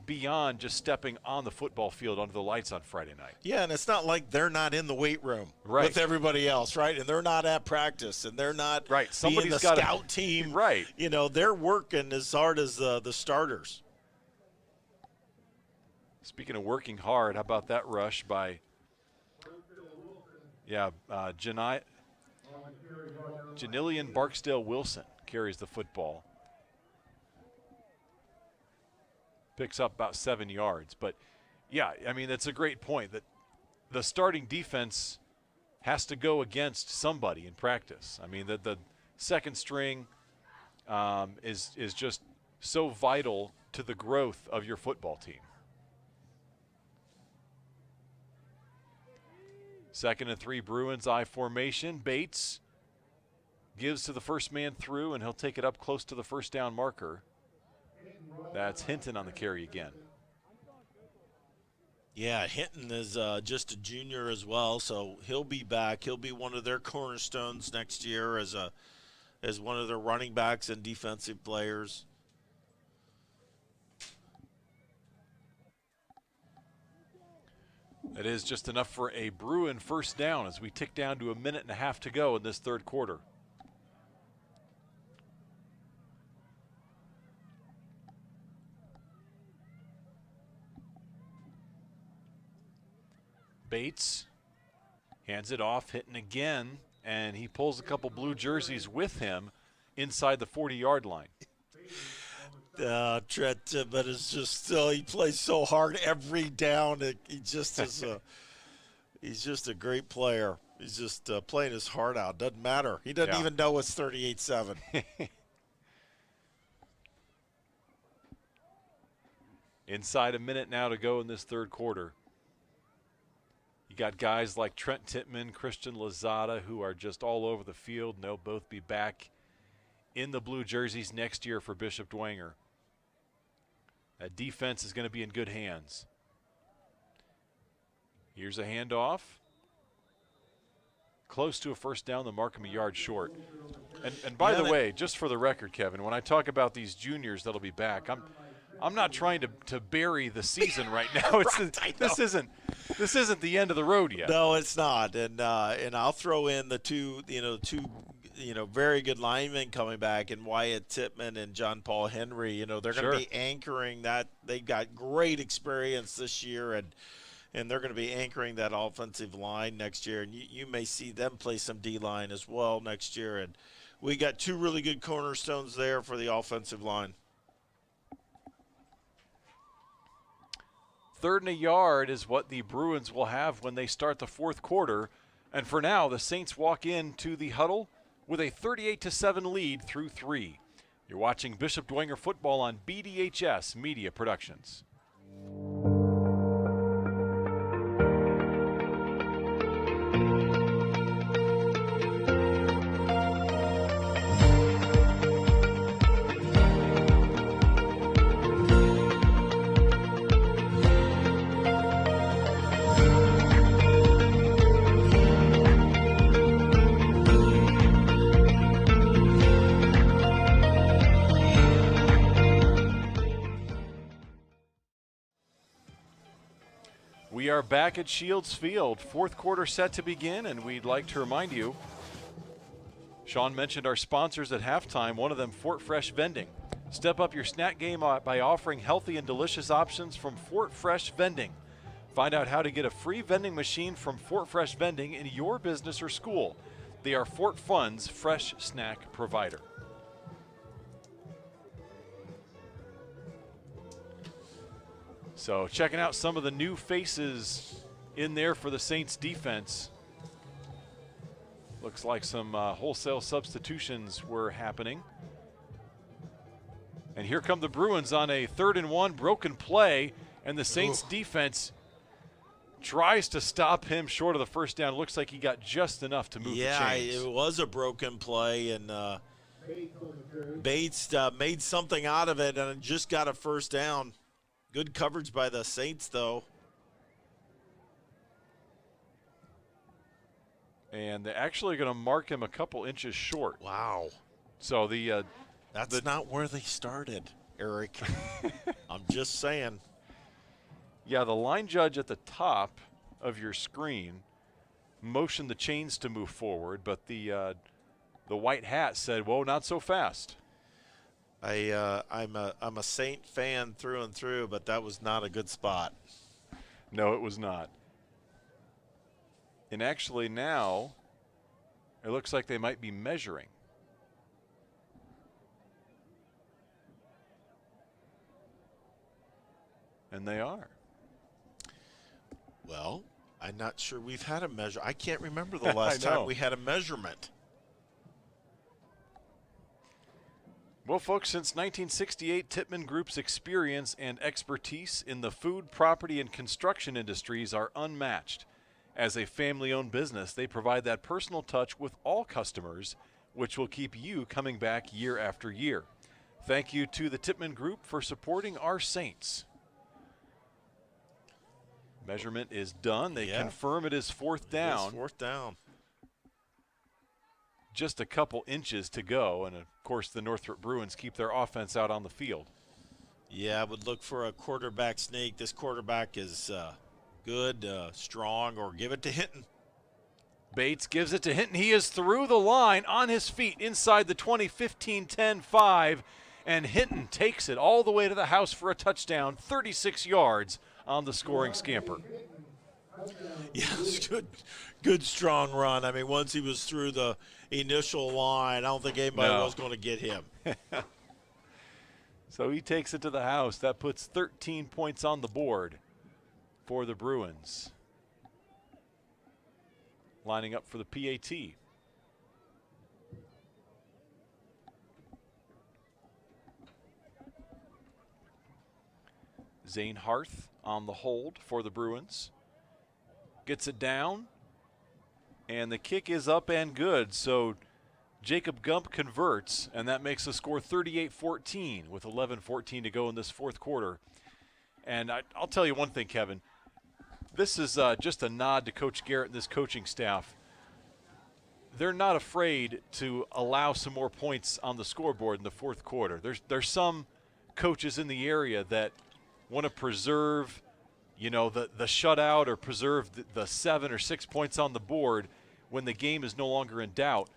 beyond just stepping on the football field under the lights on Friday night. Yeah, and it's not like they're not in the weight room with everybody else, right? And they're not at practice, and they're not Somebody's being the got scout team. Right. You know, they're working as hard as the starters. Speaking of working hard, how about that rush by Janillian Barksdale Wilson carries the football. Picks up about 7 yards. But, yeah, I mean, that's a great point that the starting defense has to go against somebody in practice. I mean, the second string is just so vital to the growth of your football team. 2nd and 3 Bruins, I formation. Bates gives to the first man through, and he'll take it up close to the first down marker. That's Hinton on the carry again. Yeah, Hinton is just a junior as well, so he'll be back. He'll be one of their cornerstones next year as one of their running backs and defensive players. That is just enough for a Bruin first down as we tick down to 1.5 minutes to go in this third quarter. Bates hands it off, hitting again, and he pulls a couple blue jerseys with him inside the 40-yard line. Trent Tippett is just still, he plays so hard every down. He just is he's just a great player. He's just playing his heart out. Doesn't matter. He doesn't even know it's 38-7. Inside 1 minute now to go in this third quarter. You got guys like Trent Tittman, Christian Lozada, who are just all over the field, and they'll both be back in the blue jerseys next year for Bishop Dwenger. That defense is going to be in good hands. Here's a handoff. Close to a first down, the mark him a yard short. And by the way, just for the record, Kevin, when I talk about these juniors that'll be back, I'm not trying to bury the season right now. This isn't the end of the road yet. No, it's not. And I'll throw in the two very good linemen coming back, and Wyatt Tittman and John Paul Henry. They're going to be anchoring that. They got great experience this year, and they're going to be anchoring that offensive line next year. And you may see them play some D-line as well next year. And we got two really good cornerstones there for the offensive line. 3rd and a yard is what the Bruins will have when they start the fourth quarter. And for now, the Saints walk into the huddle with a 38-7 lead through 3. You're watching Bishop Dwenger football on BDHS Media Productions. back at Shields Field. Fourth quarter set to begin, and we'd like to remind you, Sean mentioned our sponsors at halftime, one of them Fort Fresh Vending. Step up your snack game by offering healthy and delicious options from Fort Fresh Vending. Find out how to get a free vending machine from Fort Fresh Vending in your business or school. They are Fort Fun's fresh snack provider. So checking out some of the new faces in there for the Saints defense. Looks like some wholesale substitutions were happening. And here come the Bruins on a 3rd and 1 broken play, and the Saints defense tries to stop him short of the first down. Looks like he got just enough to move the chains. Yeah, it was a broken play, and Bates made something out of it and just got a first down. Good coverage by the Saints, though. And they're actually going to mark him a couple inches short. Wow. So that's not where they started, Eric. I'm just saying. Yeah, the line judge at the top of your screen motioned the chains to move forward, but the white hat said, "Whoa, not so fast." I'm a Saint fan through and through, but that was not a good spot. No, it was not. And actually now, it looks like they might be measuring. And they are. Well, I'm not sure we've had a measure. I can't remember the last time we had a measurement. Well, folks, since 1968, Tippmann Group's experience and expertise in the food, property, and construction industries are unmatched. As a family-owned business, they provide that personal touch with all customers, which will keep you coming back year after year. Thank you to the Tippmann Group for supporting our Saints. Measurement is done. They confirm it is 4th down. It is 4th down. Just a couple inches to go, and of course the Northrop Bruins keep their offense out on the field. Yeah, I would look for a quarterback sneak. This quarterback is good, strong, or give it to Hinton. Bates gives it to Hinton. He is through the line on his feet inside the 20, 15, 10, 5, and Hinton takes it all the way to the house for a touchdown, 36 yards on the scoring scamper. Yeah, good strong run. I mean, once he was through the initial line, I don't think anybody was going to get him. So he takes it to the house. That puts 13 points on the board for the Bruins. Lining up for the PAT. Zane Harth on the hold for the Bruins. Gets it down, and the kick is up and good. So Jacob Gump converts, and that makes the score 38-14 with 11:14 to go in this fourth quarter. And I'll tell you one thing, Kevin. This is just a nod to Coach Garrett and this coaching staff. They're not afraid to allow some more points on the scoreboard in the fourth quarter. There's some coaches in the area that want to preserve, the shutout or preserve the 7 or 6 points on the board when the game is no longer in doubt,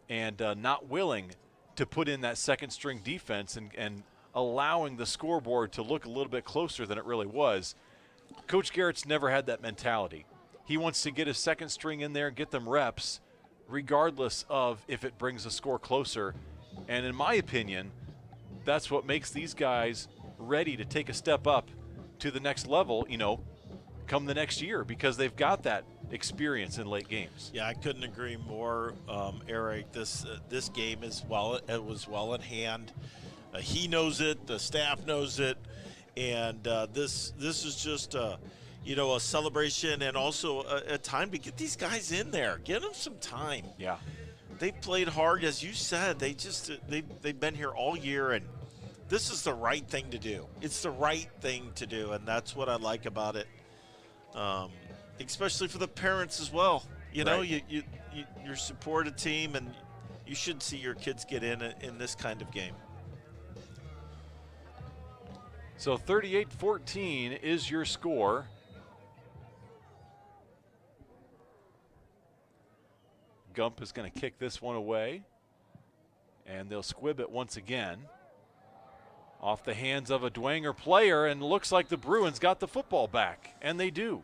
and not willing to put in that second string defense and allowing the scoreboard to look a little bit closer than it really was. Coach Garrett's never had that mentality. He wants to get his second string in there and get them reps regardless of if it brings the score closer. And in my opinion, that's what makes these guys ready to take a step up to the next level, come the next year, because they've got that experience in late games. Yeah, I couldn't agree more, Eric. This game was well in hand. He knows it. The staff knows it, and this is just a celebration and also a time to get these guys in there. Get them some time. Yeah, they played hard, as you said. They've been here all year, and this is the right thing to do. It's the right thing to do, and that's what I like about it. Especially for the parents as well. You support a team, and you should see your kids get in this kind of game. So 38-14 is your score. Gump is going to kick this one away. And they'll squib it once again. Off the hands of a Dwenger player, and looks like the Bruins got the football back, and they do.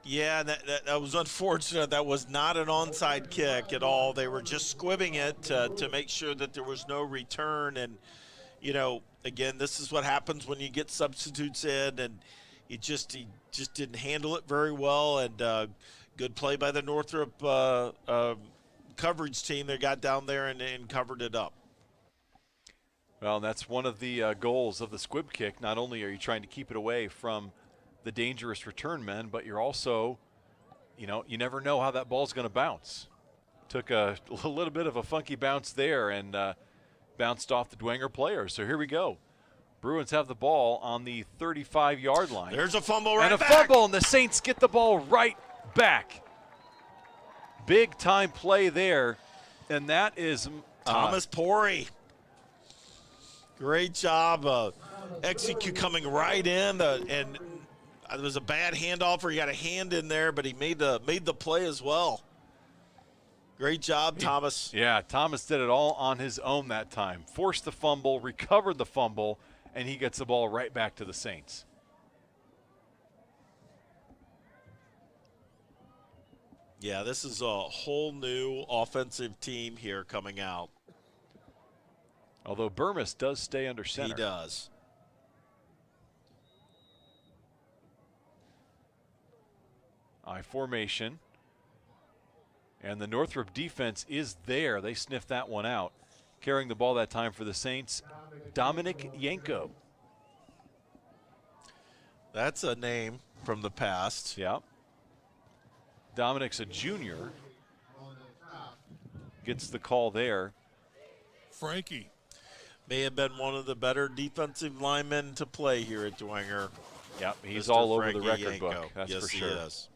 Yeah, that was unfortunate. That was not an onside kick at all. They were just squibbing it to make sure that there was no return. And, you know, again, this is what happens when you get substitutes in, and he just didn't handle it very well. And good play by the Northrop coverage team. They got down there and covered it up. Well, that's one of the goals of the squib kick. Not only are you trying to keep it away from the dangerous return men, but you're also, you know, you never know how that ball's going to bounce. Took a little bit of a funky bounce there and bounced off the Dwenger player. So here we go. Bruins have the ball on the 35-yard line. There's a fumble right back. back. And a fumble, and the Saints get the ball right back. Big time play there, and that is Thomas Pori. Great job. Execute coming right in, and there was a bad handoff where he got a hand in there, but he made the play as well. Great job, Thomas. Yeah, Thomas did it all on his own that time. Forced the fumble, recovered the fumble, and he gets the ball right back to the Saints. Yeah, this is a whole new offensive team here coming out. Although Burmis does stay under center. He does. I formation. And the Northrop defense is there. They sniffed that one out. Carrying the ball that time for the Saints, Dominic Yanko. That's a name from the past. Yeah. Dominic's a junior. Gets the call there. Frankie. May have been one of the better defensive linemen to play here at Dwenger. Yep, he's Mr. all over Frankie the record Yanko. book. That's yes, for sure. He is.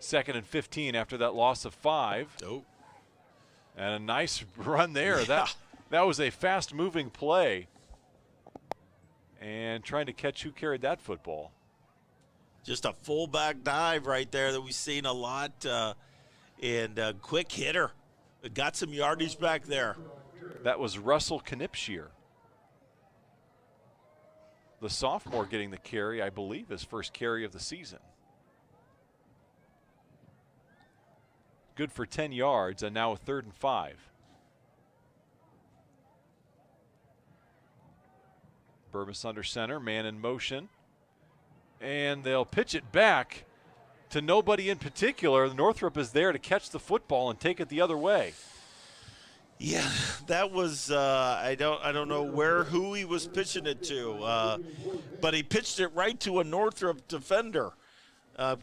2nd and 15 after that loss of 5. Oh. And a nice run there. Yeah. That was a fast-moving play. And trying to catch who carried that football. Just a fullback dive right there that we've seen a lot. And a quick hitter. It got some yardage back there. That was Russell Knipschier. The sophomore getting the carry, I believe, his first carry of the season. Good for 10 yards, and now a 3rd and 5. Burmis under center, man in motion. And they'll pitch it back to nobody in particular. Northrop is there to catch the football and take it the other way. Yeah, that was I don't know who he was pitching it to, but he pitched it right to a Northrop defender.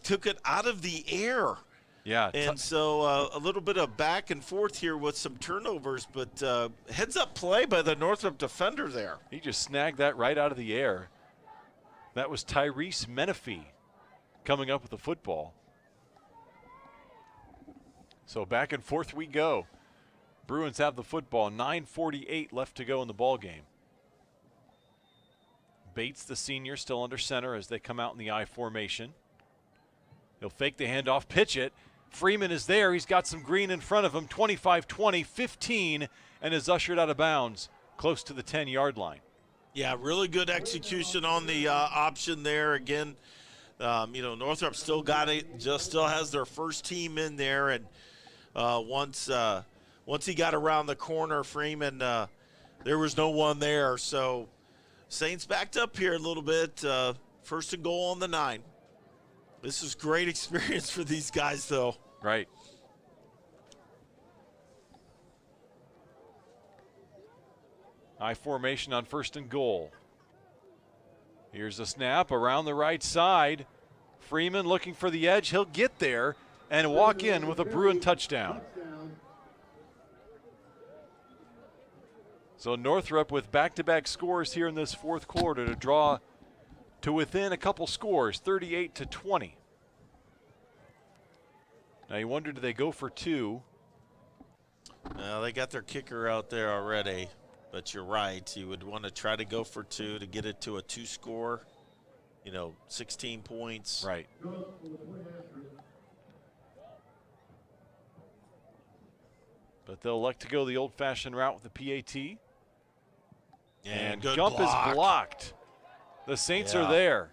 Took it out of the air. Yeah. And so a little bit of back and forth here with some turnovers, but heads-up play by the Northrop defender there. He just snagged that right out of the air. That was Tyrese Menifee coming up with the football. So back and forth we go. Bruins have the football. 9:48 left to go in the ball game. Bates, the senior, still under center as they come out in the I formation. He'll fake the handoff, pitch it. Freeman is there. He's got some green in front of him. 25-20, 15, and is ushered out of bounds close to the 10-yard line. Yeah, really good execution on the option there. Again, Northrop still got it, just still has their first team in there. And once he got around the corner, Freeman, there was no one there. So Saints backed up here a little bit. 1st and goal on the 9. This is great experience for these guys, though. Right. I formation on 1st and goal. Here's a snap around the right side. Freeman looking for the edge. He'll get there and walk in with a Bruin touchdown. So Northrop with back-to-back scores here in this 4th quarter to draw to within a couple scores, 38-20. Now you wonder, do they go for 2? Well, they got their kicker out there already, but you're right. You would want to try to go for 2 to get it to a 2-score, 16 points. Right. But they'll elect to go the old-fashioned route with the PAT. And good Gump block. is blocked. The Saints are there.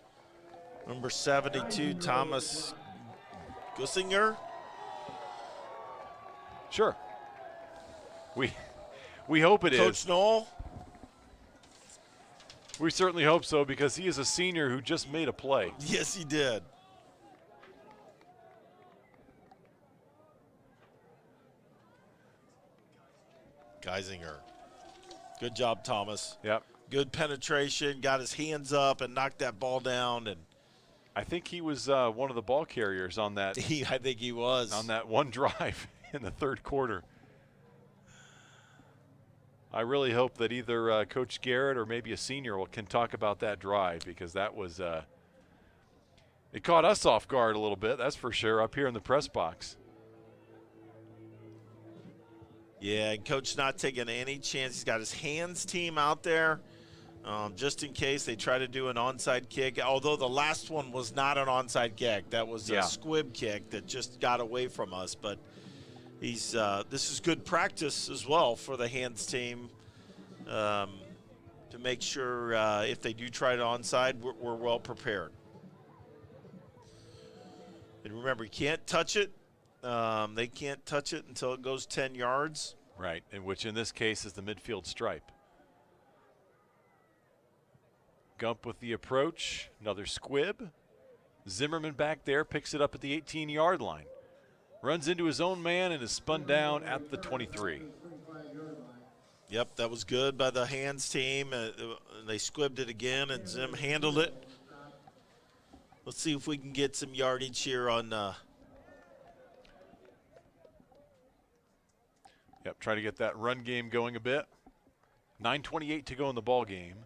Number 72, Thomas Gussinger. Sure. We hope it is. Coach Knoll. We certainly hope so, because he is a senior who just made a play. Yes, he did. Geisinger. Good job, Thomas. Yep. Good penetration, got his hands up and knocked that ball down. And I think he was one of the ball carriers on that. I think he was. On that one drive in the third quarter. I really hope that either Coach Garrett or maybe a senior can talk about that drive, because that was it caught us off guard a little bit, that's for sure, up here in the press box. Yeah, and Coach not taking any chance. He's got his hands team out there just in case they try to do an onside kick, although the last one was not an onside kick. That was a squib kick that just got away from us. But he's this is good practice as well for the hands team to make sure if they do try to onside, we're well prepared. And remember, you can't touch it. They can't touch it until it goes 10 yards. Right, and which in this case is the midfield stripe. Gump with the approach, another squib. Zimmerman back there picks it up at the 18-yard line. Runs into his own man and is spun down at the 23. Yep, that was good by the hands team. They squibbed it again, and Zim handled it. Let's see if we can get some yardage here on Yep, try to get that run game going a bit. 9:28 to go in the ball game.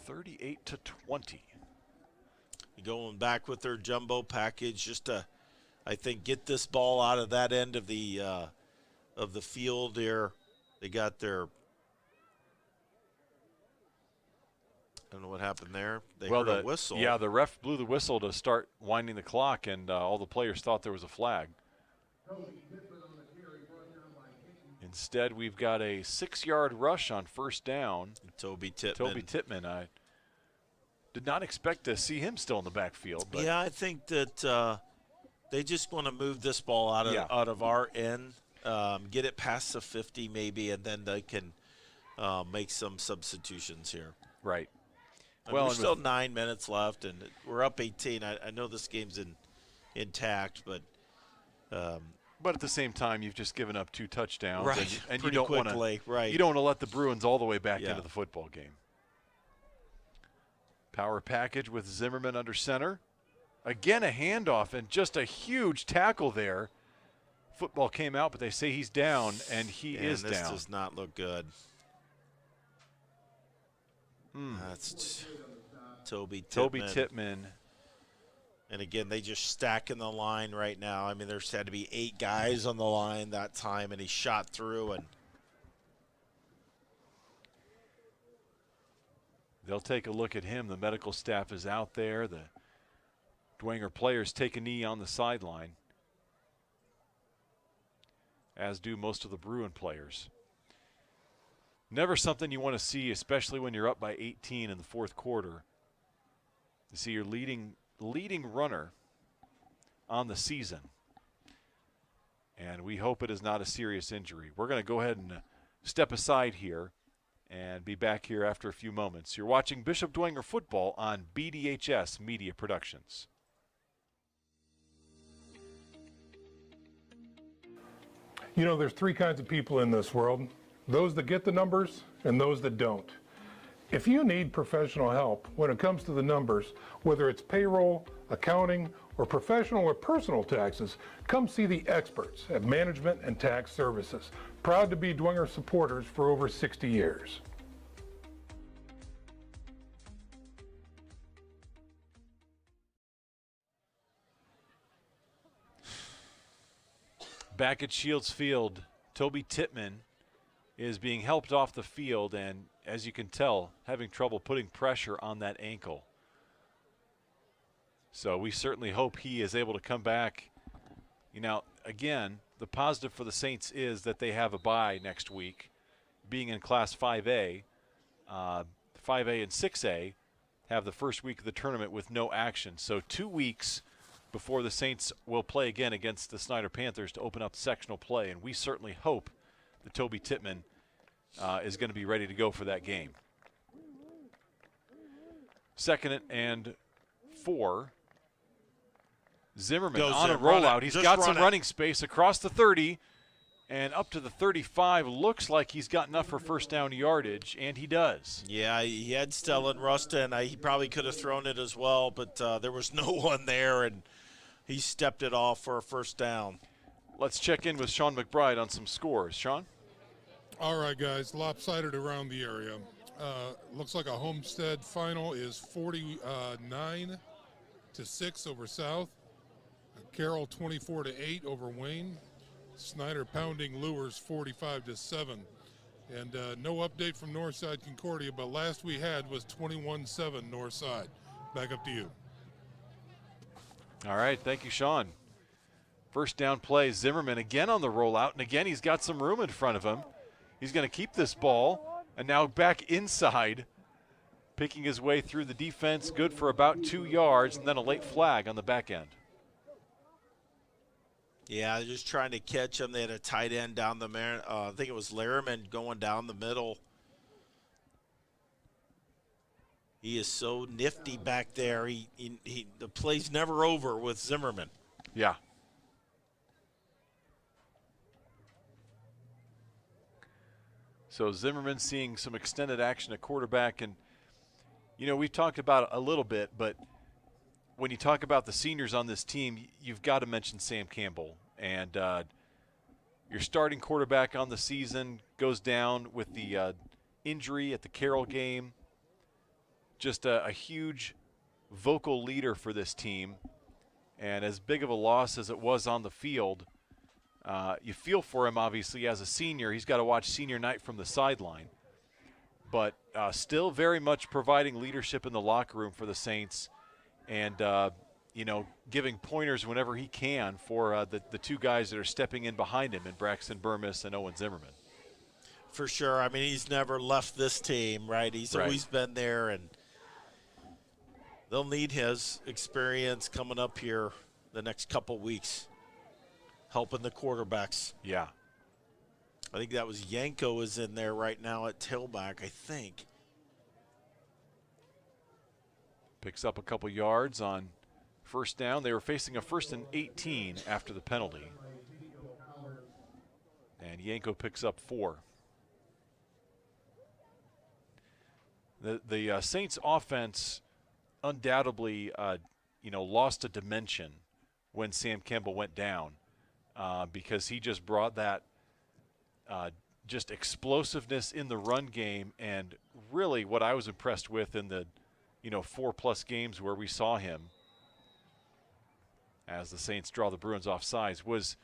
(38-20). Going back with their jumbo package just to, I think, get this ball out of that end of the field there. They got their, I don't know what happened there. They heard a whistle. Yeah, the ref blew the whistle to start winding the clock, and all the players thought there was a flag. Instead, we've got a 6-yard rush on first down. Toby Tittman. Toby Tittman. I did not expect to see him still in the backfield. But yeah, I think that they just want to move this ball out of our end, get it past the 50 maybe, and then they can make some substitutions here. Right. Well, there's still 9 minutes left, and we're up 18. I know this game's intact, but at the same time, you've just given up 2 touchdowns, right? And you don't want to right. You don't want to let the Bruins all the way back into the football game. Power package with Zimmerman under center. Again, a handoff and just a huge tackle there. Football came out, but they say he's down, and he is down. This does not look good. That's Toby Tittman. And again, they just stack in the line right now. I mean, there's had to be 8 guys on the line that time, and he shot through. And they'll take a look at him. The medical staff is out there. The Dwenger players take a knee on the sideline, as do most of the Bruin players. Never something you want to see, especially when you're up by 18 in the fourth quarter. You see your leading runner on the season. And we hope it is not a serious injury. We're going to go ahead and step aside here and be back here after a few moments. You're watching Bishop Dwenger football on BDHS Media Productions. You know, there's 3 kinds of people in this world. Those that get the numbers and those that don't. If you need professional help when it comes to the numbers, whether it's payroll, accounting, or professional or personal taxes, come see the experts at Management and Tax Services. Proud to be Dwenger supporters for over 60 years. Back at Shields Field, Toby Tittman is being helped off the field, and as you can tell, having trouble putting pressure on that ankle. So we certainly hope he is able to come back. You know, again, the positive for the Saints is that they have a bye next week, being in Class 5A. 5A and 6A have the first week of the tournament with no action. So 2 weeks before the Saints will play again against the Snyder Panthers to open up sectional play. And we certainly hope that Toby Tittman is going to be ready to go for that game. 2nd and 4. Zimmerman on a rollout. He's got some running space across the 30 and up to the 35. Looks like he's got enough for first down yardage, and he does. Yeah, he had Stellan Rustin. He probably could have thrown it as well, but there was no one there, and he stepped it off for a first down. Let's check in with Sean McBride on some scores. Sean? All right, guys, lopsided around the area. Looks like a Homestead final is 49-6 over South. Carroll 24-8 over Wayne. Snyder pounding Lures 45-7. And no update from Northside Concordia, but last we had was 21-7 Northside. Back up to you. All right, thank you, Sean. First down play, Zimmerman again on the rollout, and again he's got some room in front of him. He's going to keep this ball, and now back inside, picking his way through the defense, good for about 2 yards, and then a late flag on the back end. Yeah, they're just trying to catch him. They had a tight end down the I think it was Larriman going down the middle. He is so nifty back there. The play's never over with Zimmerman. Yeah. So Zimmerman seeing some extended action at quarterback. And, you know, we've talked about it a little bit, but when you talk about the seniors on this team, you've got to mention Sam Campbell. And your starting quarterback on the season goes down with the injury at the Carroll game. Just a huge vocal leader for this team. And as big of a loss as it was on the field, you feel for him, obviously, as a senior. He's got to watch senior night from the sideline. But still very much providing leadership in the locker room for the Saints. And, you know, giving pointers whenever he can for the two guys that are stepping in behind him in Braxton Burmis and Owen Zimmerman. For sure. I mean, he's never left this team, right? He's always been there, and they'll need his experience coming up here the next couple weeks, helping the quarterbacks. Yeah. I think that was Yanko is in there right now at tailback, I think. Picks up a couple yards on first down. They were facing a 1st and 18 after the penalty. And Yanko picks up 4. The Saints offense undoubtedly, you know, lost a dimension when Sam Campbell went down because he just brought that just explosiveness in the run game, and really what I was impressed with in the 4+ games where we saw him as the Saints draw the Bruins off sides was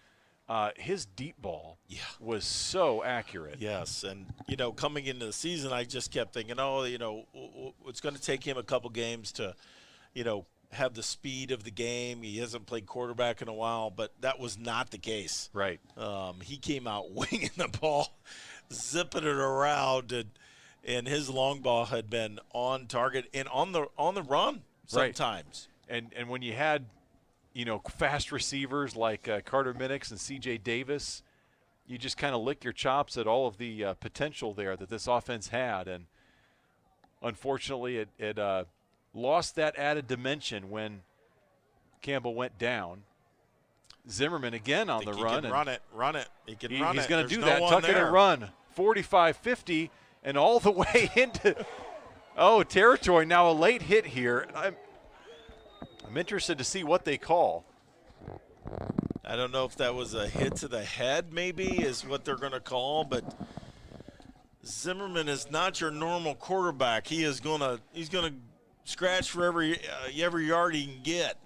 his deep ball was so accurate. Yes, and, you know, coming into the season, I just kept thinking, oh, you know, it's going to take him a couple games to, you know, have the speed of the game. He hasn't played quarterback in a while, but that was not the case. Right. He came out winging the ball, zipping it around, and his long ball had been on target and on the run sometimes. Right. And when you had, you know, fast receivers like Carter Minix and C.J. Davis, you just kind of lick your chops at all of the potential there that this offense had. And unfortunately, it lost that added dimension when Campbell went down. Zimmerman again on the run. He can run it. He can run it. He's going to do that. Tuck it and run. 45-50 and all the way into territory. Now a late hit here. I'm interested to see what they call. I don't know if that was a hit to the head, maybe, is what they're going to call, but Zimmerman is not your normal quarterback. He's going to scratch for every yard he can get.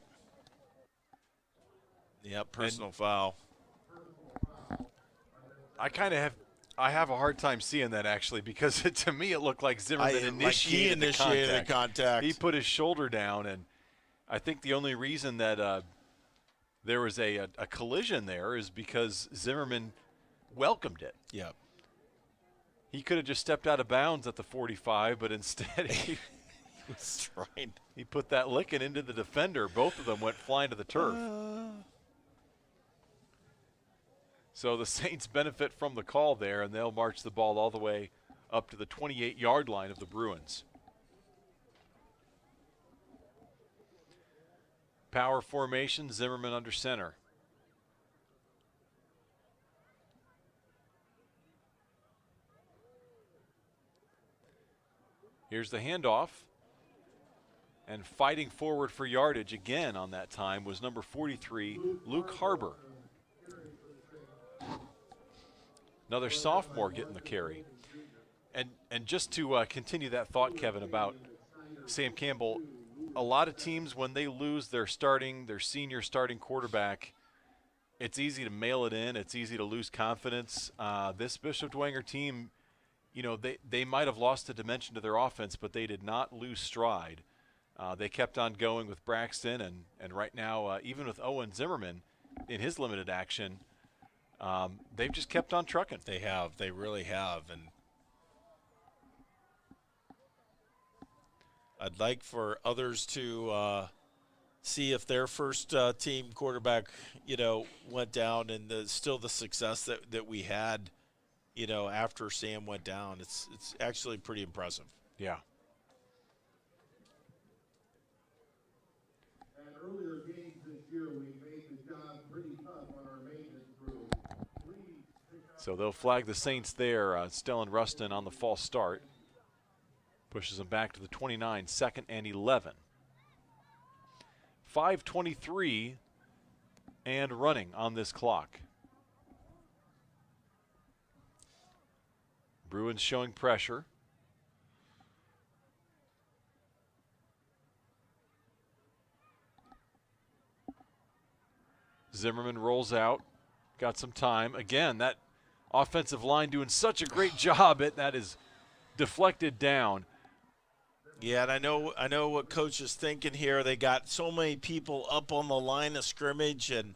Yep, personal foul. I have a hard time seeing that, actually, because to me it looked like Zimmerman initiated the contact. He put his shoulder down, and I think the only reason that there was a collision there is because Zimmerman welcomed it. Yep. He could have just stepped out of bounds at the 45, but instead he put that licking into the defender. Both of them went flying to the turf. So the Saints benefit from the call there, and they'll march the ball all the way up to the 28-yard line of the Bruins. Power formation, Zimmerman under center. Here's the handoff. And fighting forward for yardage again on that time was number 43, Luke Harbor. Another sophomore getting the carry. And just to continue that thought, Kevin, about Sam Campbell, a lot of teams, when they lose their senior starting quarterback, it's easy to mail it in. It's easy to lose confidence. This Bishop Dwenger team, you know, they might have lost a dimension to their offense, but they did not lose stride. They kept on going with Braxton, and right now, even with Owen Zimmerman in his limited action, they've just kept on trucking. They have. They really have. And I'd like for others to see if their first team quarterback, you know, went down, and still the success that we had, you know, after Sam went down. It's actually pretty impressive. Yeah. Earlier games this year, we made the job pretty tough on our maintenance crew. So they'll flag the Saints there. Stellan Rustin on the false start. Pushes them back to the 29, 2nd and 11. 5:23 and running on this clock. Bruins showing pressure. Zimmerman rolls out, got some time. Again, that offensive line doing such a great job. That is deflected down. Yeah, and I know what coach is thinking here. They got so many people up on the line of scrimmage, and,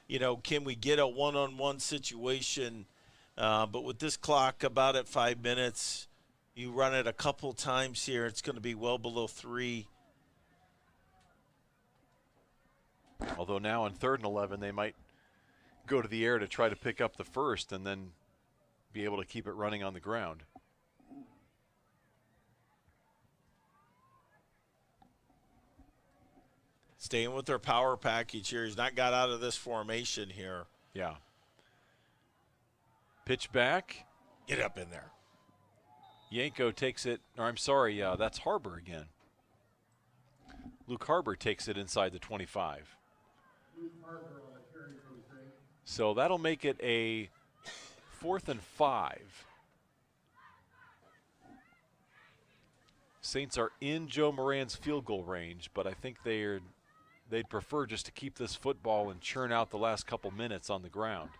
you know, can we get a one-on-one situation? But with this clock about at 5 minutes, you run it a couple times here, it's going to be well below 3. Although now on 3rd and 11, they might go to the air to try to pick up the first and then be able to keep it running on the ground. Staying with their power package here. He's not got out of this formation here. Yeah. Pitch back. Get up in there. Yanko takes it, or I'm sorry, that's Harbor again. Luke Harbor takes it inside the 25. So that'll make it a 4th and 5. Saints are in Joe Moran's field goal range, but I think they'd prefer just to keep this football and churn out the last couple minutes on the ground.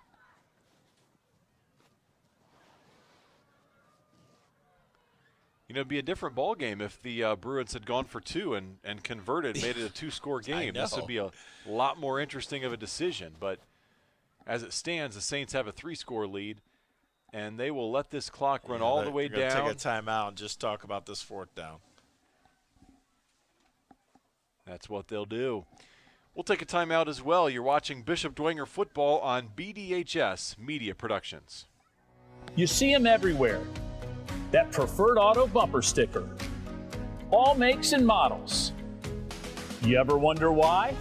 You know, it'd be a different ball game if the Bruins had gone for 2 and converted, made it a 2-score game. This would be a lot more interesting of a decision. But as it stands, the Saints have a 3-score lead, and they will let this clock run all the way down. Take a timeout and just talk about this 4th down. That's what they'll do. We'll take a timeout as well. You're watching Bishop Dwenger football on BDHS Media Productions. You see them everywhere. That preferred auto bumper sticker. All makes and models. You ever wonder why?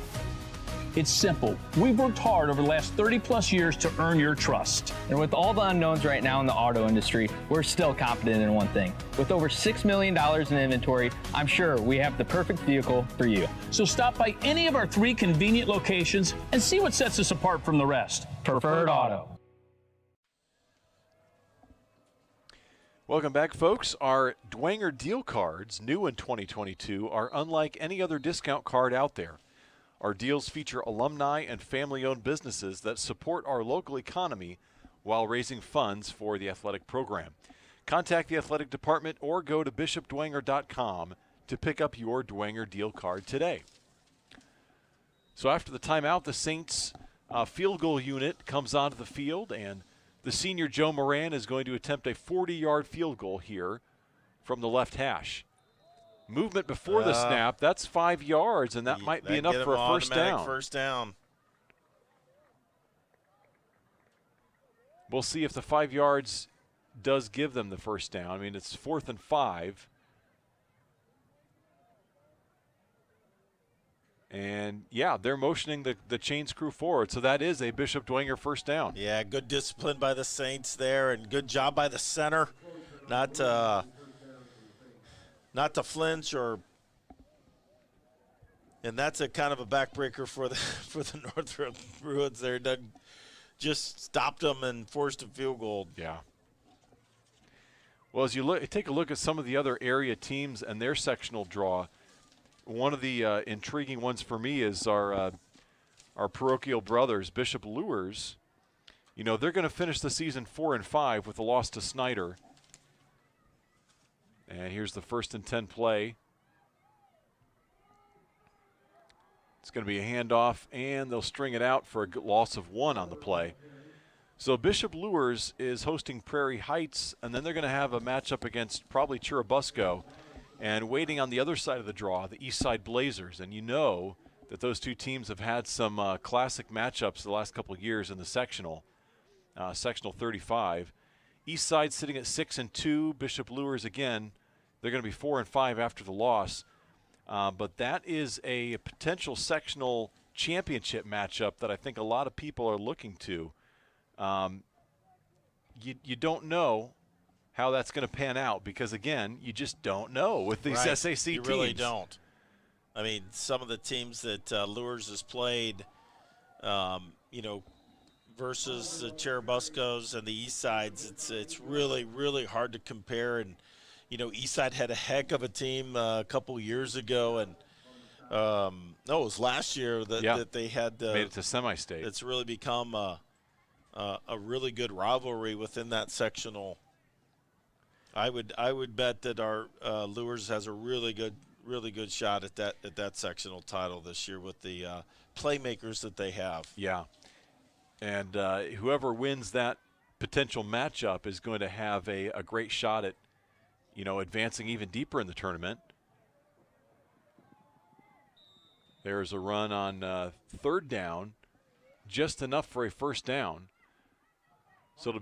It's simple. We've worked hard over the last 30-plus years to earn your trust. And with all the unknowns right now in the auto industry, we're still confident in one thing. With over $6 million in inventory, I'm sure we have the perfect vehicle for you. So stop by any of our 3 convenient locations and see what sets us apart from the rest. Preferred Auto. Welcome back, folks. Our Dwenger deal cards, new in 2022, are unlike any other discount card out there. Our deals feature alumni and family-owned businesses that support our local economy while raising funds for the athletic program. Contact the athletic department or go to bishopdwenger.com to pick up your Dwenger deal card today. So after the timeout, the Saints field goal unit comes onto the field, and the senior Joe Moran is going to attempt a 40-yard field goal here from the left hash. Movement before the snap, that's 5 yards, and that might be enough for a first down. First down. We'll see if the 5 yards does give them the first down. I mean, it's 4th and 5. And, yeah, they're motioning the chains crew forward, so that is a Bishop Dwenger first down. Yeah, good discipline by the Saints there, and good job by the center not to flinch and that's a kind of a backbreaker for the Northrop Bruins there. Just stopped them and forced a field goal. Yeah. Well, as you take a look at some of the other area teams and their sectional draw, one of the intriguing ones for me is our parochial brothers, Bishop Luers. You know, they're going to finish the season 4-5 with a loss to Snyder. And here's the 1st and 10 play. It's going to be a handoff, and they'll string it out for a loss of 1 on the play. So Bishop Luers is hosting Prairie Heights, and then they're going to have a matchup against probably Churubusco. And waiting on the other side of the draw, the Eastside Blazers. And you know that those two teams have had some classic matchups the last couple of years in the sectional 35. Eastside sitting at 6-2. Bishop Luers again, they're going to be 4-5 after the loss. But that is a potential sectional championship matchup that I think a lot of people are looking to. You don't know how that's going to pan out because, again, you just don't know with these SAC teams. You really don't. I mean, some of the teams that Luers has played, versus the Churubuscos and the Eastsides, it's really, really hard to compare. And, Eastside had a heck of a team a couple years ago, and it was last year that they had made it to semi-state. It's really become a really good rivalry within that sectional. I would bet that our Luers has a really good shot at that sectional title this year with the playmakers that they have. Yeah, and whoever wins that potential matchup is going to have a great shot at advancing even deeper in the tournament. There's a run on 3rd down, just enough for a first down. So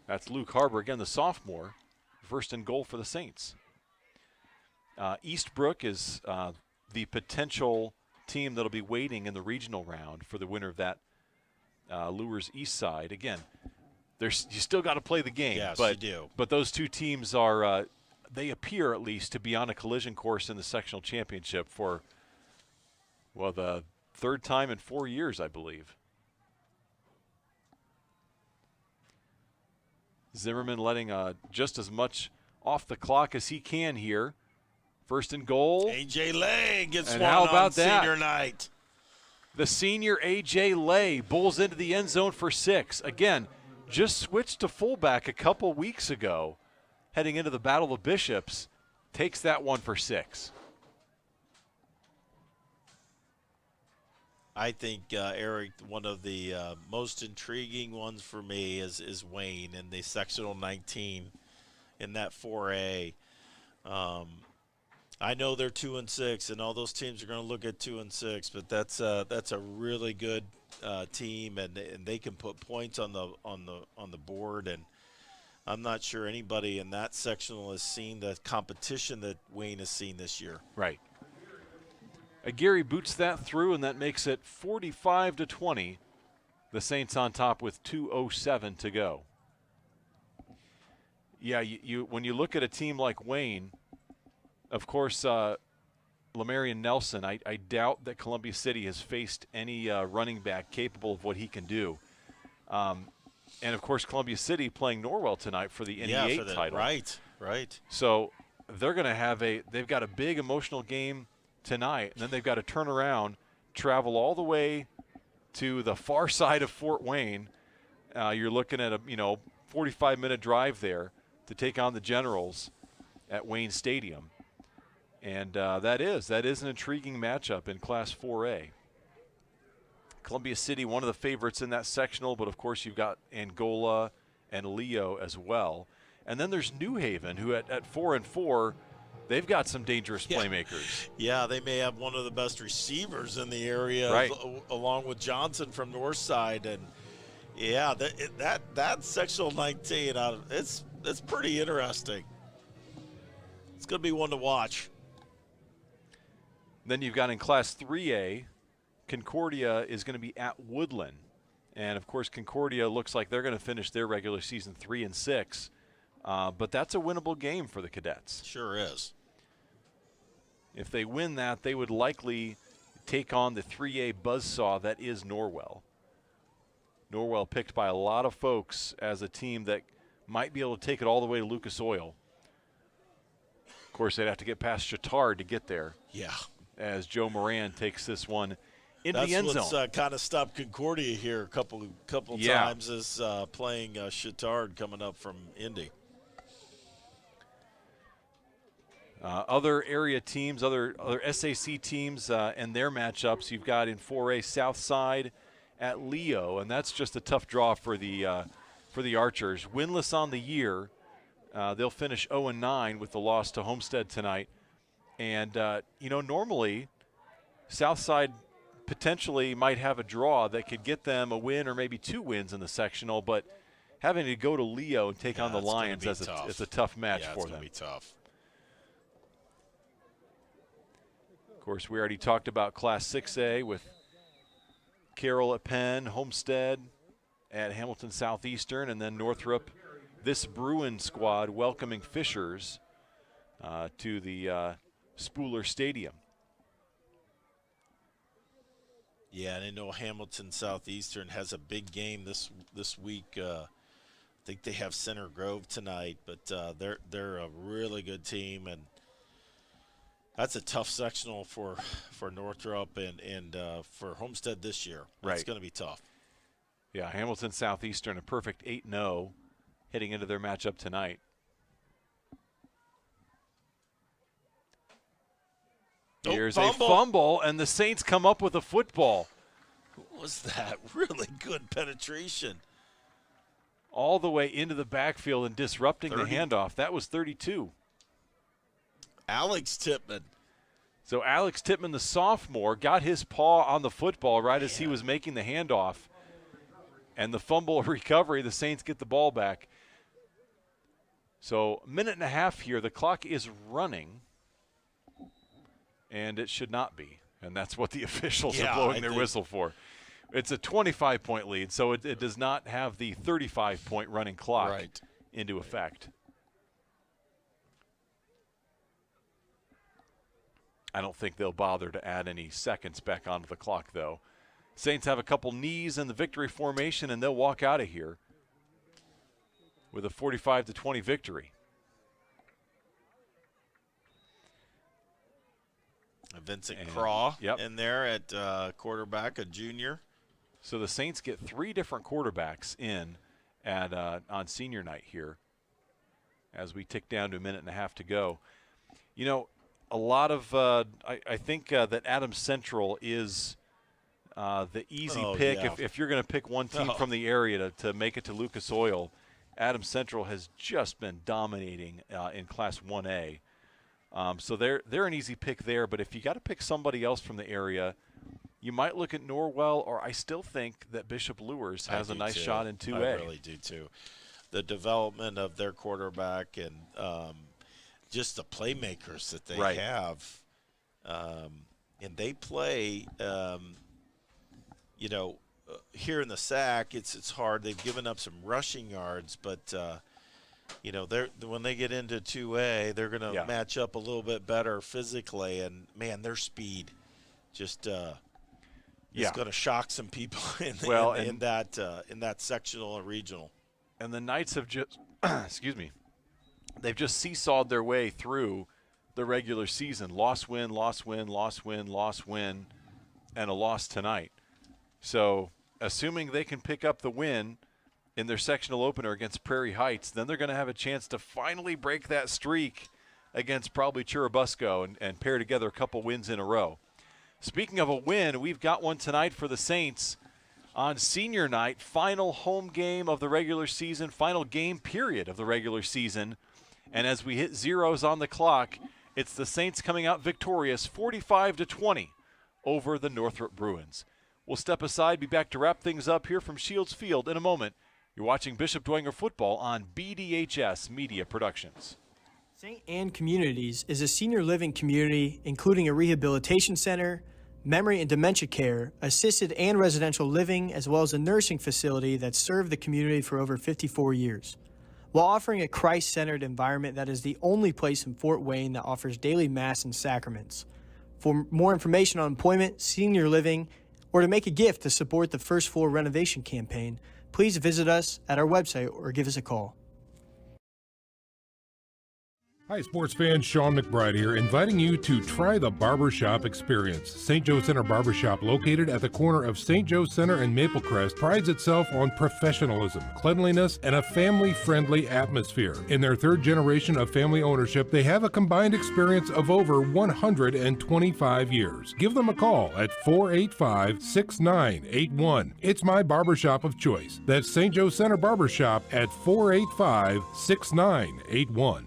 that's Luke Harbor again, the sophomore. 1st and goal for the Saints. Eastbrook is the potential team that'll be waiting in the regional round for the winner of that Luers East side. Again, you still got to play the game. Yes, but, you do. But those two teams are, they appear at least to be on a collision course in the sectional championship for, the 3rd time in 4 years, I believe. Zimmerman letting just as much off the clock as he can here. 1st and goal. A.J. Lay gets and one how about on that? senior night. The senior A.J. Lay bowls into the end zone for 6. Again, just switched to fullback a couple weeks ago, heading into the Battle of Bishops. Takes that one for 6. I think, Eric, one of the most intriguing ones for me is Wayne in the sectional 19 in that 4A. I know they're 2-6, and all those teams are going to look at 2-6, but that's a really good team, and they can put points on the board. And I'm not sure anybody in that sectional has seen the competition that Wayne has seen this year. Right. Aguirre boots that through, and that makes it 45-20. The Saints on top with 2:07 to go. Yeah, when you look at a team like Wayne, of course, Lamarian Nelson, I doubt that Columbia City has faced any running back capable of what he can do. And, of course, Columbia City playing Norwell tonight for the NE8 title. Right. So they're going to they've got a big emotional game tonight, and then they've got to turn around, travel all the way to the far side of Fort Wayne. You're looking at a 45-minute drive there to take on the Generals at Wayne Stadium, and that is an intriguing matchup in Class 4A. Columbia City, one of the favorites in that sectional, but of course you've got Angola and Leo as well. And then there's New Haven, who at 4-4, they've got some dangerous playmakers. Yeah, they may have one of the best receivers in the area, right, along with Johnson from Northside. And yeah, that sectional 19, it's pretty interesting. It's going to be one to watch. Then you've got in Class 3A, Concordia is going to be at Woodland. And, of course, Concordia looks like they're going to finish their regular season 3-6. But that's a winnable game for the Cadets. Sure is. If they win that, they would likely take on the 3A buzzsaw that is Norwell. Norwell picked by a lot of folks as a team that might be able to take it all the way to Lucas Oil. Of course, they'd have to get past Chittard to get there. Yeah. As Joe Moran takes this one into the end zone. That's what's kind of stopped Concordia here a couple times, is playing Chittard coming up from Indy. Other area teams, other SAC teams and their matchups, you've got in 4A Southside at Leo, and that's just a tough draw for the Archers. Winless on the year. They'll finish 0-9 with the loss to Homestead tonight. And, normally Southside potentially might have a draw that could get them a win or maybe 2 wins in the sectional, but having to go to Leo and take on the Lions, it's a tough match for them. It's going to be tough. Of course, we already talked about Class 6A with Carroll at Penn, Homestead at Hamilton Southeastern, and then Northrop, this Bruin squad welcoming Fishers to the Spooler Stadium. Yeah, and I know Hamilton Southeastern has a big game this week. I think they have Center Grove tonight, but they're a really good team, and that's a tough sectional for Northrop and for Homestead this year. Right. It's going to be tough. Yeah, Hamilton Southeastern, a perfect 8-0 heading into their matchup tonight. Here's a fumble, and the Saints come up with a football. What was that? Really good penetration. All the way into the backfield and disrupting the handoff. That was 32. Alex Tippmann. So Alex Tippmann, the sophomore, got his paw on the football right as he was making the handoff. And the fumble recovery, the Saints get the ball back. So a minute and a half here. The clock is running. And it should not be. And that's what the officials are blowing their whistle for. It's a 25-point lead, so it does not have the 35-point running clock into effect. I don't think they'll bother to add any seconds back onto the clock, though. Saints have a couple knees in the victory formation, and they'll walk out of here with a 45-20 victory. Vincent Craw in there at quarterback, a junior. So the Saints get 3 different quarterbacks in at on senior night here as we tick down to a minute and a half to go. You know, a lot of I think that Adams Central is the easy pick. Yeah. If you're going to pick one team from the area to make it to Lucas Oil, Adams Central has just been dominating in Class 1A. So they're an easy pick there, but if you got to pick somebody else from the area, you might look at Norwell, or I still think that Bishop Luers has a nice shot in 2A. I really do too. The development of their quarterback and just the playmakers that they have, and they play. Here in the SAC, it's hard. They've given up some rushing yards, but. When they get into 2A, they're going to match up a little bit better physically, and man, their speed just is going to shock some people in that sectional and regional. And the Knights have just, they've just seesawed their way through the regular season. Loss, win, loss, win, loss, win, loss, win, and a loss tonight. So, assuming they can pick up the win in their sectional opener against Prairie Heights, then they're going to have a chance to finally break that streak against probably Churubusco and pair together a couple wins in a row. Speaking of a win, we've got one tonight for the Saints on senior night, final home game of the regular season, final game period of the regular season. And as we hit zeros on the clock, it's the Saints coming out victorious 45-20 over the Northrop Bruins. We'll step aside, be back to wrap things up here from Shields Field in a moment. You're watching Bishop Dwenger football on BDHS Media Productions. St. Anne Communities is a senior living community including a rehabilitation center, memory and dementia care, assisted and residential living, as well as a nursing facility that served the community for over 54 years. While offering a Christ-centered environment that is the only place in Fort Wayne that offers daily mass and sacraments. For more information on employment, senior living, or to make a gift to support the first floor renovation campaign, please visit us at our website or give us a call. Hi, sports fans. Sean McBride here, inviting you to try the Barbershop experience. St. Joe Center Barbershop, located at the corner of St. Joe Center and Maplecrest, prides itself on professionalism, cleanliness, and a family-friendly atmosphere. In their third generation of family ownership, they have a combined experience of over 125 years. Give them a call at 485-6981. It's my barbershop of choice. That's St. Joe Center Barbershop at 485-6981.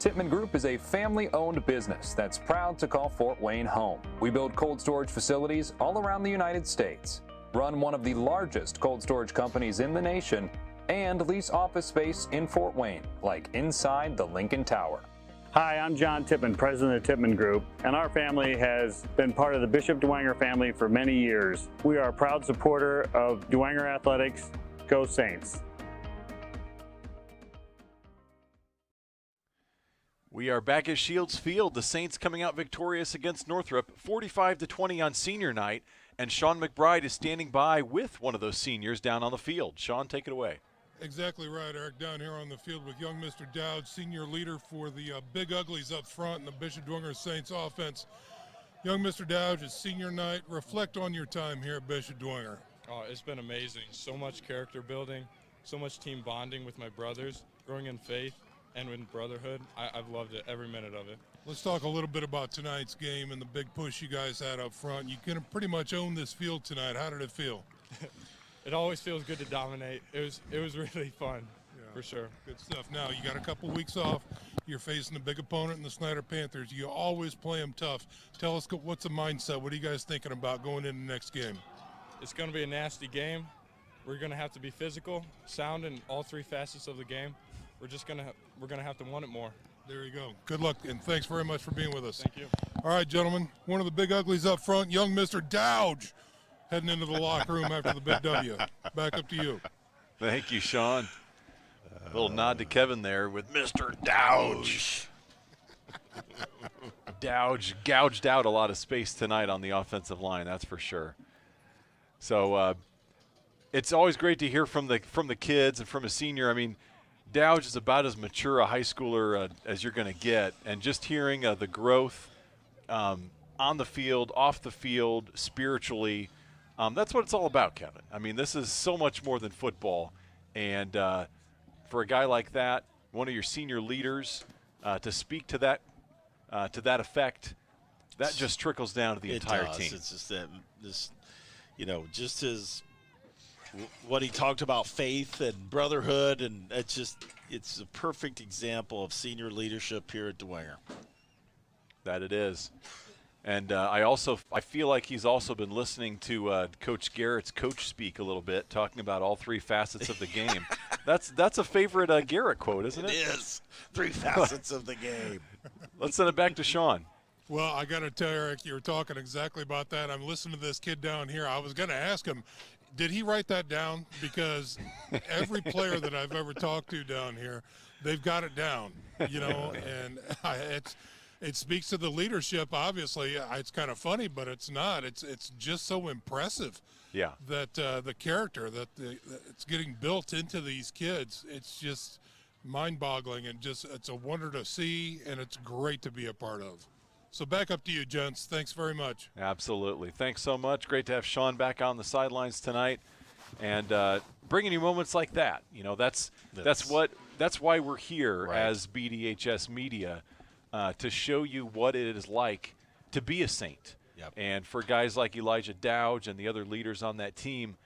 Tippmann Group is a family-owned business that's proud to call Fort Wayne home. We build cold storage facilities all around the United States, run one of the largest cold storage companies in the nation, and lease office space in Fort Wayne, like inside the Lincoln Tower. Hi, I'm John Tippmann, president of Tippmann Group, and our family has been part of the Bishop Dwenger family for many years. We are a proud supporter of Dwenger Athletics. Go Saints! We are back at Shields Field. The Saints coming out victorious against Northrop, 45-20 on senior night. And Sean McBride is standing by with one of those seniors down on the field. Sean, take it away. Exactly right, Eric. Down here on the field with young Mr. Dowd, senior leader for the Big Uglies up front in the Bishop Dwenger Saints offense. Young Mr. Dowd, it's senior night. Reflect on your time here at Bishop Dwenger. Oh, it's been amazing. So much character building, so much team bonding with my brothers, growing in faith and in brotherhood. I've loved it, every minute of it. Let's talk a little bit about tonight's game and the big push you guys had up front. You can pretty much own this field tonight. How did it feel? It always feels good to dominate. It was really fun, for sure. Good stuff. Now, you got a couple weeks off. You're facing a big opponent in the Snyder Panthers. You always play them tough. Tell us what's the mindset. What are you guys thinking about going into the next game? It's going to be a nasty game. We're going to have to be physical, sound in all three facets of the game. We're gonna have to want it more. There you go. Good luck, and thanks very much for being with us. Thank you. All right, gentlemen, one of the big uglies up front, young Mr. Dowd, heading into the locker room after the big W. Back up to you. Thank you, Sean. A little nod to Kevin there with Mr. Dowd. Dowd gouged out a lot of space tonight on the offensive line, that's for sure. So it's always great to hear from the kids and from a senior. I mean, Dowd is about as mature a high schooler as you're going to get, and just hearing the growth on the field, off the field, spiritually, that's what it's all about, Kevin. I mean, this is so much more than football, and for a guy like that, one of your senior leaders, to speak to that effect, that just trickles down to the entire team. It's just that this, just as what he talked about, faith and brotherhood, and it's a perfect example of senior leadership here at Dwenger. That it is. And I feel like he's also been listening to Coach Garrett's coach speak a little bit, talking about all three facets of the game. That's a favorite Garrett quote, isn't it? It is. Three facets of the game. Let's send it back to Sean. Well, I got to tell you, Eric, you were talking exactly about that. I'm listening to this kid down here. I was going to ask him, did he write that down? Because every player that I've ever talked to down here, they've got it down, and it speaks to the leadership. Obviously, it's kind of funny, but it's not. It's just so impressive. Yeah. That the character that it's getting built into these kids, it's just mind-boggling, and it's a wonder to see, and it's great to be a part of. So back up to you, gents. Thanks very much. Absolutely. Thanks so much. Great to have Sean back on the sidelines tonight, and bringing you moments like that. That's why we're here as BDHS Media, to show you what it is like to be a Saint. Yep. And for guys like Elijah Dowdge and the other leaders on that team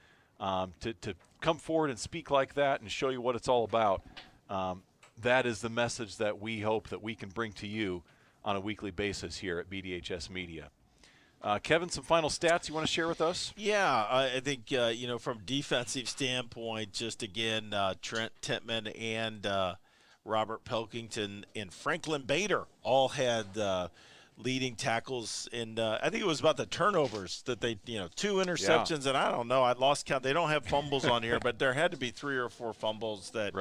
to come forward and speak like that and show you what it's all about, that is the message that we hope that we can bring to you on a weekly basis here at BDHS Media. Kevin, some final stats you want to share with us? Yeah, I think, from defensive standpoint, just again, Trent Tittman and Robert Pelkington and Franklin Bader all had leading tackles. And I think it was about the turnovers that they, 2 interceptions. Yeah. And I don't know, I lost count. They don't have fumbles on here, but there had to be 3 or 4 fumbles that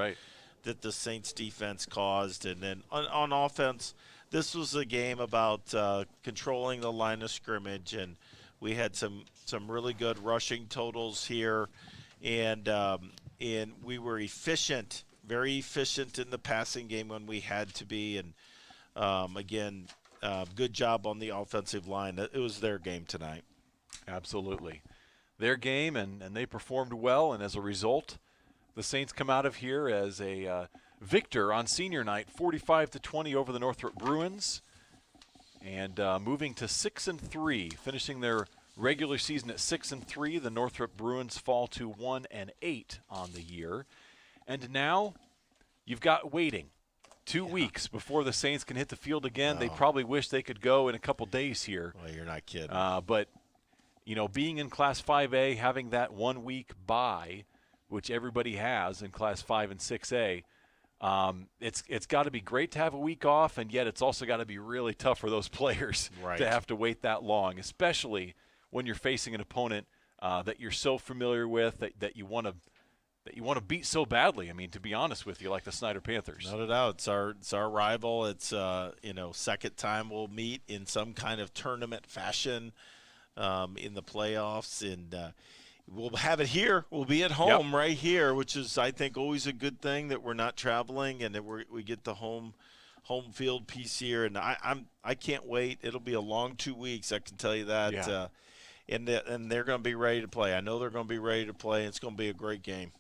the Saints defense caused. And then on offense, this was a game about controlling the line of scrimmage, and we had some really good rushing totals here, and we were efficient, very efficient in the passing game when we had to be, and again, good job on the offensive line. It was their game tonight. Absolutely, their game, and they performed well, and as a result, the Saints come out of here as a victor on senior night, 45-20 over the Northrop Bruins, and moving to 6-3, finishing their regular season at 6-3. The Northrop Bruins fall to 1-8 on the year, and now you've got waiting 2 weeks before the Saints can hit the field again. They probably wish they could go in a couple days here. Well, you're not kidding. But being in Class 5A, having that 1 week bye, which everybody has in Class 5 and 6A. It's got to be great to have a week off, and yet it's also got to be really tough for those players to have to wait that long, especially when you're facing an opponent that you're so familiar with, that you want to beat so badly. I mean, to be honest with you, like the Snyder Panthers. No doubt, it's our rival. It's second time we'll meet in some kind of tournament fashion in the playoffs, and we'll have it here. We'll be at home right here, which is, I think, always a good thing that we're not traveling and that we get the home field piece here. And I can't wait. It'll be a long 2 weeks, I can tell you that. Yeah. And they're going to be ready to play. I know they're going to be ready to play. And it's going to be a great game.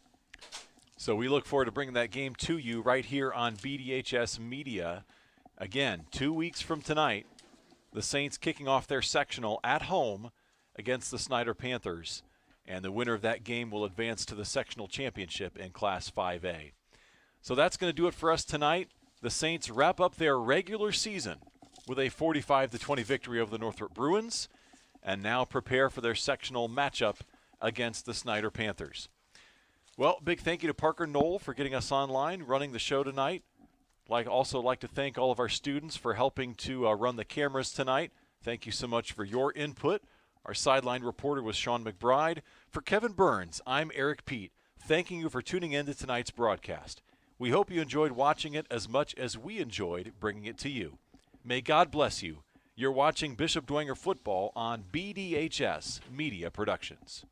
So we look forward to bringing that game to you right here on BDHS Media. Again, 2 weeks from tonight, the Saints kicking off their sectional at home against the Snyder Panthers. And the winner of that game will advance to the sectional championship in Class 5A. So that's going to do it for us tonight. The Saints wrap up their regular season with a 45-20 victory over the Northrop Bruins, and now prepare for their sectional matchup against the Snyder Panthers. Well, big thank you to Parker Knoll for getting us online, running the show tonight. Also like to thank all of our students for helping to run the cameras tonight. Thank you so much for your input. Our sideline reporter was Sean McBride. For Kevin Burns, I'm Eric Pete, thanking you for tuning in to tonight's broadcast. We hope you enjoyed watching it as much as we enjoyed bringing it to you. May God bless you. You're watching Bishop Dwenger Football on BDHS Media Productions.